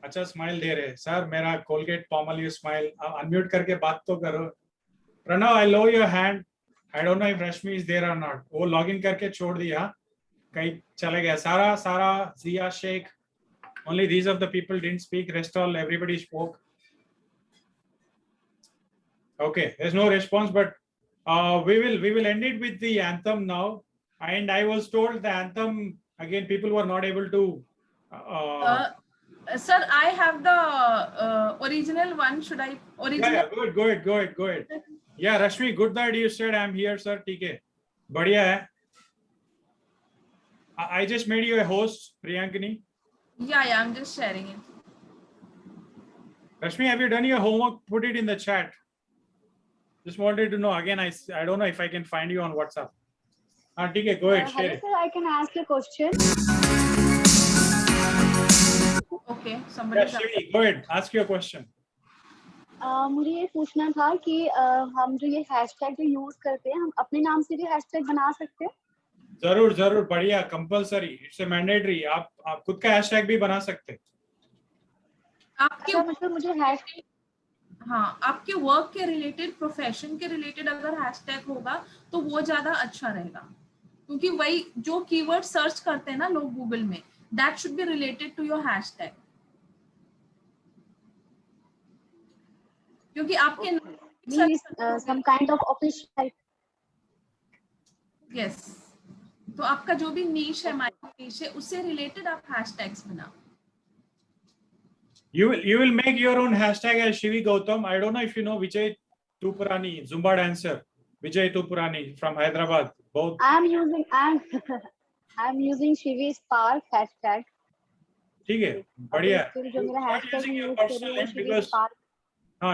[SPEAKER 1] अच्छा smile दे रहे sir, मेरा Colgate Palmolive smile. Unmute करके बात तो करो. Pranav, I low your hand. I don't know if Rashmi is there or not. वो login करके छोड़ दिया, कहीं चले गया. सारा, जिया Sheikh, only these of the people didn't speak. Rest all everybody spoke. Okay, there's no response, but we will end it with the anthem now. And I was told the anthem again, people were not able to.
[SPEAKER 2] Sir, I have the original one. Should I original?
[SPEAKER 1] Yeah, go ahead. Yeah, Rashmi, good that you said I'm here, sir. ठीक है, बढ़िया है. I just made you a host, Priyankini.
[SPEAKER 2] Yeah, I'm just sharing it.
[SPEAKER 1] Rashmi, have you done your homework? Put it in the chat. Just wanted to know again. I don't know if I can find you on WhatsApp. ठीक है, go ahead, share it.
[SPEAKER 5] Hello, sir. I can ask a question.
[SPEAKER 2] Okay, somebody.
[SPEAKER 1] Yeah, Shivi, go ahead. Ask your question.
[SPEAKER 5] मुझे ये पूछना था कि हम जो ये हैशटैग जो यूज करते हैं, हम अपने नाम से भी हैशटैग बना सकते हैं?
[SPEAKER 1] जरूर जरूर, बढ़िया, कंपलसरी, इट्स ए मैंडेटरी। आप खुद का हैशटैग भी बना सकते हैं।
[SPEAKER 2] आपके
[SPEAKER 5] मतलब मुझे हैशटैग,
[SPEAKER 2] हाँ, आपके वर्क के रिलेटेड, प्रोफेशन के रिलेटेड अगर हैशटैग होगा तो वो ज्यादा अच्छा रहेगा, क्योंकि वही जो कीवर्ड सर्च करते हैं ना लोग गूगल में, that should be related to your hashtag. क्योंकि आपके
[SPEAKER 5] some kind of official,
[SPEAKER 2] yes, तो आपका जो भी नीश है, माइक्रो नीश है, उससे रिलेटेड आप हैशटैग्स बनाओ।
[SPEAKER 1] You will make your own hashtag as Shivi Gautam. I don't know if you know Vijay Tupurani, Zumba dancer. Vijay Tupurani from Hyderabad. Both.
[SPEAKER 5] I'm using Shivi Spark hashtag.
[SPEAKER 1] ठीक है, बढ़िया।
[SPEAKER 5] जो मेरा hashtag use कर रही हूँ
[SPEAKER 1] because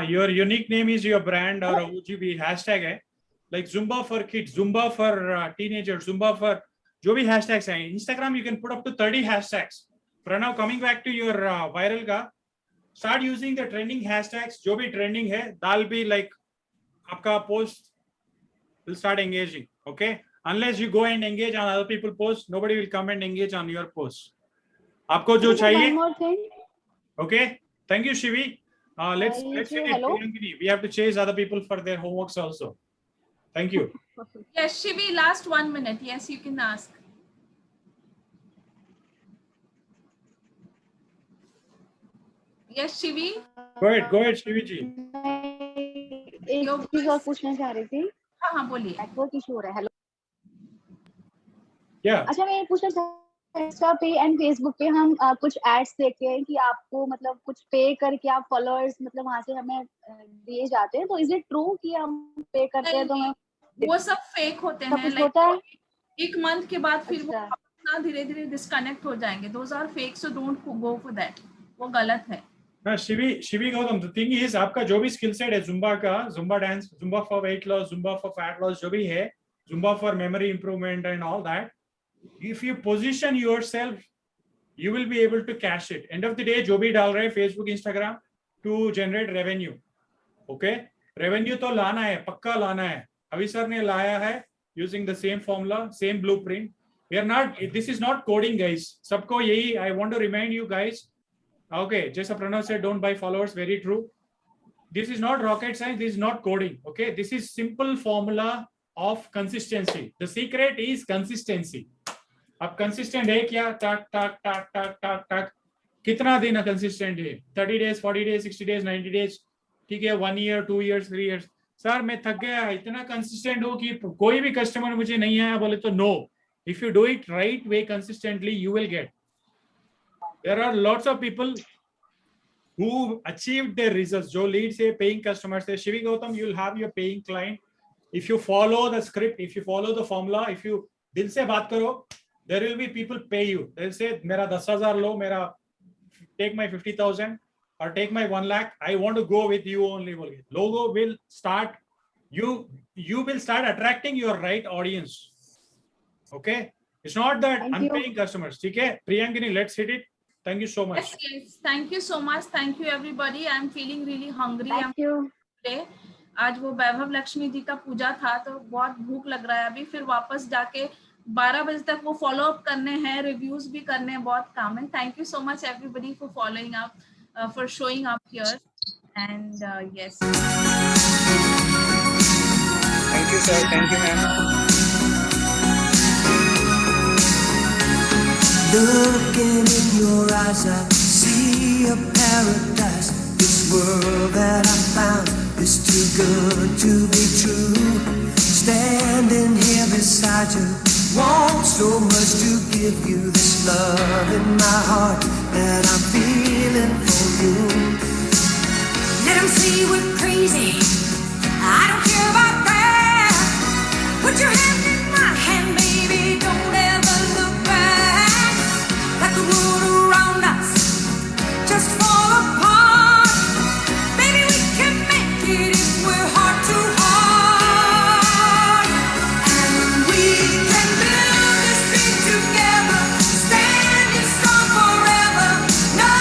[SPEAKER 1] your unique name is your brand or OGB hashtag है, like Zumba for kids, Zumba for teenagers, Zumba for जो भी hashtags हैं. Instagram you can put up to 30 hashtags. Pranav, coming back to your viral का, start using the trending hashtags. जो भी trending है, that'll be like आपका post will start engaging. Okay, unless you go and engage on other people's posts, nobody will come and engage on your post. आपको जो चाहिए.
[SPEAKER 5] One more thing.
[SPEAKER 1] Okay, thank you, Shivi. Let's hit it. Priyankini. We have to chase other people for their homeworks also. Thank you.
[SPEAKER 2] Yes, Shivi, last 1 minute. Yes, you can ask. Yes, Shivi.
[SPEAKER 1] Go ahead, Shivi ji.
[SPEAKER 5] एक चीज और पूछना चाह रही थी।
[SPEAKER 2] हाँ, बोलिए।
[SPEAKER 5] Network issue हो रहा है। हेलो।
[SPEAKER 1] Yeah.
[SPEAKER 5] अच्छा, मैं ये पूछना चाह इंस्टा पे एंड फेसबुक पे हम कुछ एड्स देखते हैं कि आपको मतलब कुछ पे करके आप फॉलोअर्स मतलब वहां से हमें दिए जाते हैं, तो इज इट ट्रू कि हम पे करते हैं तो
[SPEAKER 2] वो सब फेक होते हैं, लाइक एक मंथ के बाद फिर वो अपना धीरे-धीरे डिस्कनेक्ट हो जाएंगे। Those are fake, so don't go for that, वो गलत है।
[SPEAKER 1] ना Shivi Gautam, the thing is आपका जो भी स्किल सेट है जुम्बा का, Zumba dance, Zumba for weight loss, Zumba for fat loss, जो भी है, Zumba for memory improvement and all that, if you position yourself, you will be able to cash it. End of the day, जो भी डाल रहे हैं Facebook, Instagram to generate revenue. Okay, revenue तो लाना है, पक्का लाना है। अभी सर ने लाया है using the same formula, same blueprint. We are not, this is not coding, guys. सबको यही, I want to remind you guys. Okay, जैसा Pranav said, don't buy followers. Very true. This is not rocket science. This is not coding. Okay, this is simple formula of consistency. The secret is consistency. अब consistent है क्या? टाक टाक टाक टाक टाक टाक, कितना दिन consistent है? 30 days, 40 days, 60 days, 90 days, ठीक है, 1 year, 2 years, 3 years. Sir मैं थक गया, इतना कंसिस्टेंट हो कि कोई भी कस्टमर मुझे नहीं आया बोले तो no. If you do it right way consistently, you will get. There are lots of people who achieved their results. जो lead से paying customers थे. Shivi Gautam, you will have your paying client. If you follow the script, if you follow the formula, if you दिल से बात करो, there will be people pay you. They'll say मेरा 10,000 लो, मेरा take my 50,000 or take my 1 lakh. I want to go with you only. Logo will start, you will start attracting your right audience. Okay, it's not that I'm paying customers. ठीक है, Priyankini, let's hit it. Thank you so much.
[SPEAKER 2] Yes, thank you so much. Thank you everybody. I'm feeling really hungry.
[SPEAKER 5] Thank you.
[SPEAKER 2] Today आज वो वैभव लक्ष्मी जी का पूजा था तो बहुत भूख लग रहा है अभी, फिर वापस जाके 12 बजे तक वो फॉलो अप करने हैं, रिव्यूज भी करने हैं, बहुत काम है। Thank you so much everybody for following up, for showing up here and yes,
[SPEAKER 22] thank you sir, thank you ma'am.
[SPEAKER 23] Looking in your eyes, I see a paradise. This world that I found is too good to be true. Standing here beside you, want so much to give you this love in my heart that I'm feeling for you. Let them say we're crazy, I don't care about that. Put your hand in my hand, baby, don't ever look back. Let the world around us just fall apart. Baby, we can make it if we're heart to heart. And we can build this thing together, standing strong forever. No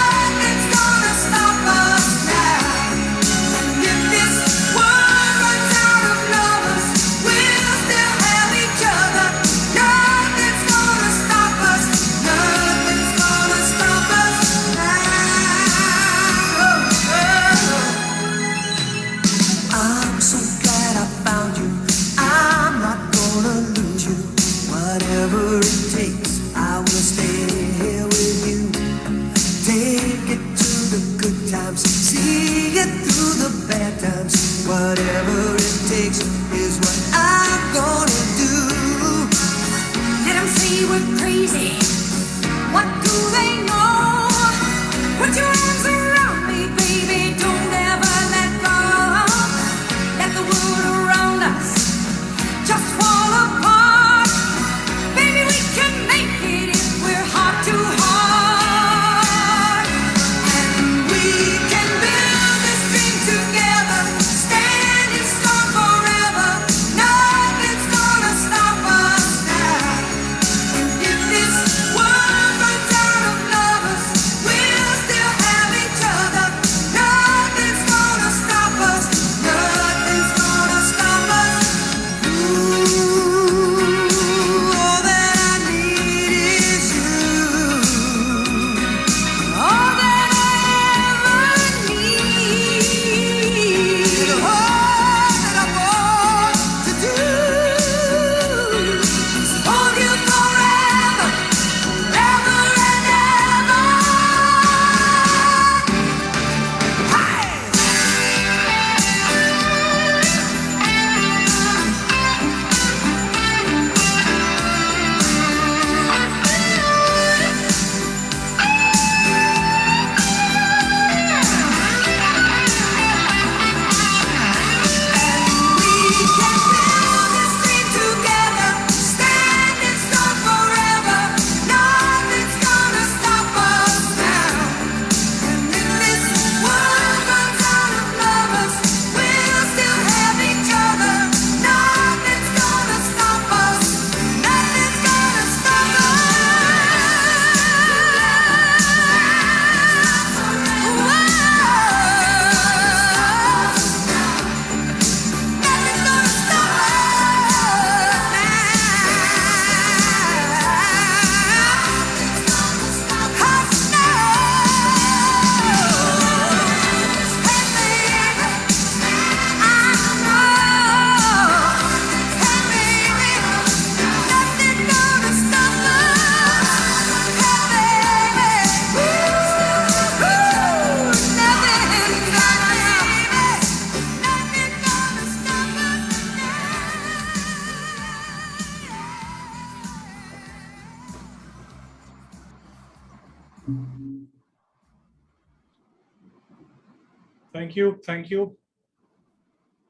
[SPEAKER 1] Thank you. Thank you.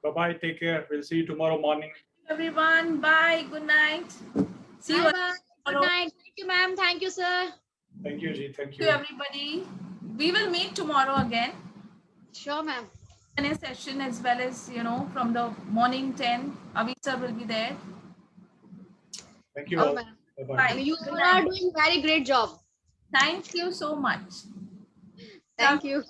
[SPEAKER 1] Bye-bye. Take care. We'll see you tomorrow morning.
[SPEAKER 2] Everyone, bye. Good night. See you.
[SPEAKER 3] Bye. Good night. Thank you, ma'am. Thank you, sir.
[SPEAKER 1] Thank you, Ji. Thank
[SPEAKER 2] To
[SPEAKER 1] you.
[SPEAKER 2] everybody. We will meet tomorrow again.
[SPEAKER 3] Sure, ma'am.
[SPEAKER 2] In a session as well as, from the morning 10, Avi sir will be there.
[SPEAKER 1] Thank you
[SPEAKER 3] Oh,
[SPEAKER 1] all.
[SPEAKER 3] ma'am.
[SPEAKER 1] Bye-bye.
[SPEAKER 3] And you
[SPEAKER 2] Good
[SPEAKER 3] all
[SPEAKER 2] night.
[SPEAKER 3] are doing very great job.
[SPEAKER 2] Thank you so much.
[SPEAKER 3] Thank you.